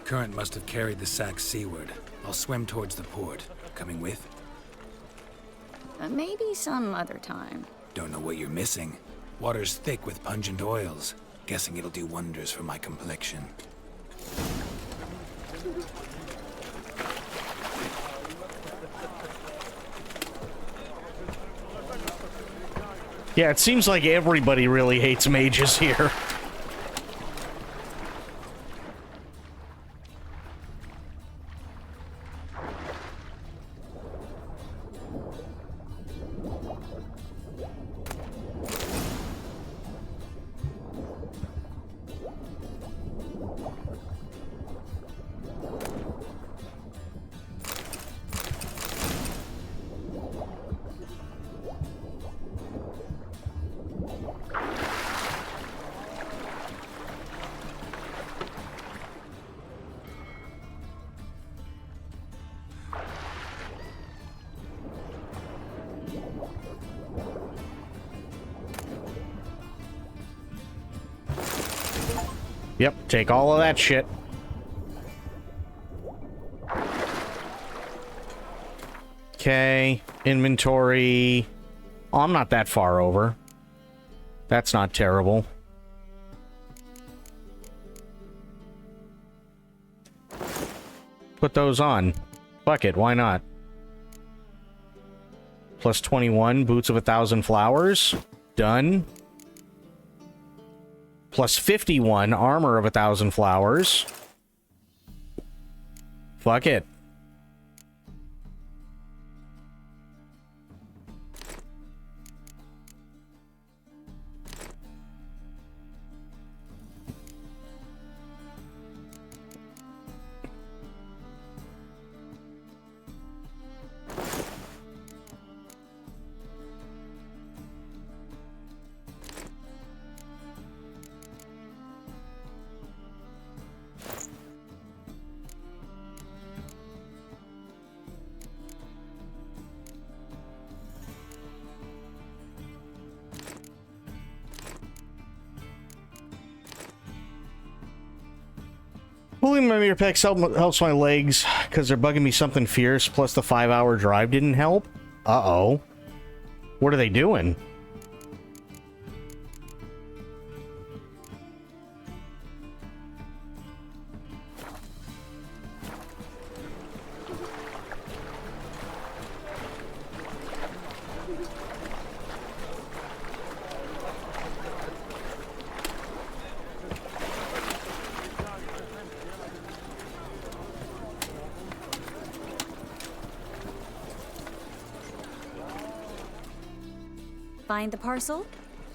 [SPEAKER 4] Current must have carried the sack seaward. I'll swim towards the port. Coming with?
[SPEAKER 21] Maybe some other time.
[SPEAKER 4] Don't know what you're missing. Water's thick with pungent oils. Guessing it'll do wonders for my complexion.
[SPEAKER 1] Yeah, it seems like everybody really hates mages here. Yep, take all of that shit. Okay, inventory. Oh, I'm not that far over. That's not terrible. Put those on. Fuck it, why not? Plus 21, boots of 1,000 flowers. Done. Plus 51, armor of 1,000 flowers. Fuck it. Pulling my mirror packs helps my legs because they're bugging me something fierce, plus the 5-hour drive didn't help. Uh-oh. What are they doing?
[SPEAKER 21] Find the parcel?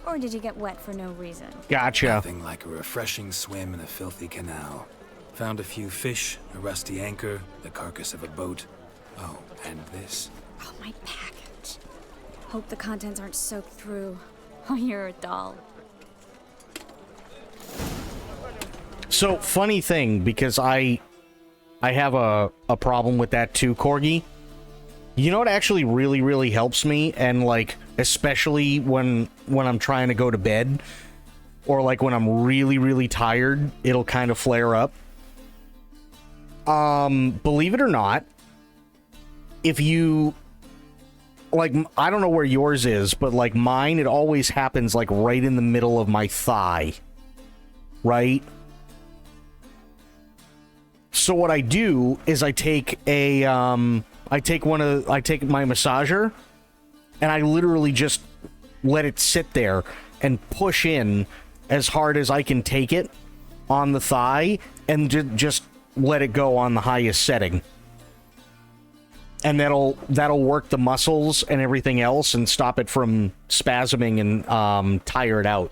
[SPEAKER 21] Or did you get wet for no reason?
[SPEAKER 1] Gotcha.
[SPEAKER 4] Nothing like a refreshing swim in a filthy canal. Found a few fish, a rusty anchor, the carcass of a boat. Oh, and this.
[SPEAKER 21] Oh, my package. Hope the contents aren't soaked through. Oh, you're a doll.
[SPEAKER 1] So, funny thing, because I have a problem with that too, Corgi. You know what actually really, really helps me? And, like, especially when I'm trying to go to bed, or, like, when I'm really, really tired, it'll kind of flare up. Believe it or not, if you... Like, I don't know where yours is, but, like, mine, it always happens, like, right in the middle of my thigh. Right? So what I do is I take a, I take my massager, and I literally just let it sit there and push in as hard as I can take it on the thigh, and just let it go on the highest setting. and that'll work the muscles and everything else and stop it from spasming and tire it out.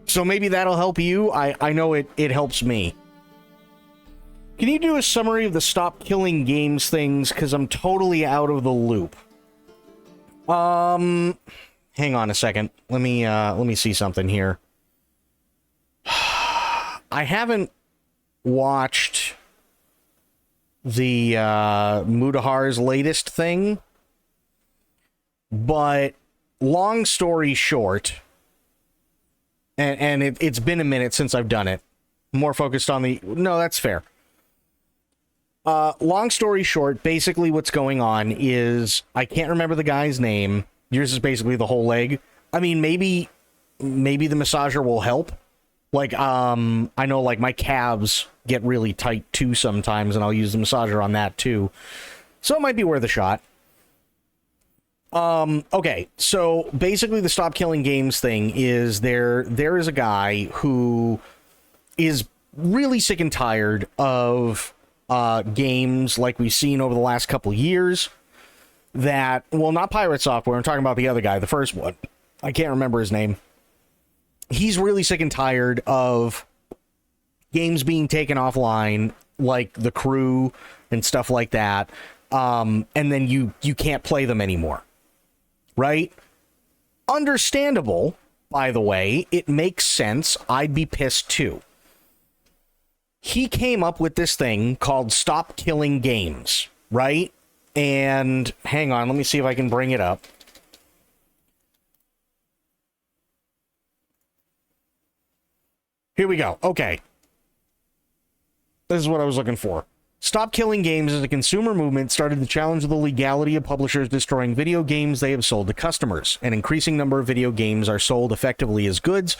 [SPEAKER 1] So maybe that'll help you. I know it helps me. Can you do a summary of the stop killing games things? Because I'm totally out of the loop. Hang on a second. Let me see something here. I haven't watched the Mudahar's latest thing, but long story short, and it's been a minute since I've done it. More focused on the... No, that's fair. Long story short, basically what's going on is I can't remember the guy's name. Yours is basically the whole leg. I mean, maybe the massager will help. Like, I know, like, my calves get really tight, too, sometimes, and I'll use the massager on that, too. So it might be worth a shot. Okay, so basically the Stop Killing Games thing is there is a guy who is really sick and tired of games like we've seen over the last couple years that, well, not Pirate Software, I'm talking about the other guy, the first one. I can't remember his name. He's really sick and tired of games being taken offline, like The Crew and stuff like that, and then you can't play them anymore. Right? Understandable, by the way. It makes sense. I'd be pissed too. He came up with this thing called Stop Killing Games, right? And hang on, let me see if I can bring it up. Here we go. Okay. This is what I was looking for. Stop Killing Games as a consumer movement started to challenge the legality of publishers destroying video games they have sold to customers. An increasing number of video games are sold effectively as goods,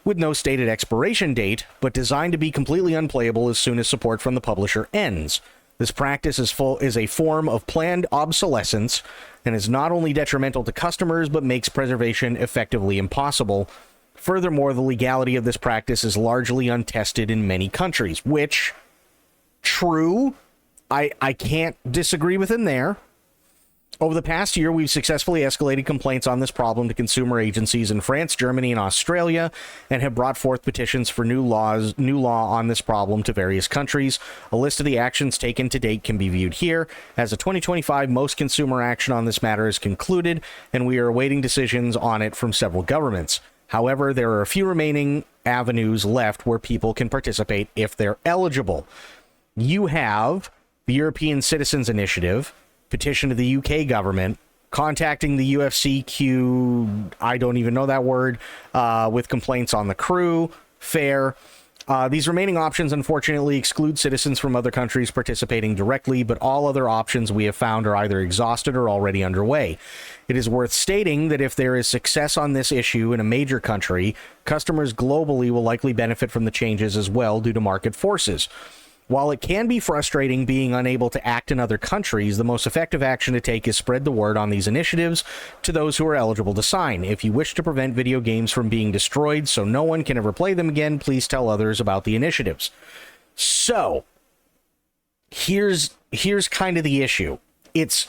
[SPEAKER 1] with no stated expiration date, but designed to be completely unplayable as soon as support from the publisher ends. This practice is a form of planned obsolescence and is not only detrimental to customers, but makes preservation effectively impossible. Furthermore, the legality of this practice is largely untested in many countries, which... True. I can't disagree with him there. Over the past year, we've successfully escalated complaints on this problem to consumer agencies in France, Germany, and Australia, and have brought forth petitions for new law on this problem to various countries. A list of the actions taken to date can be viewed here. As of 2025, most consumer action on this matter is concluded, and we are awaiting decisions on it from several governments. However, there are a few remaining avenues left where people can participate if they're eligible. You have the European Citizens Initiative, petition to the UK government, contacting the UFCQ, I don't even know that word, with complaints on The Crew, fair. These remaining options unfortunately exclude citizens from other countries participating directly, but all other options we have found are either exhausted or already underway. It is worth stating that if there is success on this issue in a major country, customers globally will likely benefit from the changes as well due to market forces. While it can be frustrating being unable to act in other countries, the most effective action to take is spread the word on these initiatives to those who are eligible to sign. If you wish to prevent video games from being destroyed so no one can ever play them again, please tell others about the initiatives. So, here's kind of the issue. It's,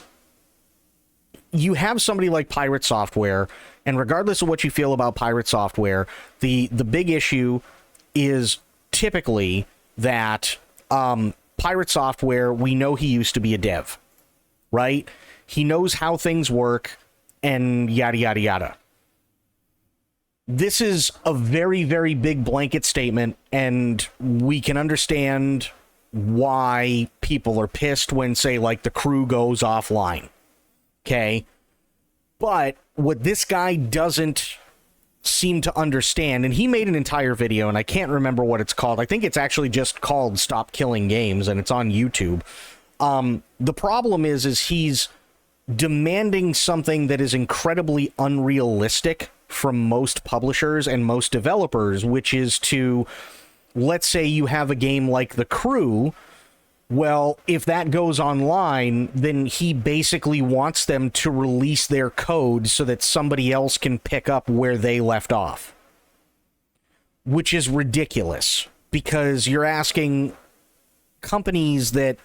[SPEAKER 1] you have somebody like Pirate Software, and regardless of what you feel about Pirate Software, the big issue is typically that Pirate Software, we know he used to be a dev, right? He knows how things work and yada, yada, yada. This is a very, very big blanket statement, and we can understand why people are pissed when, say, like, The Crew goes offline. Okay? But what this guy doesn't seem to understand, and he made an entire video, and I can't remember what it's called. I think it's actually just called Stop Killing Games, and it's on YouTube. The problem is he's demanding something that is incredibly unrealistic from most publishers and most developers, which is to, let's say you have a game like The Crew, Well, if that goes online, then he basically wants them to release their code so that somebody else can pick up where they left off. Which is ridiculous, because you're asking companies that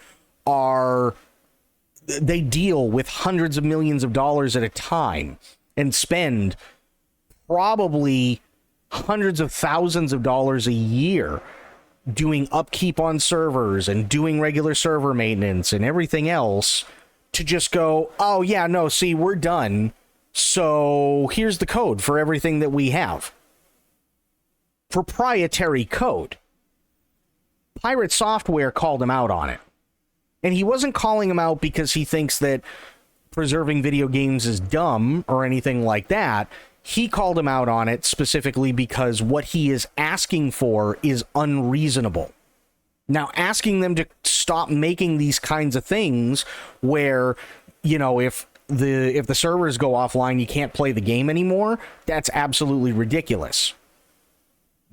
[SPEAKER 1] they deal with hundreds of millions of dollars at a time and spend probably hundreds of thousands of dollars a year doing upkeep on servers and doing regular server maintenance and everything else, to just go, oh yeah, no, see, we're done, so here's the code for everything that we have. Proprietary code. Pirate Software called him out on it. And he wasn't calling him out because he thinks that preserving video games is dumb or anything like that. He called him out on it specifically because what he is asking for is unreasonable. Now, asking them to stop making these kinds of things where, you know, if the servers go offline, you can't play the game anymore, that's absolutely ridiculous.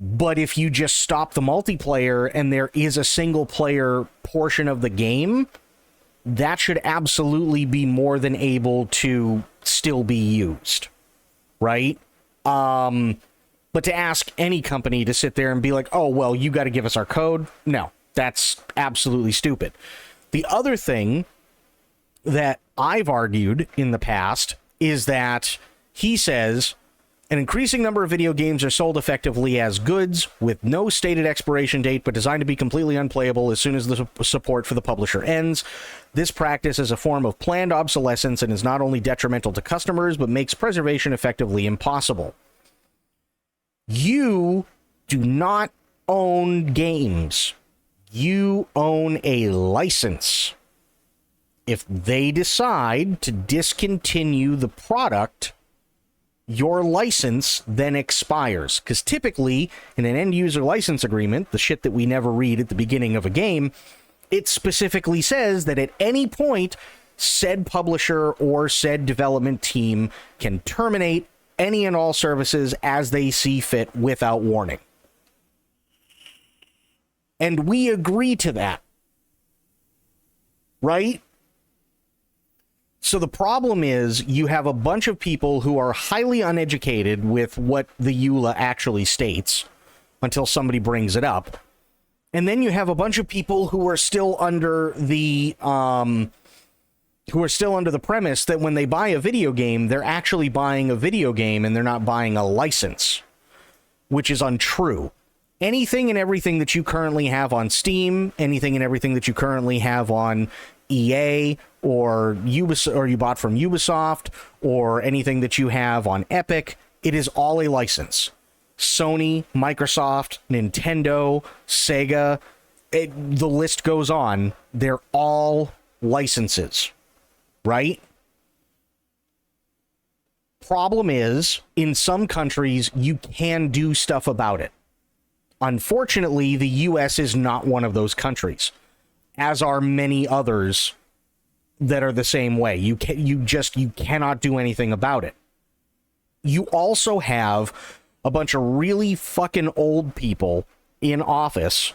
[SPEAKER 1] But if you just stop the multiplayer and there is a single player portion of the game, that should absolutely be more than able to still be used. Right? But to ask any company to sit there and be like, oh, well, you got to give us our code. No, that's absolutely stupid. The other thing that I've argued in the past is that he says an increasing number of video games are sold effectively as goods with no stated expiration date, but designed to be completely unplayable as soon as the support for the publisher ends. This practice is a form of planned obsolescence and is not only detrimental to customers, but makes preservation effectively impossible. You do not own games. You own a license. If they decide to discontinue the product, your license then expires. Because typically, in an end-user license agreement, the shit that we never read at the beginning of a game, it specifically says that at any point, said publisher or said development team can terminate any and all services as they see fit without warning. And we agree to that. Right? So the problem is you have a bunch of people who are highly uneducated with what the EULA actually states until somebody brings it up. And then you have a bunch of people who are still under the premise that when they buy a video game, they're actually buying a video game and they're not buying a license, which is untrue. Anything and everything that you currently have on Steam, anything and everything that you currently have on EA or Ubisoft, or you bought from Ubisoft, or anything that you have on Epic, it is all a license. Sony, Microsoft, Nintendo, Sega, the list goes on. They're all licenses, right? Problem is, in some countries, you can do stuff about it. Unfortunately, the US is not one of those countries, as are many others that are the same way. You cannot do anything about it. You also have a bunch of really fucking old people in office,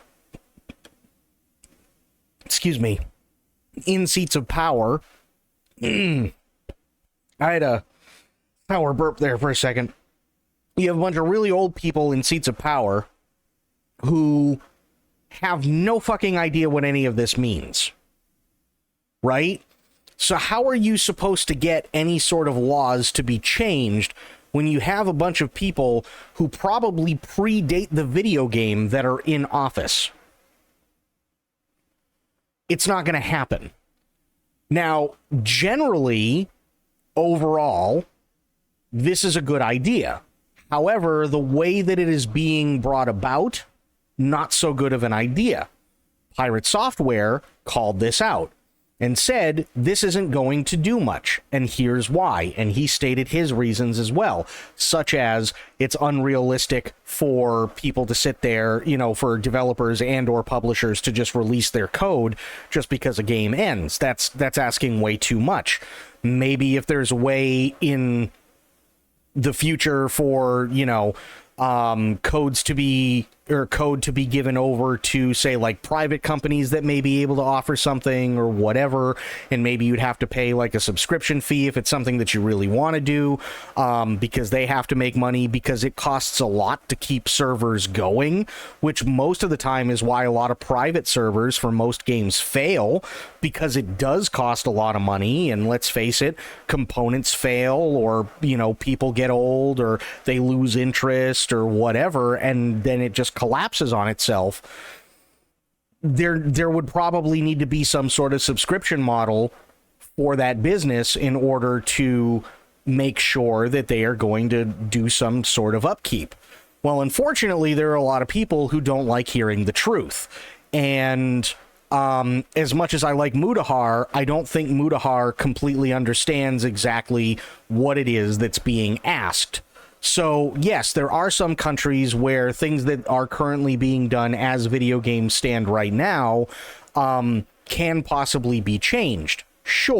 [SPEAKER 1] in seats of power. I had a power burp there for a second. You have a bunch of really old people in seats of power who have no fucking idea what any of this means. Right? So how are you supposed to get any sort of laws to be changed when you have a bunch of people who probably predate the video game that are in office? It's not going to happen. Now, generally, overall, this is a good idea. However, the way that it is being brought about, not so good of an idea. Pirate Software called this out and said, this isn't going to do much, and here's why. And he stated his reasons as well, such as it's unrealistic for people to sit there, for developers and or publishers to just release their code just because a game ends. That's asking way too much. Maybe if there's a way in the future for, codes to be or code to be given over to, say, like private companies that may be able to offer something or whatever, and maybe you'd have to pay like a subscription fee if it's something that you really want to do, because they have to make money, because it costs a lot to keep servers going, which most of the time is why a lot of private servers for most games fail, because it does cost a lot of money. And let's face it, components fail, or, you know, people get old, or they lose interest or whatever, and then it just collapses on itself. There would probably need to be some sort of subscription model for that business in order to make sure that they are going to do some sort of upkeep. Well, unfortunately, there are a lot of people who don't like hearing the truth. And as much as I like Mutahar, I don't think Mutahar completely understands exactly what it is that's being asked. So, yes, there are some countries where things that are currently being done as video games stand right now can possibly be changed. Sure.